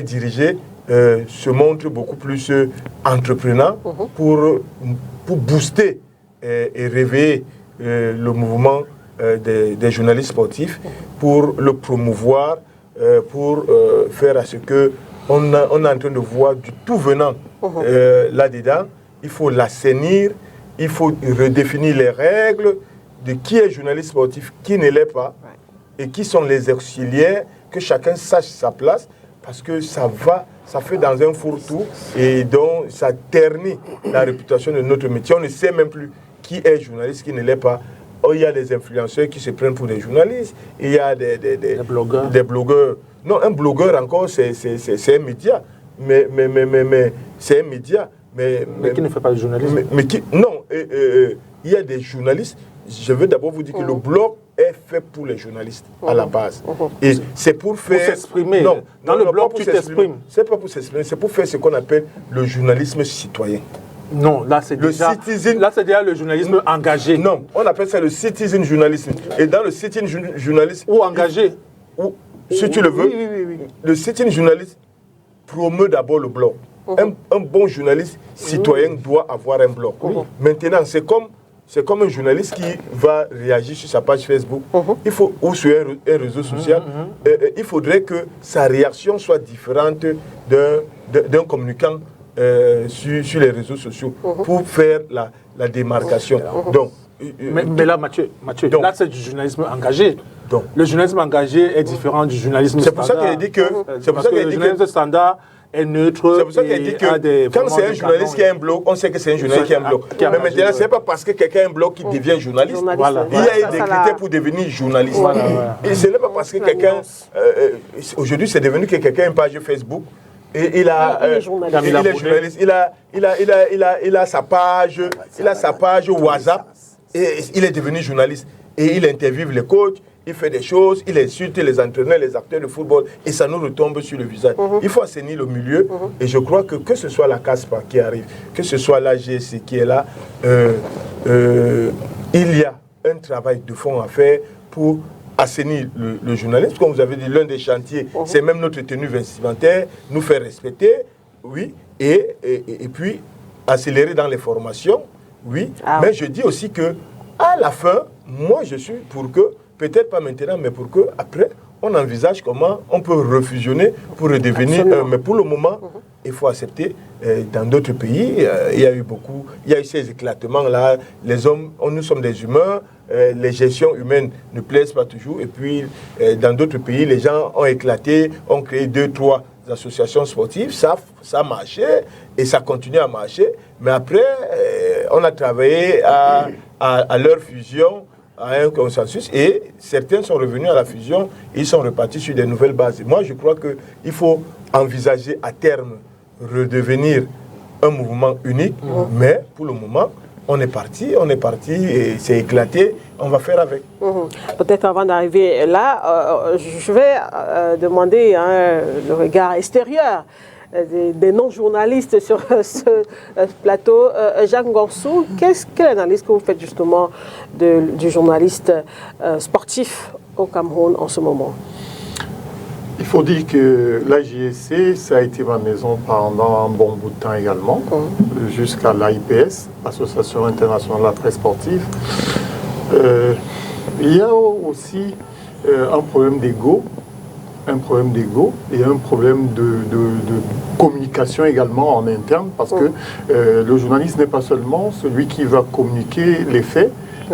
diriger se montrent beaucoup plus entreprenants pour booster et réveiller le mouvement des journalistes sportifs, pour le promouvoir, pour faire à ce que on est en train de voir du tout venant là-dedans. Il faut l'assainir, il faut redéfinir les règles de qui est journaliste sportif, qui ne l'est pas, et qui sont les auxiliaires, que chacun sache sa place, parce que ça fait dans un fourre-tout, et donc ça ternit la réputation de notre métier. On ne sait même plus qui est journaliste, qui ne l'est pas. Oh, il y a des influenceurs qui se prennent pour des journalistes, il y a des blogueurs. Non, un blogueur encore, c'est un média, mais c'est un média. Mais qui ne fait pas de journalisme. Il y a des journalistes. Je veux d'abord vous dire que le blog est fait pour les journalistes à la base. Et c'est pour faire... Pour s'exprimer. Non, dans le blog, tu t'exprimes. C'est pas pour s'exprimer, c'est pour faire ce qu'on appelle le journalisme citoyen. Non, là c'est déjà le journalisme engagé. Non, on appelle ça le citizen journalisme. Et dans le citizen journalisme... Ou engagé. Si tu le veux, le citizen journalisme promeut d'abord le blog. Un bon journaliste citoyen doit avoir un blog. Maintenant, c'est comme un journaliste qui va réagir sur sa page Facebook ou sur un réseau social. Il faudrait que sa réaction soit différente d'un communicant sur les réseaux sociaux pour faire la démarcation. Donc, mais là, Mathieu, donc, là, c'est du journalisme engagé. Donc, le journalisme engagé est différent du journalisme standard. C'est pour ça qu'elle dit que... C'est pour ça que le journalisme standard est neutre. C'est pour ça qu'elle dit que quand c'est un journaliste qui a un blog, on sait que c'est un journaliste qui a un blog. Mais maintenant, ce n'est pas parce que quelqu'un a un blog qu'il devient journaliste. Voilà. Il y a des critères pour devenir journaliste. Et ce n'est pas parce que quelqu'un... Aujourd'hui, c'est devenu que quelqu'un a une page Facebook. Et il est journaliste. Il a sa page WhatsApp. Et il est devenu journaliste. Et il interviewe les coachs. Il fait des choses, il insulte les entraîneurs, les acteurs de football, et ça nous retombe sur le visage. Il faut assainir le milieu, et je crois que ce soit la CASPA qui arrive, que ce soit l'AGC qui est là, il y a un travail de fond à faire pour assainir le journalisme. Comme vous avez dit, l'un des chantiers, c'est même notre tenue vestimentaire, nous faire respecter, oui, et puis accélérer dans les formations, oui. Mais je dis aussi que à la fin, moi je suis pour que, peut-être pas maintenant, mais pour qu'après, on envisage comment on peut refusionner pour redevenir un. Mais pour le moment, il faut accepter. Dans d'autres pays, il y a eu ces éclatements-là. Les hommes, nous sommes des humains, les gestions humaines ne plaisent pas toujours. Et puis, dans d'autres pays, les gens ont éclaté, ont créé 2, 3 associations sportives. Ça a marché et ça continue à marcher. Mais après, on a travaillé à leur fusion, à un consensus, et certains sont revenus à la fusion, ils sont repartis sur des nouvelles bases. Moi, je crois qu'il faut envisager à terme redevenir un mouvement unique, mais pour le moment, on est parti et c'est éclaté, on va faire avec. Peut-être avant d'arriver là, je vais demander le regard extérieur des non-journalistes sur ce plateau. Jacques Ngorsou, quelle analyse que vous faites justement du journaliste sportif au Cameroun en ce moment? Il faut dire que l'AJSC, ça a été ma maison pendant un bon bout de temps également, jusqu'à l'AIPS, Association internationale de la presse sportive. Il y a aussi un problème d'ego. Et un problème de communication également en interne, parce que le journaliste n'est pas seulement celui qui va communiquer les faits,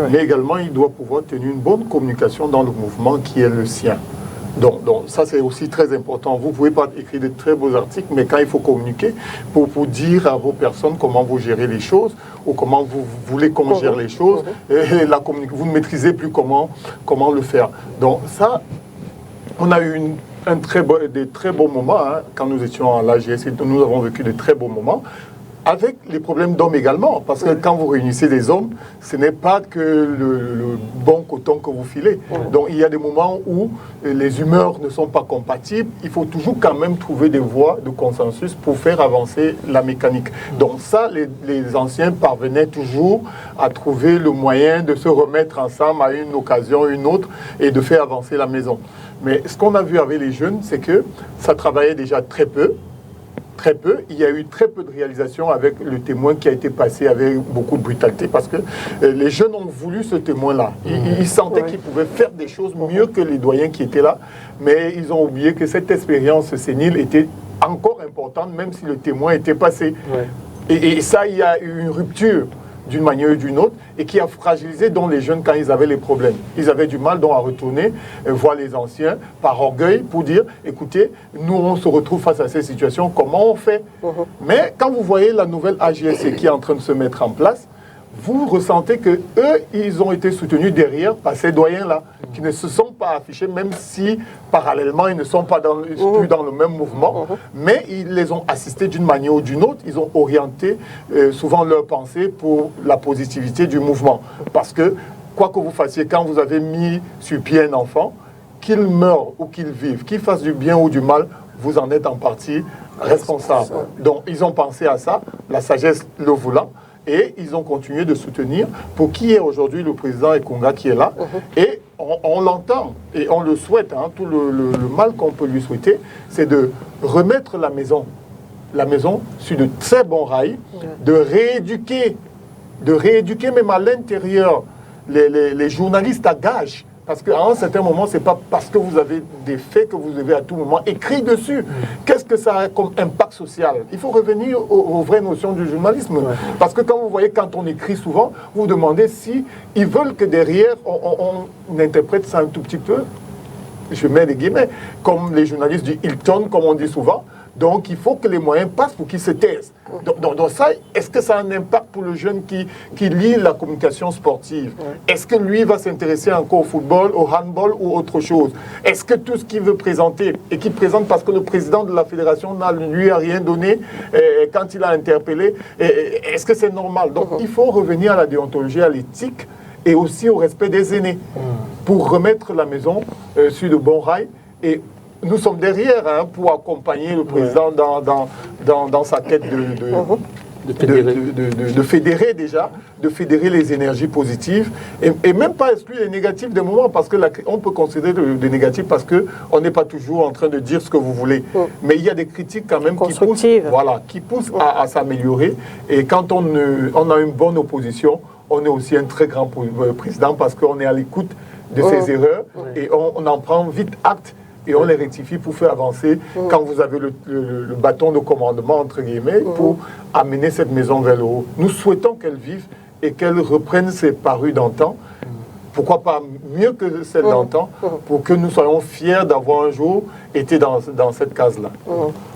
mais également il doit pouvoir tenir une bonne communication dans le mouvement qui est le sien. Donc ça c'est aussi très important. Vous pouvez pas écrire de très beaux articles, mais quand il faut communiquer pour dire à vos personnes comment vous gérez les choses ou comment vous voulez qu'on gère les choses, et vous ne maîtrisez plus comment le faire. Donc ça, on a eu des très beaux moments quand nous étions à l'AGS. Nous avons vécu de très beaux moments avec les problèmes d'hommes également. Parce que quand vous réunissez des hommes, ce n'est pas que le bon coton que vous filez. Donc il y a des moments où les humeurs ne sont pas compatibles. Il faut toujours quand même trouver des voies de consensus pour faire avancer la mécanique. Donc ça, les anciens parvenaient toujours à trouver le moyen de se remettre ensemble à une occasion, une autre, et de faire avancer la maison. Mais ce qu'on a vu avec les jeunes, c'est que ça travaillait déjà très peu. Il y a eu très peu de réalisations avec le témoin qui a été passé avec beaucoup de brutalité, parce que les jeunes ont voulu ce témoin-là. Ils sentaient qu'ils pouvaient faire des choses mieux que les doyens qui étaient là, mais ils ont oublié que cette expérience sénile était encore importante, même si le témoin était passé. Et ça, il y a eu une rupture d'une manière ou d'une autre, et qui a fragilisé donc les jeunes quand ils avaient les problèmes. Ils avaient du mal donc à retourner voir les anciens par orgueil pour dire, écoutez, nous on se retrouve face à ces situations, comment on fait? Mais quand vous voyez la nouvelle AJSC qui est en train de se mettre en place, vous ressentez que eux, ils ont été soutenus derrière par ces doyens-là, qui ne se sont pas affichés, même si parallèlement ils ne sont pas plus dans le même mouvement, mais ils les ont assistés d'une manière ou d'une autre. Ils ont orienté souvent leurs pensées pour la positivité du mouvement. Parce que, quoi que vous fassiez, quand vous avez mis sur pied un enfant, qu'il meure ou qu'il vive, qu'il fasse du bien ou du mal, vous en êtes en partie responsable. Donc ils ont pensé à ça, la sagesse le voulant, et ils ont continué de soutenir pour qui est aujourd'hui le président Ekunga qui est là. Et on l'entend et on le souhaite. Tout le mal qu'on peut lui souhaiter, c'est de remettre la maison sur de très bons rails, de rééduquer même à l'intérieur les journalistes à gage. Parce qu'à un certain moment, ce n'est pas parce que vous avez des faits que vous devez à tout moment écrire dessus. Qu'est-ce que ça a comme impact social? Il faut revenir aux vraies notions du journalisme. Parce que quand vous voyez, quand on écrit souvent, vous vous demandez si ils veulent que derrière, on interprète ça un tout petit peu, je mets des guillemets, comme les journalistes du Hilton, comme on dit souvent. Donc, il faut que les moyens passent pour qu'ils se taisent. Donc ça, est-ce que ça a un impact pour le jeune qui lit la communication sportive? Est-ce que lui va s'intéresser encore au football, au handball ou autre chose? Est-ce que tout ce qu'il veut présenter, et qu'il présente parce que le président de la fédération ne lui a rien donné quand il a interpellé, est-ce que c'est normal? Donc, il faut revenir à la déontologie, à l'éthique et aussi au respect des aînés pour remettre la maison sur de bons rails. Et nous sommes derrière pour accompagner le président dans sa quête de fédérer déjà, de fédérer les énergies positives et même pas exclure les négatives de moment, parce que on peut considérer des négatifs parce qu'on n'est pas toujours en train de dire ce que vous voulez. Mais il y a des critiques quand même qui poussent à s'améliorer. Et quand on a une bonne opposition, on est aussi un très grand président parce qu'on est à l'écoute de ses erreurs et on en prend vite acte. Et on les rectifie pour faire avancer quand vous avez le bâton de commandement, entre guillemets, pour amener cette maison vers le haut. Nous souhaitons qu'elle vive et qu'elle reprenne ses parures d'antan. Pourquoi pas mieux que celle d'antan, pour que nous soyons fiers d'avoir un jour été dans cette case-là.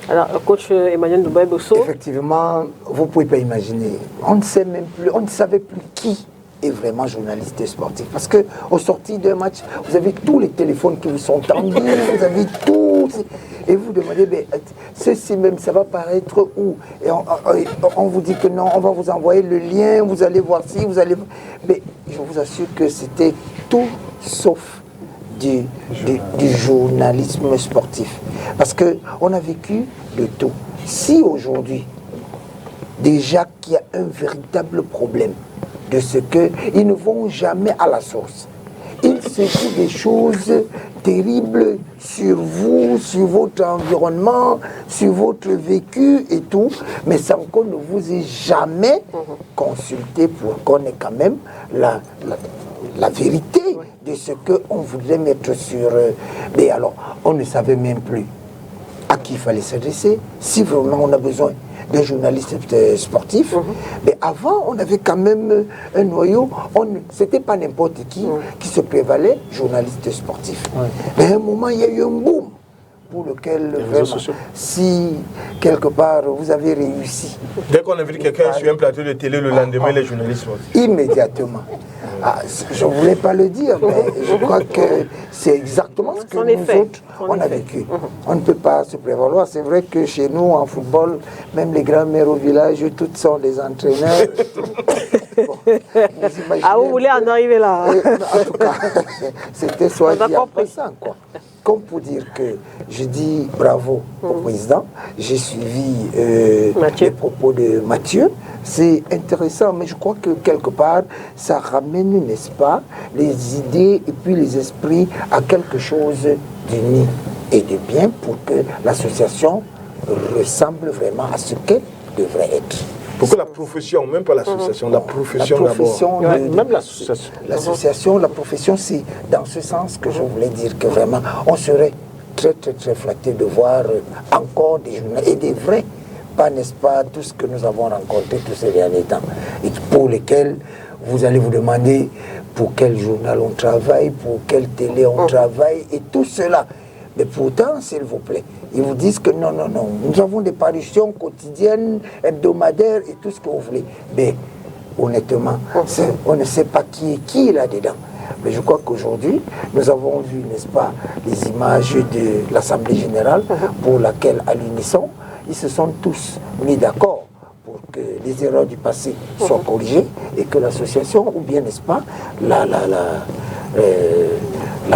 Alors, coach Emmanuel Doumbouya-Bosso. Effectivement, vous ne pouvez pas imaginer. On ne sait même plus, on ne savait plus qui est vraiment journaliste sportif. Parce qu'au sorti d'un match, vous avez tous les téléphones qui vous sont tendus, vous avez tout. Et vous demandez, mais ceci même, ça va paraître où? Et on vous dit que non, on va vous envoyer le lien, vous allez voir si, vous allez... Mais je vous assure que c'était tout sauf du journalisme sportif. Parce qu'on a vécu de tout. Si aujourd'hui, déjà qu'il y a un véritable problème, de ce qu'ils ne vont jamais à la source. Il se dit des choses terribles sur vous, sur votre environnement, sur votre vécu et tout, mais sans qu'on ne vous ait jamais consulté pour qu'on ait quand même la vérité de ce qu'on voudrait mettre sur... Mais alors, on ne savait même plus à qui il fallait s'adresser, si vraiment on a besoin d'un journaliste sportif. Mais avant, on avait quand même un noyau. C'était pas n'importe qui se prévalait journaliste sportif. Mais à un moment, il y a eu un boom pour lequel, vraiment, si quelque part vous avez réussi. Dès qu'on invite quelqu'un sur un plateau de télé, le lendemain, les journalistes sportifs. Immédiatement. Je ne voulais pas le dire, mais je crois que c'est exactement ce que nous autres, on a vécu. On ne peut pas se prévaloir. C'est vrai que chez nous, en football, même les grands-mères au village, toutes sont des entraîneurs. Vous voulez en arriver là? En tout cas, c'était soit dit en passant, quoi. Comme pour dire que je dis bravo au président, j'ai suivi les propos de Mathieu. C'est intéressant, mais je crois que quelque part, ça ramène, n'est-ce pas, les idées et puis les esprits à quelque chose d'uni et de bien pour que l'association ressemble vraiment à ce qu'elle devrait être. Pour que la profession, même pas l'association, la profession d'abord. Même l'association. L'association, la profession, c'est dans ce sens que je voulais dire que vraiment, on serait très, très, très flatté de voir encore des journalistes et des vrais, pas, n'est-ce pas, tout ce que nous avons rencontré tous ces derniers temps, et pour lesquels vous allez vous demander pour quel journal on travaille, pour quelle télé on travaille, et tout cela. Mais pourtant, s'il vous plaît, ils vous disent que non, non, non, nous avons des parutions quotidiennes, hebdomadaires et tout ce que vous voulez. Mais honnêtement, on ne sait pas qui est qui là-dedans. Mais je crois qu'aujourd'hui, nous avons vu, n'est-ce pas, les images de l'Assemblée générale pour laquelle, à l'unisson, ils se sont tous mis d'accord pour que les erreurs du passé soient corrigées et que l'association, ou bien, n'est-ce pas, la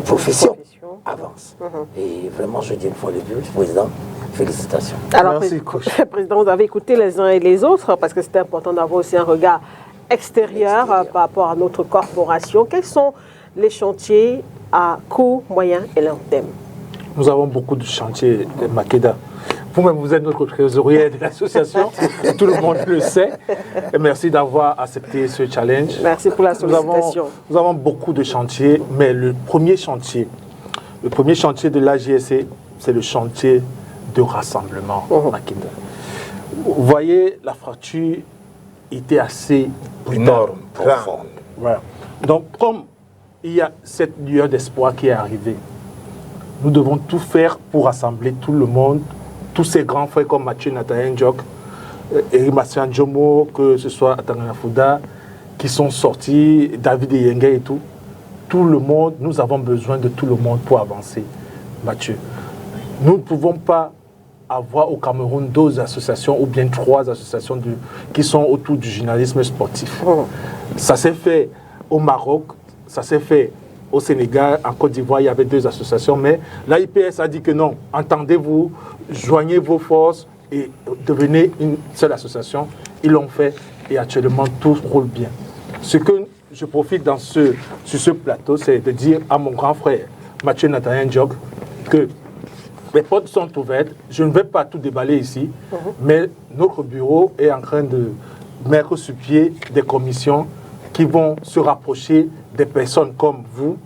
profession avance. Et vraiment, je dis une fois de plus, Président, félicitations. Alors, Président, vous avez écouté les uns et les autres, parce que c'est important d'avoir aussi un regard extérieur par rapport à notre corporation. Quels sont les chantiers à court, moyen et long terme? Nous avons beaucoup de chantiers, Makeda. Vous-même, vous êtes notre trésorier de l'association. Tout le monde le sait. Et merci d'avoir accepté ce challenge. Merci pour la sollicitation. Nous avons beaucoup de chantiers, mais le premier chantier de l'AJSC, c'est le chantier de rassemblement. Makeda. Vous voyez, la fracture était assez énorme, profonde. Voilà. Donc, comme il y a cette lueur d'espoir qui est arrivée, nous devons tout faire pour rassembler tout le monde, tous ces grands frères comme Mathieu Nathalie Ndjok, Eri Massian Jomo, que ce soit Atangana Fouda, qui sont sortis, David Yengue et tout. Tout le monde, nous avons besoin de tout le monde pour avancer, Mathieu. Nous ne pouvons pas avoir au Cameroun 2 associations ou bien 3 associations qui sont autour du journalisme sportif. Ça s'est fait au Maroc, ça s'est fait au Sénégal, en Côte d'Ivoire, il y avait 2 associations, mais l'AIPS a dit que non, entendez-vous, joignez vos forces et devenez une seule association. Ils l'ont fait et actuellement tout roule bien. Ce que je profite sur ce plateau, c'est de dire à mon grand frère Mathieu Nathalie Ndjok que les portes sont ouvertes. Je ne vais pas tout déballer ici, mais notre bureau est en train de mettre sur pied des commissions qui vont se rapprocher des personnes comme vous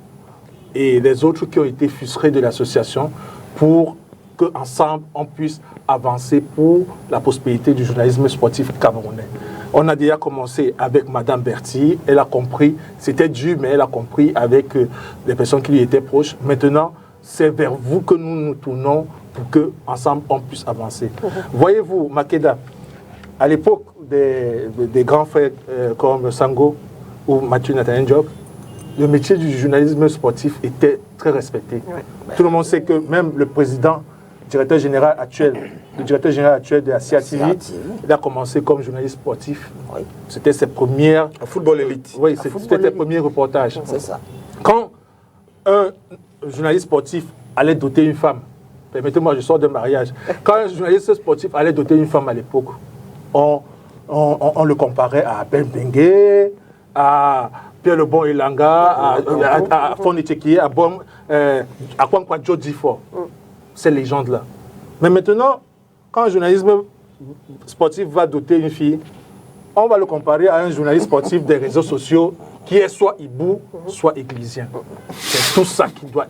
et les autres qui ont été frustrés de l'association pour qu'ensemble on puisse avancer pour la prospérité du journalisme sportif camerounais. On a déjà commencé avec Madame Berti, elle a compris, c'était dur, mais elle a compris avec les personnes qui lui étaient proches. Maintenant, c'est vers vous que nous nous tournons pour qu'ensemble on puisse avancer. Voyez-vous, Makeda, à l'époque des grands frères comme Sango ou Mathieu Nathalie Ndjok, le métier du journalisme sportif était très respecté. Tout le monde sait que même le directeur général actuel de la CIATV, il a commencé comme journaliste sportif. C'était ses premières... Football élite. Oui, c'était ses premiers reportages. C'est ça. Quand un journaliste sportif allait doter une femme, permettez-moi, je sors de mariage, quand un journaliste sportif allait doter une femme à l'époque, on le comparait à Ben Bengue, à Pierre Lebon Elanga, à Foni Tchekié, à Kwankwa Jodifo, ces légendes-là. Mais maintenant, quand un journaliste sportif va doter une fille, on va le comparer à un journaliste sportif des réseaux sociaux qui est soit hibou, soit églysien. C'est tout ça qui doit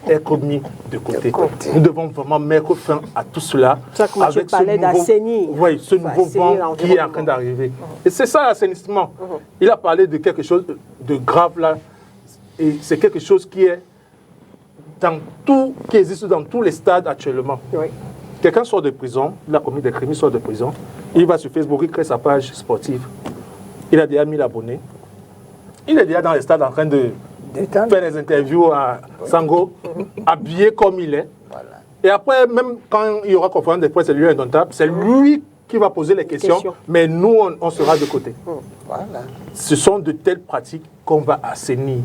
être mis de côté. Nous devons vraiment mettre fin à tout cela. Ça, avec ce nouveau vent qui est en train d'arriver. Et c'est ça l'assainissement. Il a parlé de quelque chose de grave là. Et c'est quelque chose qui est qui existe dans tous les stades actuellement. Quelqu'un sort de prison, il a commis des crimes, il sort de prison, il va sur Facebook, il crée sa page sportive. Il a déjà 1000 abonnés. Il est déjà dans les stades en train de faire des interviews à Sango, habillé comme il est. Voilà. Et après, même quand il y aura conférence de presse, c'est lui indomptable, c'est lui qui va poser les questions, mais nous, on sera de côté. Voilà. Ce sont de telles pratiques qu'on va assainir.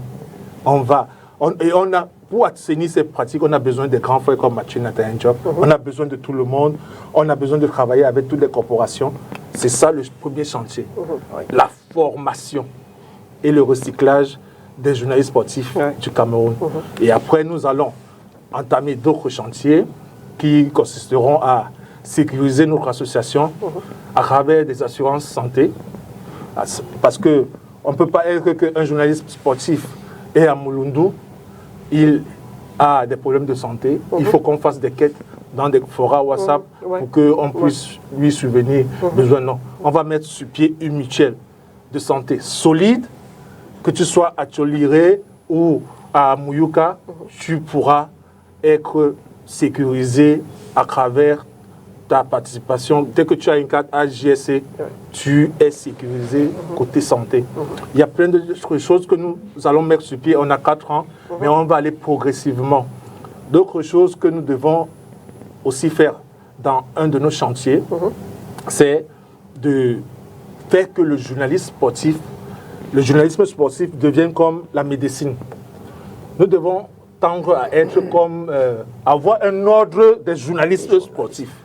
Pour assainir ces pratiques, on a besoin des grands frères comme Mathieu Nathalie Ndjok, on a besoin de tout le monde, on a besoin de travailler avec toutes les corporations. C'est ça le premier chantier. La formation et le recyclage des journalistes sportifs du Cameroun. Et après, nous allons entamer d'autres chantiers qui consisteront à sécuriser notre association à travers des assurances santé. Parce qu'on ne peut pas être qu'un journaliste sportif est à Mulundu, il a des problèmes de santé, il faut qu'on fasse des quêtes dans des forats WhatsApp pour qu'on puisse lui subvenir besoin. Non, on va mettre sur pied une mutuelle de santé solide, que tu sois à Tcholiré ou à Mouyouka, tu pourras être sécurisé à travers ta participation. Dès que tu as une carte AJSC, tu es sécurisé côté santé. Il y a plein d'autres choses que nous allons mettre sur pied. On a 4 ans, mais on va aller progressivement. D'autres choses que nous devons aussi faire dans un de nos chantiers, c'est de faire que le journalisme sportif devienne comme la médecine. Nous devons tendre à être comme, avoir un ordre des journalistes sportifs,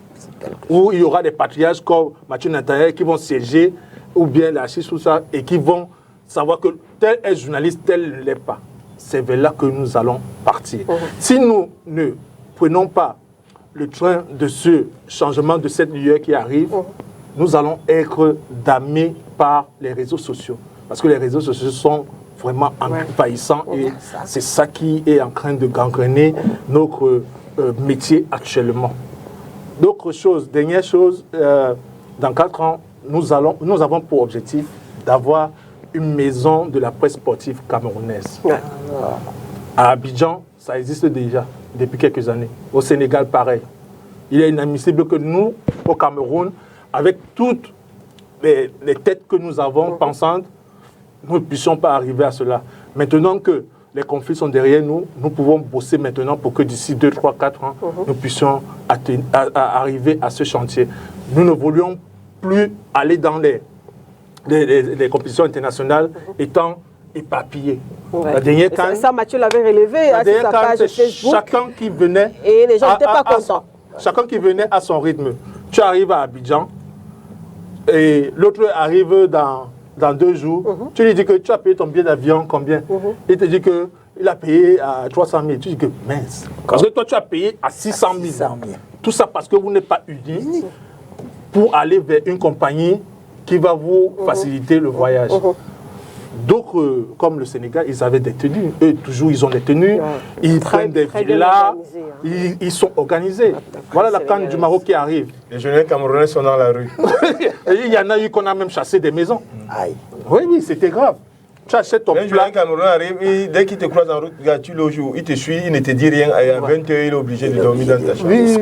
où il y aura des patriarches comme Mathieu Nathalie qui vont siéger, ou bien la Chiche, tout ça, et qui vont savoir que tel est journaliste, tel ne l'est pas. C'est vers là que nous allons partir. Si nous ne prenons pas le train de ce changement de cette lueur qui arrive, nous allons être damnés par les réseaux sociaux. Parce que les réseaux sociaux sont vraiment envahissants et c'est ça qui est en train de gangréner notre métier actuellement. D'autres choses, dernière chose, dans 4 ans, nous avons pour objectif d'avoir une maison de la presse sportive camerounaise. À Abidjan, ça existe déjà depuis quelques années. Au Sénégal, pareil. Il est inadmissible que nous, au Cameroun, avec toutes les têtes que nous avons pensantes, nous ne puissions pas arriver à cela. Maintenant que les conflits sont derrière nous, nous pouvons bosser maintenant pour que d'ici 2, 3, 4 ans, nous puissions arriver à ce chantier. Nous ne voulions plus aller dans les compétitions internationales étant éparpillés. La dernière CAN, ça, Mathieu l'avait relevé sur sa page Facebook. Chacun qui venait, et les gens n'étaient pas contents. Chacun qui venait à son rythme. Tu arrives à Abidjan et l'autre arrive dans 2 jours. Tu lui dis que tu as payé ton billet d'avion, combien? Il te dit qu'il a payé à 300 000. Tu dis que mince. Parce que toi, tu as payé à 600 000. Tout ça parce que vous n'êtes pas unis pour aller vers une compagnie qui va vous faciliter le voyage. D'autres, comme le Sénégal, ils avaient des tenues. Eux, toujours, ils ont des tenues. Ils prennent des villas. Ils sont organisés. Voilà la CAN du Maroc qui arrive. Les jeunes Camerounais sont dans la rue. Il y en a eu qu'on a même chassé des maisons. Oui, c'était grave. Tu achètes ton plat. Un Camerounais arrive, et dès qu'il te croise en route, tu le joues, il te suit, il ne te dit rien. Et à 20h, il est obligé de dormir dans ta chambre. Oui,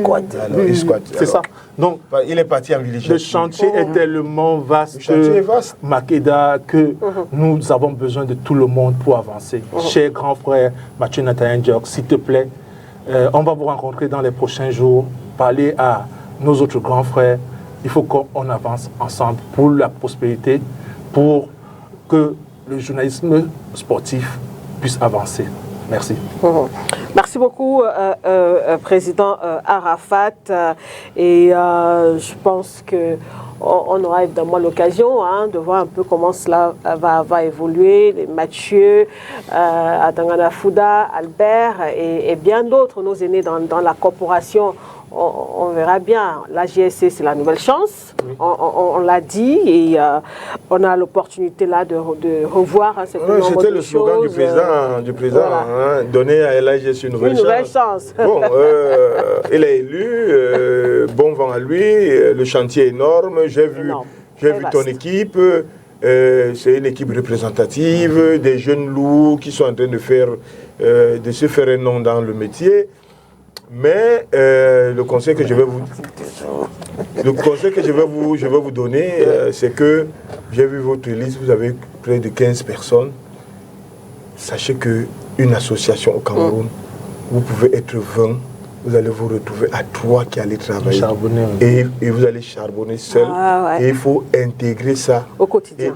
il squatte. C'est ça. Donc, il est parti en villégiature. Le chantier est tellement vaste, Makeda, que nous avons besoin de tout le monde pour avancer. Cher grand frère Mathieu Nathalie Diok, s'il te plaît, on va vous rencontrer dans les prochains jours, parler à nos autres grands frères. Il faut qu'on avance ensemble pour la prospérité, pour que le journalisme sportif puisse avancer. Merci. Merci beaucoup, Président Arafat. Et je pense qu'on aura évidemment l'occasion de voir un peu comment cela va évoluer. Les Mathieu, Atangana Fouda, Albert et bien d'autres, nos aînés dans la corporation. On verra bien. La GSC, c'est la nouvelle chance. On l'a dit et on a l'opportunité là de revoir cette nouvelle chance. C'était le slogan du président, voilà. Donner à la GSC une nouvelle chance. Bon, il est élu, bon vent à lui, le chantier est énorme. J'ai vu ton équipe. C'est une équipe représentative, des jeunes loups qui sont en train de se faire un nom dans le métier. Mais le conseil que je vais vous donner, c'est que j'ai vu votre liste, vous avez près de 15 personnes. Sachez qu'une association au Cameroun, vous pouvez être 20, vous allez vous retrouver à 3 qui allez travailler. Et vous allez charbonner seul. Et il faut intégrer ça au quotidien.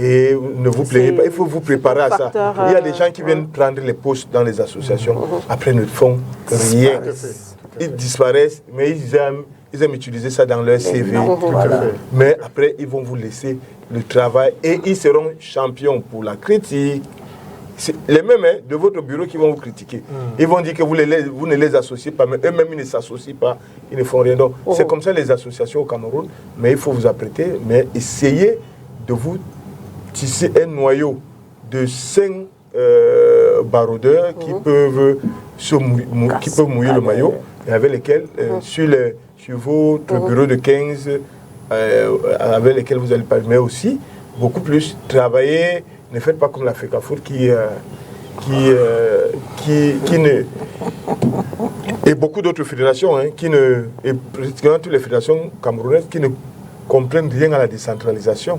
Et ne vous plaignez pas, il faut vous préparer à ça. Il y a des gens qui viennent prendre les postes dans les associations, après ne font rien. Ils disparaissent, mais ils aiment utiliser ça dans leur CV. Mais après, ils vont vous laisser le travail et ils seront champions pour la critique. C'est les mêmes de votre bureau qui vont vous critiquer. Ils vont dire que vous ne les associez pas, mais eux-mêmes ils ne s'associent pas, ils ne font rien. Donc, c'est comme ça les associations au Cameroun, mais il faut vous apprêter, mais essayez de vous tisser un noyau de 5 baroudeurs qui peuvent mouiller le maillot et avec lesquels, sur votre bureau de 15, avec lesquels vous allez parler, mais aussi beaucoup plus travailler. Ne faites pas comme la FECAFOOT qui ne... Et beaucoup d'autres fédérations, et pratiquement toutes les fédérations camerounaises qui ne comprennent rien à la décentralisation.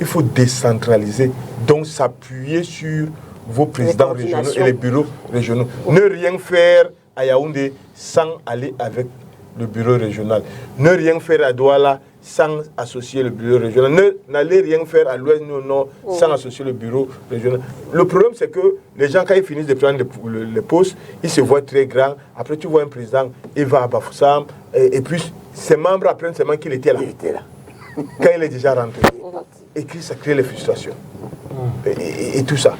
Il faut décentraliser, donc s'appuyer sur vos présidents régionaux et les bureaux régionaux. Ne rien faire à Yaoundé sans aller avec le bureau régional. Ne rien faire à Douala sans associer le bureau régional. N'allez rien faire à l'ouest, non, sans associer le bureau régional. Le problème, c'est que les gens, quand ils finissent de prendre les postes, ils se voient très grands. Après, tu vois un président, il va à Bafoussam, et puis ses membres apprennent seulement qu'il était là. Quand il est déjà rentré. Et que ça crée les frustrations. Et tout ça.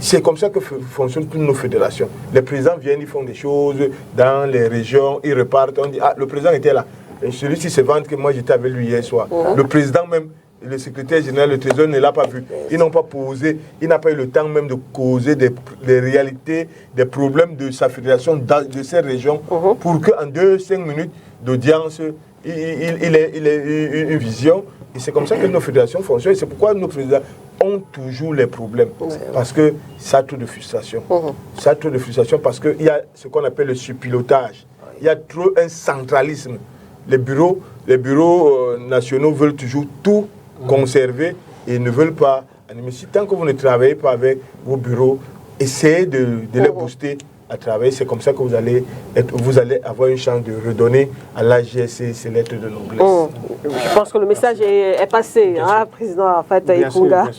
C'est comme ça que fonctionnent toutes nos fédérations. Les présidents viennent, ils font des choses dans les régions, ils repartent, on dit « Ah, le président était là ». Celui-ci se vante que moi j'étais avec lui hier soir. Le président même, le secrétaire général, le trésor ne l'a pas vu. Ils n'ont pas posé, il n'a pas eu le temps même de causer des réalités, des problèmes de sa fédération de ces régions pour qu'en 2-5 minutes d'audience, il ait une vision. Et c'est comme ça que nos fédérations fonctionnent. Et c'est pourquoi nos présidents ont toujours les problèmes. Parce que ça a trop de frustration. Ça a trop de frustration parce qu'il y a ce qu'on appelle le surpilotage. Il y a trop un centralisme. Les bureaux nationaux veulent toujours tout conserver et ne veulent pas animer. Si tant que vous ne travaillez pas avec vos bureaux, essayez de les booster à travailler. C'est comme ça que vous allez avoir une chance de redonner à l'AGSC ses lettres de noblesse. Je pense que le message est passé, hein, Président Ikunga.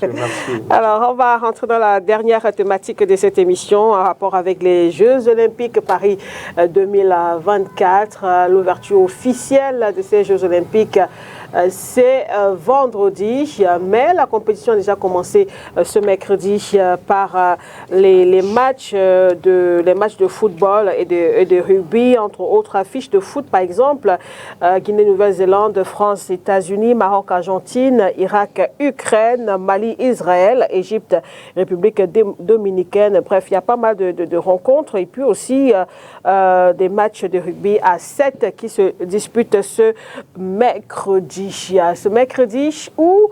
Alors, on va rentrer dans la dernière thématique de cette émission en rapport avec les Jeux Olympiques Paris 2024. L'ouverture officielle de ces Jeux Olympiques, c'est vendredi, mais la compétition a déjà commencé ce mercredi par les matchs de football et de rugby, entre autres affiches de foot, par exemple, Guinée, Nouvelle-Zélande, France, États-Unis, Maroc, Argentine, Irak, Ukraine, Mali, Israël, Égypte, République dominicaine. Bref, il y a pas mal de rencontres et puis aussi des matchs de rugby à 7 qui se disputent ce mercredi. Ce mercredi où,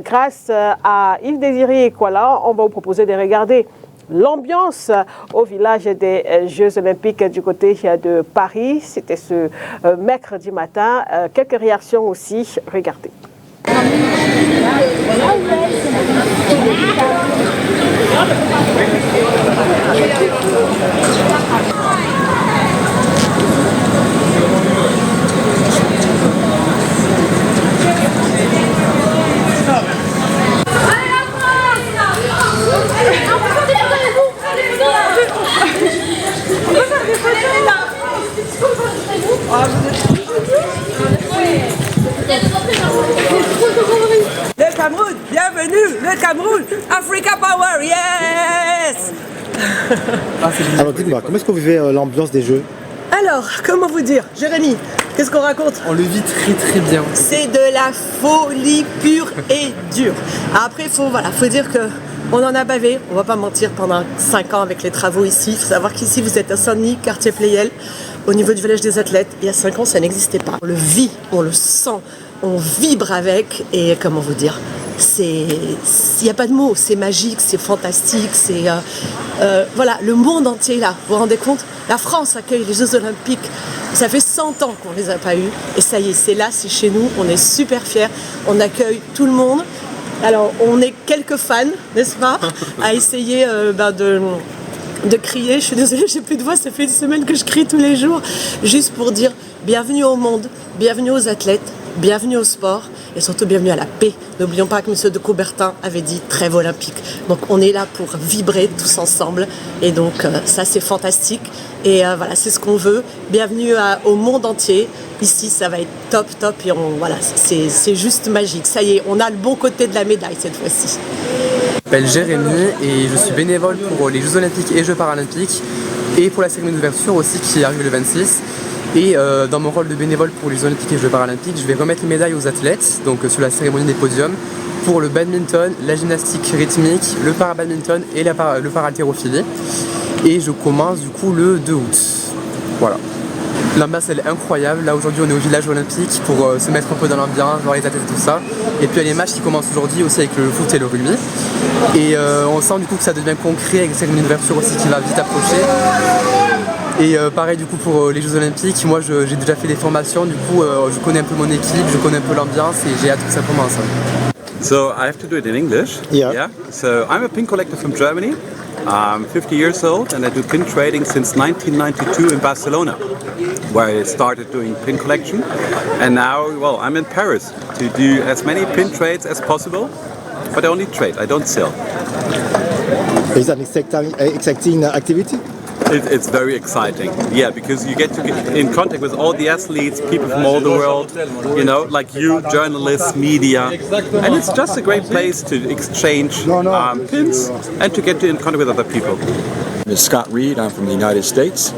grâce à Yves Désiré Ekwala, on va vous proposer de regarder l'ambiance au village des Jeux Olympiques du côté de Paris. C'était ce mercredi matin. Quelques réactions aussi. Regardez. Le Cameroun, bienvenue, le Cameroun, Africa Power, yes. Alors dites-moi, comment est-ce que vous vivez l'ambiance des Jeux? Alors, comment vous dire, Jérémy, qu'est-ce qu'on raconte? On le vit très très bien. C'est de la folie pure et dure. Après, faut dire que on en a bavé, on va pas mentir, pendant 5 ans avec les travaux ici. Il faut savoir qu'ici, vous êtes à Saint-Denis, quartier Pleyel, au niveau du village des athlètes. Il y a 5 ans, ça n'existait pas. On le vit, on le sent, on vibre avec. Et comment vous dire, il n'y a pas de mots, c'est magique, c'est fantastique. Voilà, le monde entier est là. Vous vous rendez compte? La France accueille les Jeux Olympiques. Ça fait 100 ans qu'on ne les a pas eus. Et ça y est, c'est là, c'est chez nous. On est super fiers. On accueille tout le monde. Alors, on est quelques fans, n'est-ce pas, à essayer de crier. Je suis désolée, j'ai plus de voix, ça fait une semaine que je crie tous les jours, juste pour dire bienvenue au monde, bienvenue aux athlètes, bienvenue au sport et surtout bienvenue à la paix. N'oublions pas que M. de Coubertin avait dit trêve olympique. Donc, on est là pour vibrer tous ensemble et donc ça, c'est fantastique. Et voilà, c'est ce qu'on veut. Bienvenue au monde entier. Ici, ça va être top et voilà, c'est juste magique. Ça y est, on a le bon côté de la médaille cette fois-ci. Je m'appelle Jérémy et je suis bénévole pour les Jeux Olympiques et Jeux Paralympiques et pour la cérémonie d'ouverture aussi qui arrive le 26. Et dans mon rôle de bénévole pour les Jeux Olympiques et Jeux Paralympiques, je vais remettre les médailles aux athlètes, donc sur la cérémonie des podiums, pour le badminton, la gymnastique rythmique, le parabadminton et le para-haltérophilie. Et je commence du coup le 2 août. Voilà. L'ambiance elle est incroyable. Là aujourd'hui on est au village olympique pour se mettre un peu dans l'ambiance, voir les athlètes et tout ça. Et puis il y a les matchs qui commencent aujourd'hui aussi avec le foot et le rugby. Et on sent du coup que ça devient concret avec la cérémonie d'ouverture aussi qui va vite approcher. Et pareil du coup pour les Jeux Olympiques, moi j'ai déjà fait des formations, du coup je connais un peu mon équipe, je connais un peu l'ambiance et j'ai hâte que ça commence. So I have to do it in English. Yeah. So I'm a pin collector from Germany. I'm 50 years old and I do pin trading since 1992 in Barcelona, where I started doing pin collection. And now, well, I'm in Paris to do as many pin trades as possible, but I only trade, I don't sell. Is that an exciting activity? it's very exciting. Yeah, because you get to get in contact with all the athletes, people from all the world, you know, like you, journalists, media, and it's just a great place to exchange pins and to get in contact with other people. It's Scott Reed. I'm from the United States,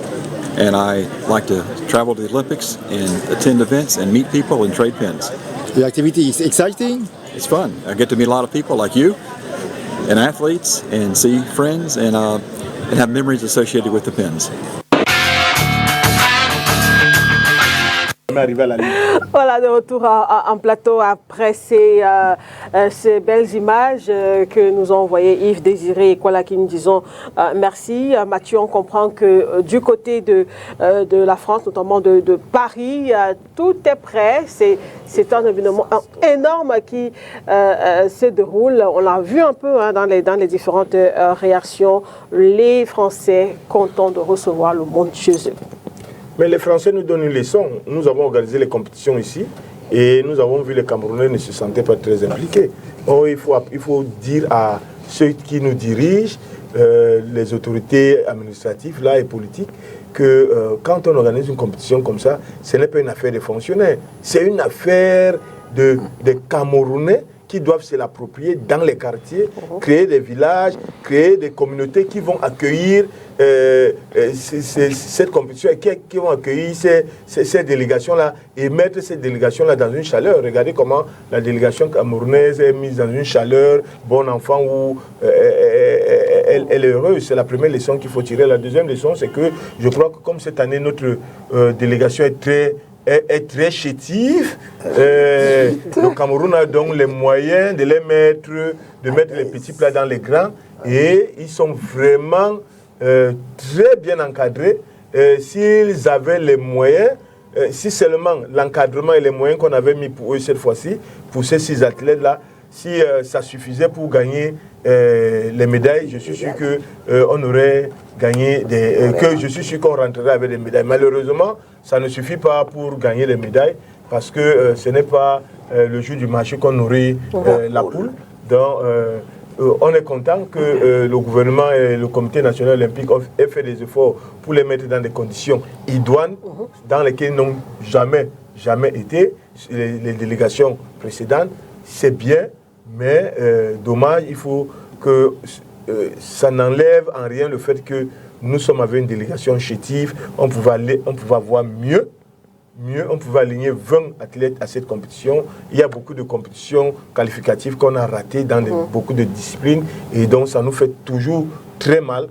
and I like to travel to the Olympics and attend events and meet people and trade pins. The activity is exciting. It's fun. I get to meet a lot of people like you and athletes and see friends and have memories associated with the pins. Voilà, de retour en plateau après ces belles images que nous a envoyées Yves Désiré et Kola qui nous disons merci. Mathieu, on comprend que du côté de la France, notamment de Paris, tout est prêt. C'est un événement énorme qui se déroule. On l'a vu un peu dans les différentes réactions. Les Français contents de recevoir le monde chez eux. Mais les Français nous donnent une leçon. Nous avons organisé les compétitions ici et nous avons vu les Camerounais ne se sentaient pas très impliqués. Donc, il faut dire à ceux qui nous dirigent, les autorités administratives là, et politiques, que quand on organise une compétition comme ça, ce n'est pas une affaire de fonctionnaires. C'est une affaire des Camerounais qui doivent se l'approprier dans les quartiers, créer des villages, créer des communautés qui vont accueillir cette compétition et qui vont accueillir ces délégations-là et mettre ces délégations-là dans une chaleur. Regardez comment la délégation camerounaise est mise dans une chaleur, bon enfant, où elle est heureuse. C'est la première leçon qu'il faut tirer. La deuxième leçon, c'est que je crois que comme cette année, notre délégation est très chétive. Le Cameroun a donc les moyens de mettre les petits plats dans les grands et ils sont vraiment très bien encadrés. S'ils avaient les moyens, si seulement l'encadrement et les moyens qu'on avait mis pour eux cette fois-ci, pour ces 6 athlètes-là, si ça suffisait pour gagner les médailles, je suis sûr qu'on aurait gagné je suis sûr qu'on rentrerait avec des médailles. Malheureusement, ça ne suffit pas pour gagner les médailles parce que ce n'est pas le jour du match qu'on nourrit la poule. Donc, on est content que le gouvernement et le comité national olympique aient fait des efforts pour les mettre dans des conditions idoines dans lesquelles ils n'ont jamais été les délégations précédentes. C'est bien, mais dommage, il faut que ça n'enlève en rien le fait que nous sommes avec une délégation chétive, on pouvait voir mieux, on pouvait aligner 20 athlètes à cette compétition. Il y a beaucoup de compétitions qualificatives qu'on a ratées dans beaucoup de disciplines et donc ça nous fait toujours très mal,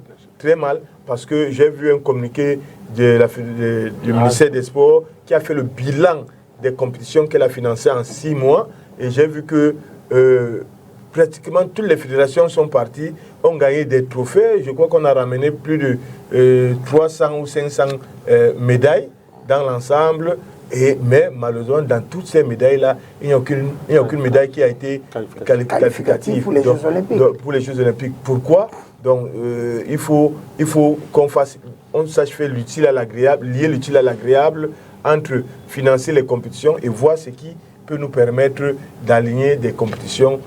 parce que j'ai vu un communiqué du ministère des Sports qui a fait le bilan des compétitions qu'elle a financées en 6 mois et j'ai vu que pratiquement toutes les fédérations sont parties, ont gagné des trophées. Je crois qu'on a ramené plus de 300 ou 500 médailles dans l'ensemble. Mais malheureusement, dans toutes ces médailles-là, il n'y a aucune médaille qui a été qualificative pour les Jeux Olympiques. Pour les Jeux Olympiques. Pourquoi? Donc, il faut qu'on sache faire l'utile à l'agréable, lier l'utile à l'agréable entre financer les compétitions et voir ce qui peut nous permettre d'aligner des compétitions,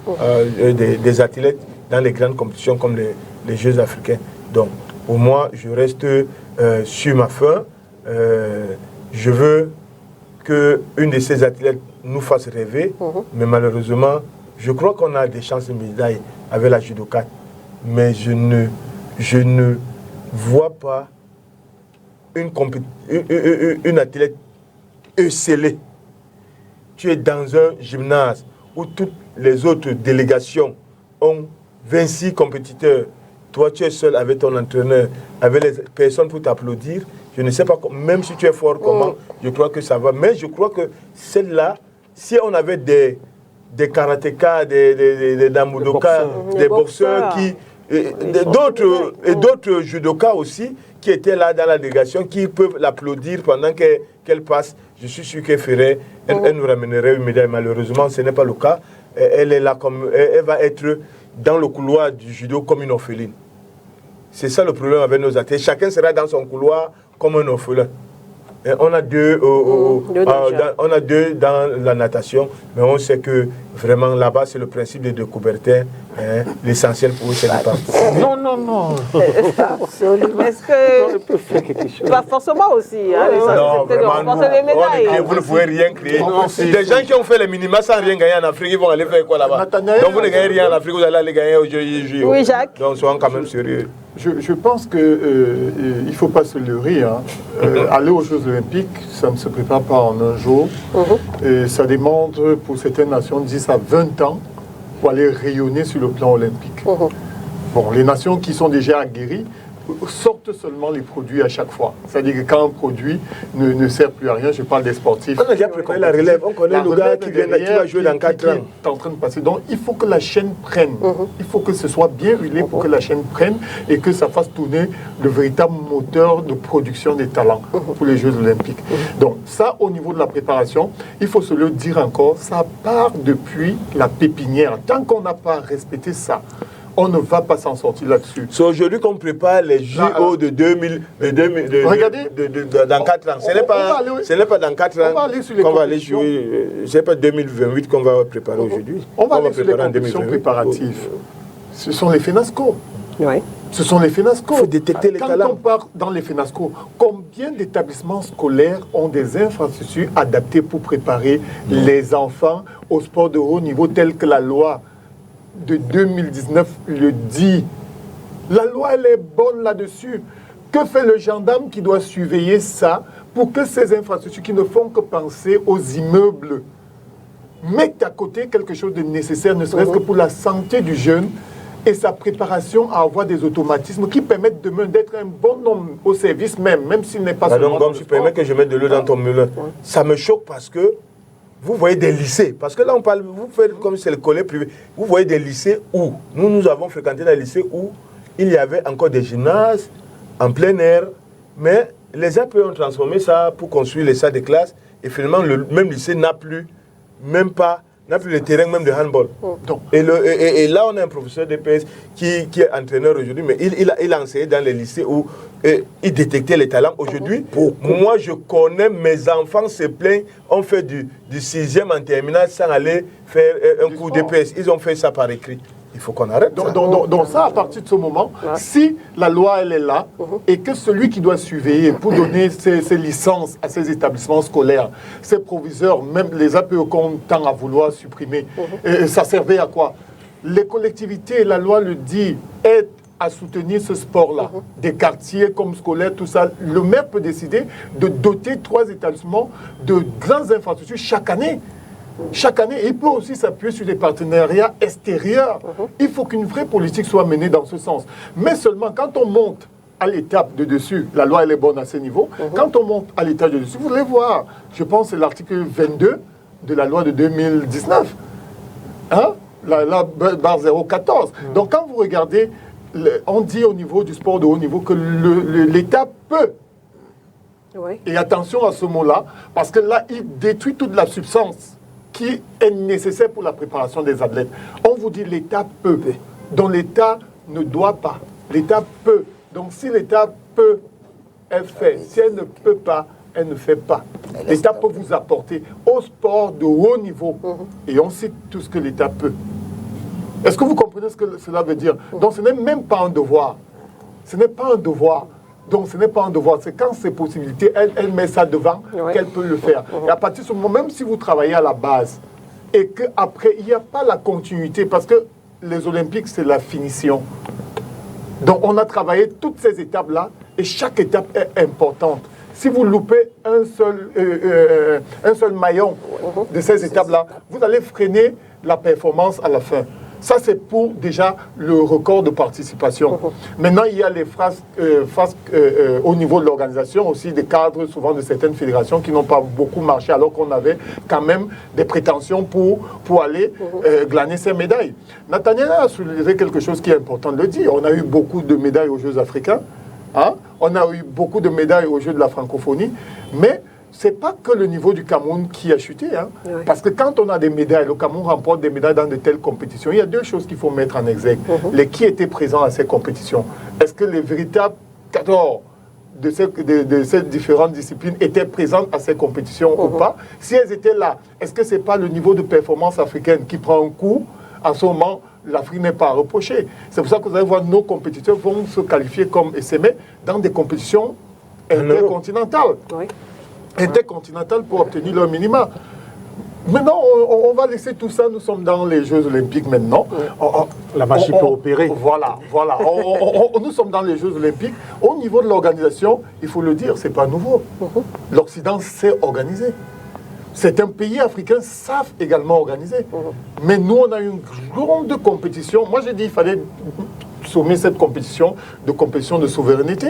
des athlètes dans les grandes compétitions comme les Jeux africains. Donc, pour moi, je reste sur ma faim. Je veux qu'une de ces athlètes nous fasse rêver, mais malheureusement, je crois qu'on a des chances de médaille avec la judoka, mais je ne vois pas une athlète esselée. Tu es dans un gymnase où toutes les autres délégations ont 26 compétiteurs. Toi, tu es seul avec ton entraîneur, avec les personnes pour t'applaudir. Je ne sais pas, même si tu es fort, comment, je crois que ça va. Mais je crois que celle-là, si on avait des karatékas, des damudokas, des boxeurs, d'autres judokas aussi, qui étaient là dans la délégation, qui peuvent l'applaudir pendant qu'elle passe, je suis sûr qu'elle ferait, elle nous ramènerait une médaille. Malheureusement, ce n'est pas le cas. Elle est là elle va être dans le couloir du judo comme une orpheline. C'est ça le problème avec nos athlètes. Chacun sera dans son couloir comme un orphelin. On a deux, on a deux dans la natation, mais on sait que vraiment là-bas, c'est le principe de Coubertin. L'essentiel pour eux, c'est de partir. Non, non, non. Est-ce que. Pas forcément aussi. Hein, non, vraiment, les médailles. vous ne pouvez rien créer. Des gens qui ont fait les minima sans rien gagner en Afrique, ils vont aller faire quoi là-bas? Donc vous ne gagnez rien en Afrique, vous allez aller gagner au JO. Oui, Jacques. Donc soyons quand même sérieux. Je pense qu'il ne faut pas se leurrer. Hein. Aller aux Jeux Olympiques, ça ne se prépare pas en un jour. Et ça demande pour certaines nations 10 à 20 ans pour aller rayonner sur le plan olympique. Bon, les nations qui sont déjà aguerries sortent seulement les produits à chaque fois. C'est-à-dire que quand un produit ne sert plus à rien, je parle des sportifs. On a déjà préparé la relève, on connaît le gars qui va jouer dans 4 ans. Est en train de passer. Donc il faut que la chaîne prenne. Il faut que ce soit bien huilé pour que la chaîne prenne et que ça fasse tourner le véritable moteur de production des talents pour les Jeux Olympiques. Donc ça, au niveau de la préparation, il faut se le dire encore, ça part depuis la pépinière. Tant qu'on n'a pas respecté ça, on ne va pas s'en sortir là-dessus. C'est aujourd'hui qu'on prépare les JO de 2000, regardez, dans 4 ans. Ce n'est pas dans 4 ans qu'on va aller jouer. Ce n'est pas 2028 qu'on va préparer aujourd'hui. On va aller sur les compétitions préparatives. Ce sont les FENASCO. Oui. Ce sont les FENASCO. Il faut détecter les talents. Quand on part dans les FENASCO, combien d'établissements scolaires ont des infrastructures adaptées pour préparer les enfants au sport de haut niveau tel que la loi de 2019 le dit? La loi, elle est bonne là-dessus. Que fait le gendarme qui doit surveiller ça pour que ces infrastructures qui ne font que penser aux immeubles mettent à côté quelque chose de nécessaire, ne serait-ce que pour la santé du jeune et sa préparation à avoir des automatismes qui permettent demain d'être un bon homme au service même s'il n'est pas seulement dans le sport. Tu permets que je mette de l'eau dans ton moulin. Ça me choque parce que vous voyez des lycées, parce que là on parle, vous faites comme c'est le collège privé, vous voyez des lycées où, nous avons fréquenté des lycées où il y avait encore des gymnases en plein air, mais les AP ont transformé ça pour construire les salles de classe, et finalement le même lycée n'a plus le terrain même de handball. Et là, on a un professeur d'EPS qui est entraîneur aujourd'hui, mais il a enseigné dans les lycées où il détectait les talents. Aujourd'hui, moi, je connais, mes enfants se plaignent, on fait du 6e en terminale sans aller faire un cours d'EPS. Ils ont fait ça par écrit. Il faut qu'on arrête ça. Donc ça, à partir de ce moment, si la loi, elle est là, et que celui qui doit surveiller pour donner ses licences à ces établissements scolaires, ces proviseurs, même les APE qu'on tend à vouloir supprimer, ça servait à quoi? Les collectivités, la loi le dit, aident à soutenir ce sport-là. Des quartiers comme scolaires, tout ça. Le maire peut décider de doter 3 établissements de grandes infrastructures chaque année. Chaque année, il peut aussi s'appuyer sur des partenariats extérieurs. Il faut qu'une vraie politique soit menée dans ce sens. Mais seulement quand on monte à l'étape de dessus, la loi elle est bonne à ce niveau, quand on monte à l'étape de dessus, vous allez voir, je pense que c'est l'article 22 de la loi de 2019, hein? la barre 014. Donc quand vous regardez, on dit au niveau du sport de haut niveau que l'État peut. Et attention à ce mot-là, parce que là, il détruit toute la substance qui est nécessaire pour la préparation des athlètes. On vous dit l'État peut, donc l'État ne doit pas. L'État peut. Donc si l'État peut, elle fait. Si elle ne peut pas, elle ne fait pas. L'État peut vous apporter au sport de haut niveau. Et on cite tout ce que l'État peut. Est-ce que vous comprenez ce que cela veut dire? Donc ce n'est même pas un devoir. Ce n'est pas un devoir. Donc ce n'est pas un devoir, c'est quand ses possibilités, elle met ça devant, qu'elle peut le faire. Et à partir de ce moment, même si vous travaillez à la base, et qu'après, il n'y a pas la continuité, parce que les Olympiques, c'est la finition. Donc on a travaillé toutes ces étapes-là, et chaque étape est importante. Si vous loupez un seul maillon de ces étapes-là, vous allez freiner la performance à la fin. Ça, c'est pour déjà le record de participation. Maintenant, il y a les phrases au niveau de l'organisation, aussi des cadres souvent de certaines fédérations qui n'ont pas beaucoup marché, alors qu'on avait quand même des prétentions pour aller glaner ces médailles. Nathaniel a soulevé quelque chose qui est important de le dire. On a eu beaucoup de médailles aux Jeux africains, hein? On a eu beaucoup de médailles aux Jeux de la francophonie, mais ce n'est pas que le niveau du Cameroun qui a chuté. Hein? Parce que quand on a des médailles, le Cameroun remporte des médailles dans de telles compétitions, il y a 2 choses qu'il faut mettre en exergue. Les qui étaient présents à ces compétitions. Est-ce que les véritables 14 de ces différentes disciplines étaient présentes à ces compétitions ou pas. Si elles étaient là, est-ce que ce n'est pas le niveau de performance africaine qui prend un coup? En ce moment, l'Afrique n'est pas à reprocher. C'est pour ça que vous allez voir nos compétiteurs vont se qualifier comme SME dans des compétitions intercontinentales. Intercontinentales pour obtenir leur minima. Maintenant, on va laisser tout ça. Nous sommes dans les Jeux Olympiques maintenant. La machine peut opérer. Voilà. Nous sommes dans les Jeux Olympiques. Au niveau de l'organisation, il faut le dire, c'est pas nouveau. L'Occident sait organiser. Certains pays africains savent également organiser. Mais nous, on a une grande compétition. Moi, j'ai dit qu'il fallait sommer cette compétition de souveraineté.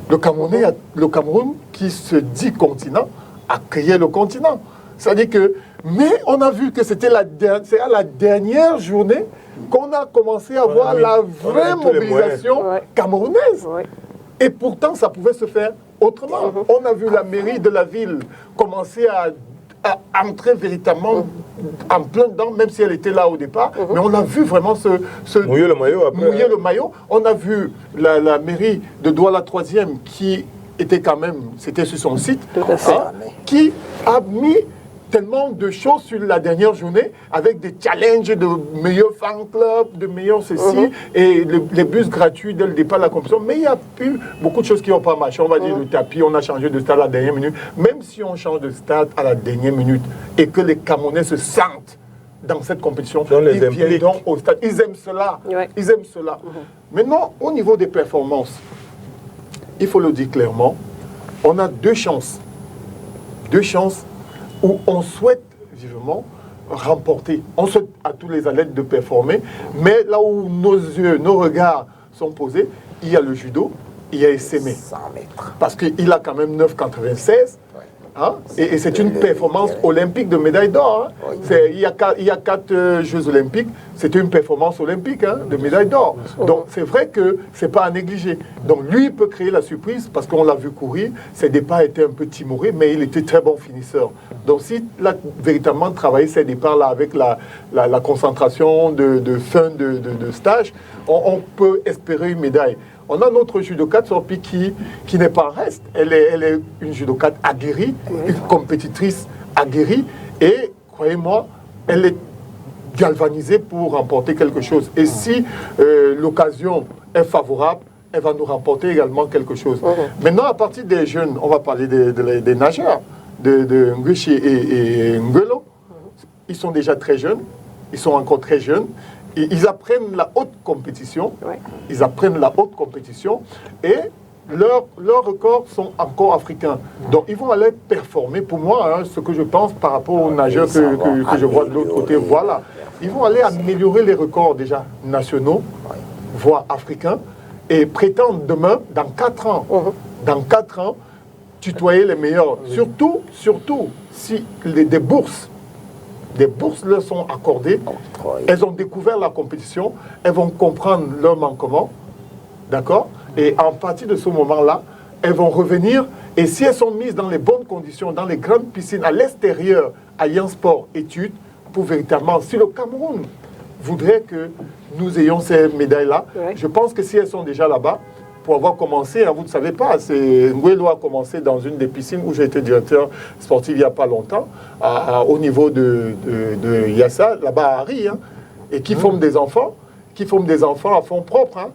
Le Cameroun, qui se dit continent, a créé le continent. C'est-à-dire que, mais on a vu que c'est à la dernière journée qu'on a commencé à voir la vraie mobilisation camerounaise. Et pourtant, ça pouvait se faire autrement. On a vu la mairie de la ville commencer à entrer véritablement en plein dedans, même si elle était là au départ. Mais on a vu vraiment mouiller le maillot après. Mouiller le maillot. On a vu la mairie de Douala 3e qui était quand même, c'était sur son site, qui a mis tellement de choses sur la dernière journée avec des challenges de meilleurs fan clubs, de meilleurs ceci, et les bus gratuits dès le départ de la compétition. Mais il y a eu beaucoup de choses qui n'ont pas marché. On va dire le tapis, on a changé de stade à la dernière minute. Même si on change de stade à la dernière minute et que les Camerounais se sentent dans cette compétition, ils viennent donc au stade. Ils aiment cela. Ils aiment cela. Maintenant, au niveau des performances, il faut le dire clairement, on a deux chances. Deux chances où on souhaite vivement remporter. On souhaite à tous les athlètes de performer, mais là où nos yeux, nos regards sont posés, il y a le judo, il y a SME. Parce qu'il a quand même 9,96. Hein? Et c'est une performance olympique de médaille d'or. Hein? Il y a 4 Jeux olympiques, c'était une performance olympique de médaille d'or. Donc c'est vrai que ce n'est pas à négliger. Donc lui, il peut créer la surprise parce qu'on l'a vu courir. Ses départs étaient un peu timorés, mais il était très bon finisseur. Donc s'il a véritablement travaillé ses départs-là avec la concentration de fin de stage, on peut espérer une médaille. On a notre judokate Sorpi qui n'est pas en reste. Elle est une judokate aguerrie, une compétitrice aguerrie. Et, croyez-moi, elle est galvanisée pour remporter quelque chose. Et si l'occasion est favorable, elle va nous remporter également quelque chose. Maintenant, à partir des jeunes, on va parler des nageurs, de Ngushi et Ngolo. Ils sont déjà très jeunes. Ils sont encore très jeunes. Ils apprennent la haute compétition. Ils apprennent la haute compétition et leurs records sont encore africains. Donc ils vont aller performer. Pour moi, ce que je pense par rapport aux nageurs que je vois de l'autre côté, voilà. Ils vont aller améliorer les records déjà nationaux, voire africains, et prétendre demain, dans 4 ans, dans 4 ans, tutoyer les meilleurs. Surtout, si des bourses leur sont accordées, elles ont découvert la compétition, elles vont comprendre leur manquement, d'accord? Et à partir de ce moment-là, elles vont revenir, et si elles sont mises dans les bonnes conditions, dans les grandes piscines, à l'extérieur, Alliance Sport Études, pour véritablement, si le Cameroun voudrait que nous ayons ces médailles-là, je pense que si elles sont déjà là-bas, pour avoir commencé, vous ne savez pas, Nguelo a commencé dans une des piscines où j'ai été directeur sportif il n'y a pas longtemps, au niveau de Yassa, là-bas à Harry, et qui forment des enfants, à fond propre,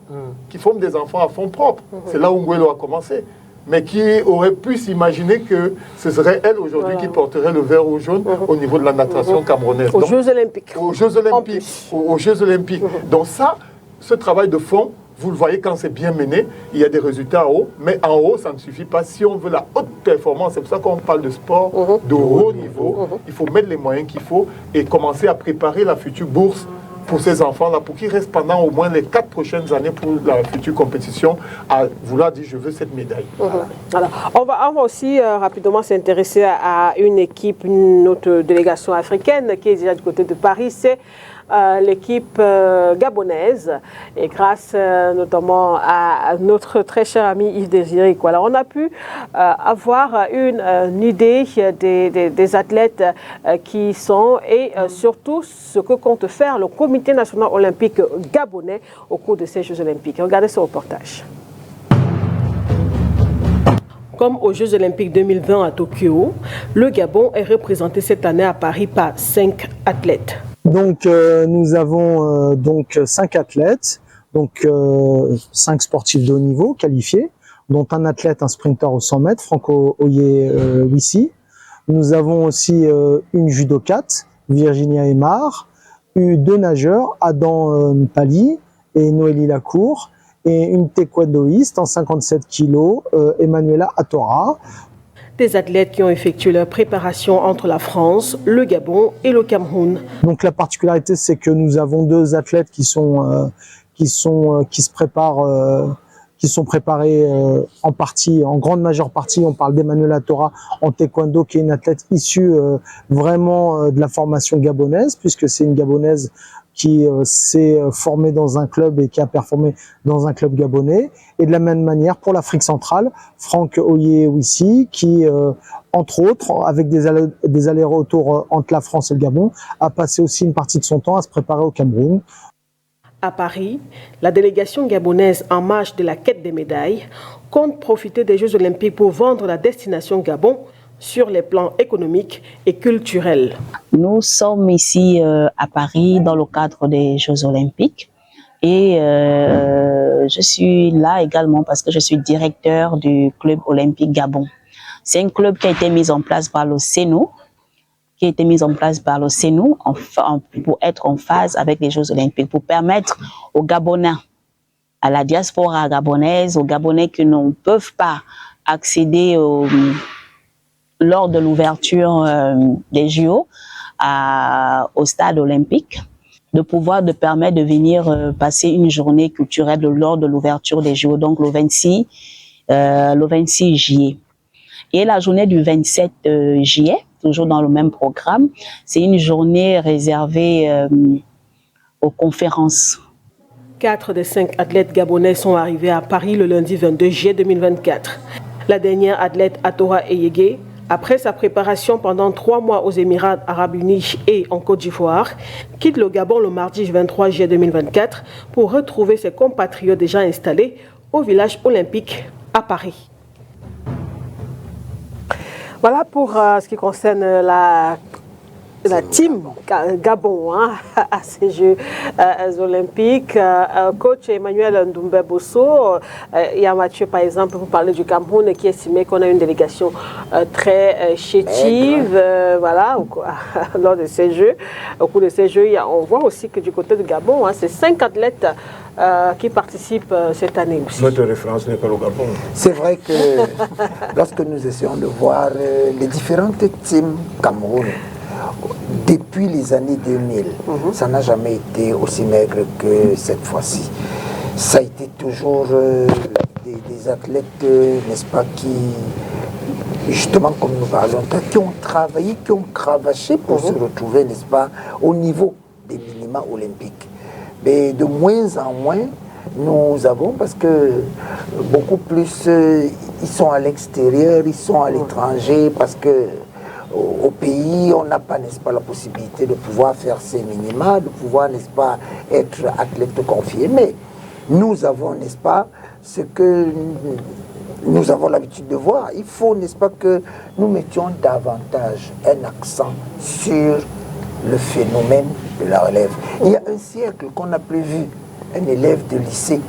qui forment des enfants à fond propre. C'est là où Nguelo a commencé. Mais qui aurait pu s'imaginer que ce serait elle aujourd'hui qui porterait le vert ou jaune au niveau de la natation camerounaise. Aux Jeux Olympiques. Aux Jeux Olympiques. Aux Jeux Olympiques. Donc ça, ce travail de fond, vous le voyez quand c'est bien mené, il y a des résultats en haut, mais en haut, ça ne suffit pas. Si on veut la haute performance, c'est pour ça qu'on parle de sport de haut niveau, il faut mettre les moyens qu'il faut et commencer à préparer la future bourse pour ces enfants-là, pour qu'ils restent pendant au moins les 4 prochaines années pour la future compétition, à vouloir dire je veux cette médaille. Voilà. On va aussi rapidement s'intéresser à une équipe, une autre délégation africaine qui est déjà du côté de Paris, c'est l'équipe gabonaise, et grâce notamment à notre très cher ami Yves Désiré. Alors on a pu avoir une idée des athlètes qui sont et surtout ce que compte faire le Comité national olympique gabonais au cours de ces Jeux olympiques. Regardez ce reportage. Comme aux Jeux Olympiques 2020 à Tokyo, le Gabon est représenté cette année à Paris par 5 athlètes. Donc nous avons 5 athlètes, 5 sportifs de haut niveau qualifiés, dont un athlète, un sprinter au 100 mètres, Franco Oye-Wissi. Nous avons aussi une judokate, Virginia Aymar, 2 nageurs, Adam Pali et Noélie Lacour, et une taekwondoïste en 57 kg, Emanuela Atora. Des athlètes qui ont effectué leur préparation entre la France, le Gabon et le Cameroun. Donc la particularité, c'est que nous avons 2 athlètes qui sont préparés en partie, en grande majeure partie. On parle d'Emanuela Atora en taekwondo, qui est une athlète issue vraiment de la formation gabonaise, puisque c'est une Gabonaise qui s'est formée dans un club et qui a performé dans un club gabonais. Et de la même manière, pour l'Afrique centrale, Franck Oye-Wissi, qui, entre autres, avec des allers-retours entre la France et le Gabon, a passé aussi une partie de son temps à se préparer au Cameroun. À Paris, la délégation gabonaise en marche de la quête des médailles compte profiter des Jeux Olympiques pour vendre la destination Gabon sur les plans économiques et culturels. Nous sommes ici à Paris dans le cadre des Jeux Olympiques et je suis là également parce que je suis directeur du club olympique Gabon. C'est un club qui a été mis en place par le CENO, pour être en phase avec les Jeux Olympiques, pour permettre aux Gabonais, à la diaspora gabonaise, aux Gabonais qui ne peuvent pas accéder lors de l'ouverture des JO au stade olympique, de permettre de venir passer une journée culturelle lors de l'ouverture des JO, donc le 26 juillet. Et la journée du 27 juillet, toujours dans le même programme, c'est une journée réservée aux conférences. 4 des 5 athlètes gabonais sont arrivés à Paris le lundi 22 juillet 2024. La dernière athlète, Atora Eyege, après sa préparation pendant 3 mois aux Émirats Arabes Unis et en Côte d'Ivoire, quitte le Gabon le mardi 23 juillet 2024 pour retrouver ses compatriotes déjà installés au village olympique à Paris. Voilà pour ce qui concerne la team Gabon à ces Jeux Olympiques. Coach Emmanuel Ndoumbe-Bosso, il y a Mathieu par exemple, vous parlez du Cameroun qui estimait qu'on a une délégation très chétive lors de ces Jeux. Au cours de ces Jeux, on voit aussi que du côté de Gabon, c'est 5 athlètes qui participent cette année aussi. Notre référence n'est pas au Gabon. C'est vrai que lorsque nous essayons de voir les différentes teams Cameroun, depuis les années 2000, ça n'a jamais été aussi maigre que cette fois-ci. Ça a été toujours des athlètes, n'est-ce pas, qui, justement comme nous parlons, qui ont travaillé, qui ont cravaché pour se retrouver, n'est-ce pas, au niveau des minima olympiques. Mais de moins en moins, nous avons, parce que beaucoup plus, ils sont à l'extérieur, ils sont à l'étranger, parce que au pays, on n'a pas, n'est-ce pas, la possibilité de pouvoir faire ces minima, de pouvoir, n'est-ce pas, être athlète confié. Mais nous avons, n'est-ce pas, ce que nous avons l'habitude de voir. Il faut, n'est-ce pas, que nous mettions davantage un accent sur le phénomène de la relève. Il y a un siècle qu'on n'a plus vu un élève de lycée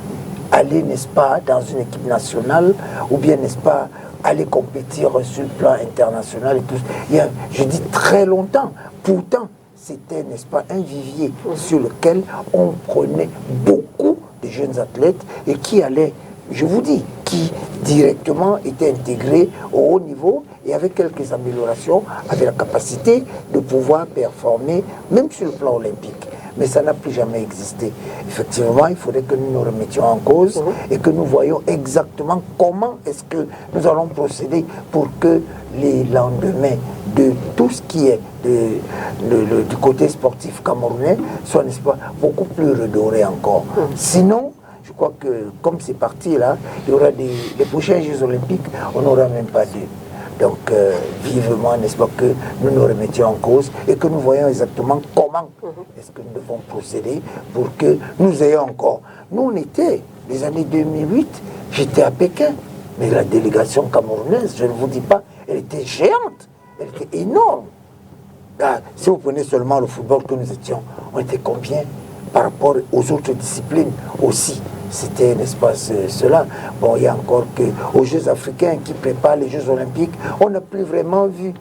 aller, n'est-ce pas, dans une équipe nationale, ou bien, n'est-ce pas, aller compétir sur le plan international et tout. Il y a, je dis, très longtemps. Pourtant, c'était, n'est-ce pas, un vivier sur lequel on prenait beaucoup de jeunes athlètes et qui allaient, je vous dis, qui directement étaient intégrés au haut niveau et avec quelques améliorations, avaient la capacité de pouvoir performer, même sur le plan olympique. Mais ça n'a plus jamais existé. Effectivement, il faudrait que nous nous remettions en cause et que nous voyions exactement comment est-ce que nous allons procéder pour que les lendemains de tout ce qui est du côté sportif camerounais soient, n'est-ce pas, beaucoup plus redorés encore. Sinon, je crois que comme c'est parti là, il y aura les prochains Jeux Olympiques, on n'aura même pas d'eux. Donc, vivement, n'est-ce pas, que nous nous remettions en cause et que nous voyons exactement comment est-ce que nous devons procéder pour que nous ayons encore. Nous, on était, les années 2008, j'étais à Pékin. Mais la délégation camerounaise, je ne vous dis pas, elle était géante, elle était énorme. Là, si vous prenez seulement le football que nous étions, on était combien par rapport aux autres disciplines aussi? C'était, n'est-ce pas, cela. Bon, il y a encore que aux Jeux africains qui préparent les Jeux olympiques, on n'a plus vraiment vu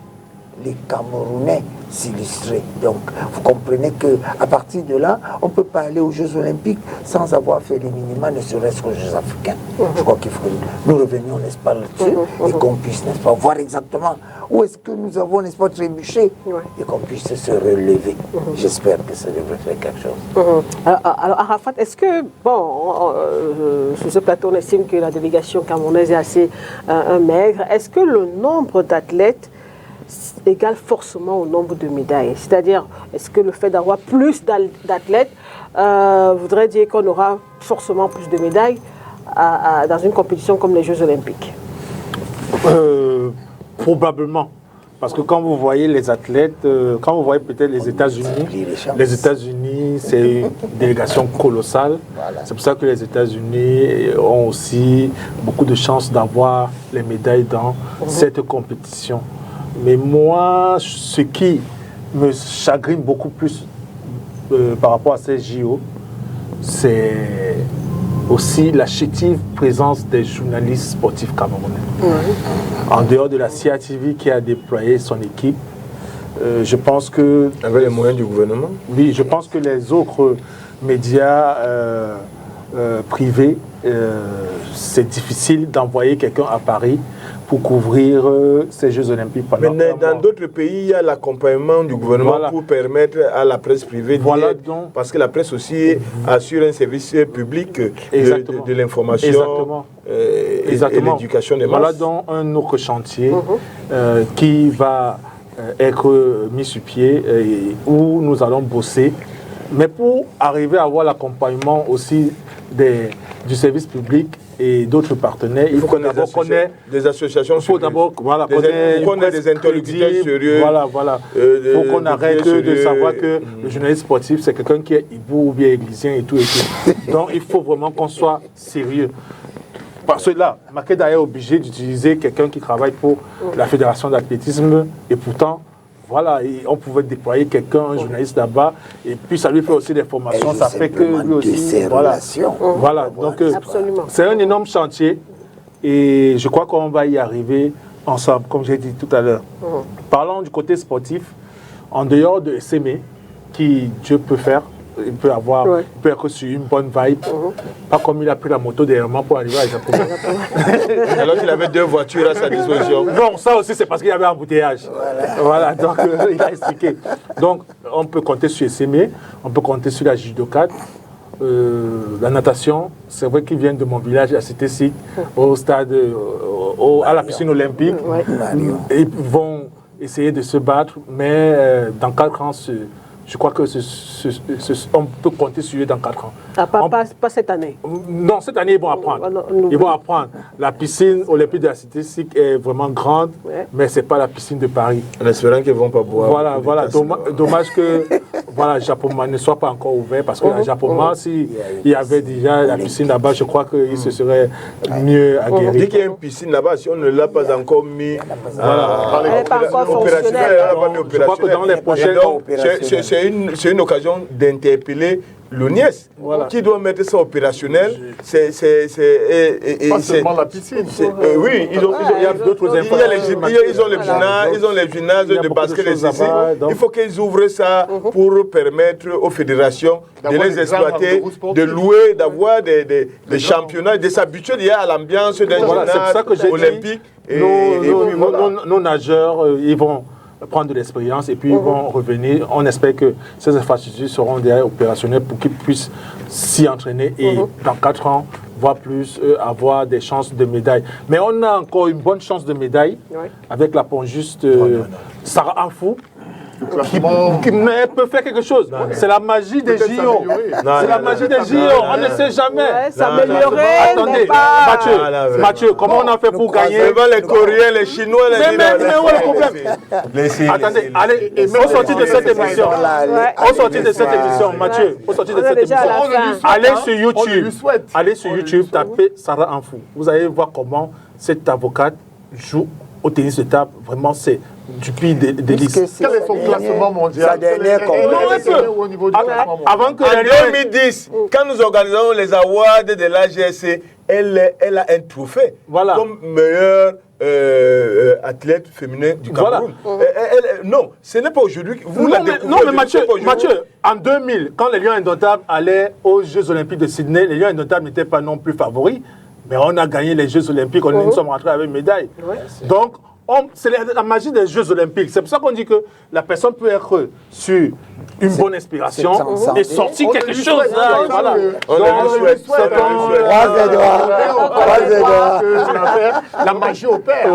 les Camerounais s'illustrer. Donc, vous comprenez qu'à partir de là, on ne peut pas aller aux Jeux olympiques sans avoir fait les minima, ne serait-ce qu'aux Jeux africains. Je crois qu'il faut que nous revenions, n'est-ce pas, là-dessus, et qu'on puisse, n'est-ce pas, voir exactement où est-ce que nous avons, n'est-ce pas, trébuché, et qu'on puisse se relever. J'espère que ça devrait faire quelque chose. Alors, Arafat, est-ce que, sur ce plateau, on estime que la délégation camerounaise est assez maigre. Est-ce que le nombre d'athlètes égale forcément au nombre de médailles? C'est-à-dire, est-ce que le fait d'avoir plus d'athlètes voudrait dire qu'on aura forcément plus de médailles dans une compétition comme les Jeux olympiques? Probablement. Parce que quand vous voyez les athlètes, quand vous voyez peut-être les États-Unis, c'est une délégation colossale. Voilà. C'est pour ça que les États-Unis ont aussi beaucoup de chances d'avoir les médailles dans cette compétition. Mais moi, ce qui me chagrine beaucoup plus par rapport à ces JO, c'est aussi la chétive présence des journalistes sportifs camerounais. En dehors de la CIATV qui a déployé son équipe, je pense que... Avec les moyens du gouvernement? Oui, je pense que les autres médias privés, c'est difficile d'envoyer quelqu'un à Paris pour couvrir ces Jeux olympiques pendant Mais dans d'autres pays, il y a l'accompagnement du gouvernement pour permettre à la presse privée parce que la presse aussi assure un service public de l'information et l'éducation des masses. Voilà donc un autre chantier qui va être mis sur pied et où nous allons bosser. Mais pour arriver à avoir l'accompagnement aussi du service public et d'autres partenaires, il faut qu'on connaisse des associations. Il faut d'abord connaître des interlocuteurs sérieux. Voilà. Il faut qu'on arrête de savoir que le journaliste sportif, c'est quelqu'un qui est hibou ou bien églisien et tout. Donc il faut vraiment qu'on soit sérieux. Parce que là, Makeda est obligé d'utiliser quelqu'un qui travaille pour la fédération d'athlétisme et pourtant, voilà, on pouvait déployer quelqu'un, un journaliste là-bas, et puis ça lui fait aussi des formations, ça fait que lui aussi, voilà. Donc c'est un énorme chantier, et je crois qu'on va y arriver ensemble, comme j'ai dit tout à l'heure. Parlons du côté sportif, en dehors de SME, qui Dieu peut faire, il peut être sur une bonne vibe, pas comme il a pris la moto derrière moi pour arriver à Japon. Alors qu'il avait 2 voitures à sa disposition. Non, ça aussi c'est parce qu'il y avait un embouteillage. Voilà, donc il a expliqué. Donc on peut compter sur SME, on peut compter sur la judo-4, la natation. C'est vrai qu'ils viennent de mon village à Cité-Sic, au stade, à la piscine olympique. Ils vont essayer de se battre, mais dans 4 ans, je crois que on peut compter sur eux dans 4 ans. Pas cette année? Non, cette année, ils vont apprendre. Ils vont apprendre. La piscine olympique de la Cité-Sic est vraiment grande, mais ce n'est pas la piscine de Paris. En espérant qu'ils ne vont pas boire. Voilà. Dommage que Japoma ne soit pas encore ouvert, parce que Japoma, s'il y avait déjà la piscine là-bas, je crois qu'il se serait mieux aguerri. On dit qu'il y a une piscine là-bas, si on ne l'a pas encore mis elle n'est pas encore fonctionnelle. Je crois que dans les prochaines... C'est une occasion d'interpeller l'ONIES qui doit mettre ça opérationnel. Pas seulement la piscine. Oui, il y a d'autres infrastructures. Ils ont les gymnases de basket et ceci. Il faut qu'ils ouvrent ça pour permettre aux fédérations de les exploiter, de louer, d'avoir des championnats, de s'habituer à l'ambiance d'un gymnase olympique. Nos nageurs, ils vont prendre de l'expérience et puis ils vont revenir. On espère que ces infrastructures seront déjà opérationnelles pour qu'ils puissent s'y entraîner et dans 4 ans, voire plus, avoir des chances de médaille. Mais on a encore une bonne chance de médaille avec la pongiste Sarah Anfou. Qui peut faire quelque chose. C'est la magie des JO. C'est la magie des JO. On ne sait jamais. S'améliorer. Attendez, Mathieu, comment on a fait pour gagner? Les Coréens, les Chinois, les Mais où est le problème? Attendez, allez, au sortir de cette émission, Mathieu, au sortir de cette émission, allez sur YouTube, tapez Sarah Anfou. Vous allez voir comment cette avocate joue au tennis de table. Vraiment, c'est du pays d'élite. Quel est son classement mondial? Sa dernière au niveau du classement mondial. Avant que en 2010, quand nous organisons les awards de l'AGC, elle a un trophée comme meilleure athlète féminin du Cameroun. Non, ce n'est pas aujourd'hui. Non, mais Mathieu, en 2000, quand les Lions Indomptables allaient aux Jeux Olympiques de Sydney, les Lions Indomptables n'étaient pas non plus favoris, mais on a gagné les Jeux Olympiques, nous sommes rentrés avec médaille. Donc, c'est la magie des Jeux Olympiques. C'est pour ça qu'on dit que la personne peut être sur une bonne inspiration et sortir quelque chose. Voilà. La magie opère.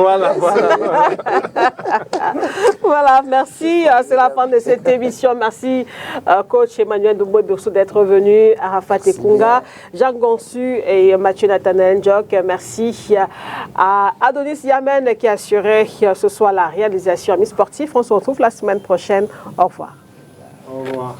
Voilà, merci. C'est la fin de cette émission. Merci, coach Emmanuel Doumboué-Dourso, d'être venu, Arafat Ekunga, Jean Gonsu et Mathieu Nathanaël Ndjok. Merci à Adonis Yamen qui a assuré ce soir la réalisation. Amis sportifs, on se retrouve la semaine prochaine. Au revoir. Au revoir.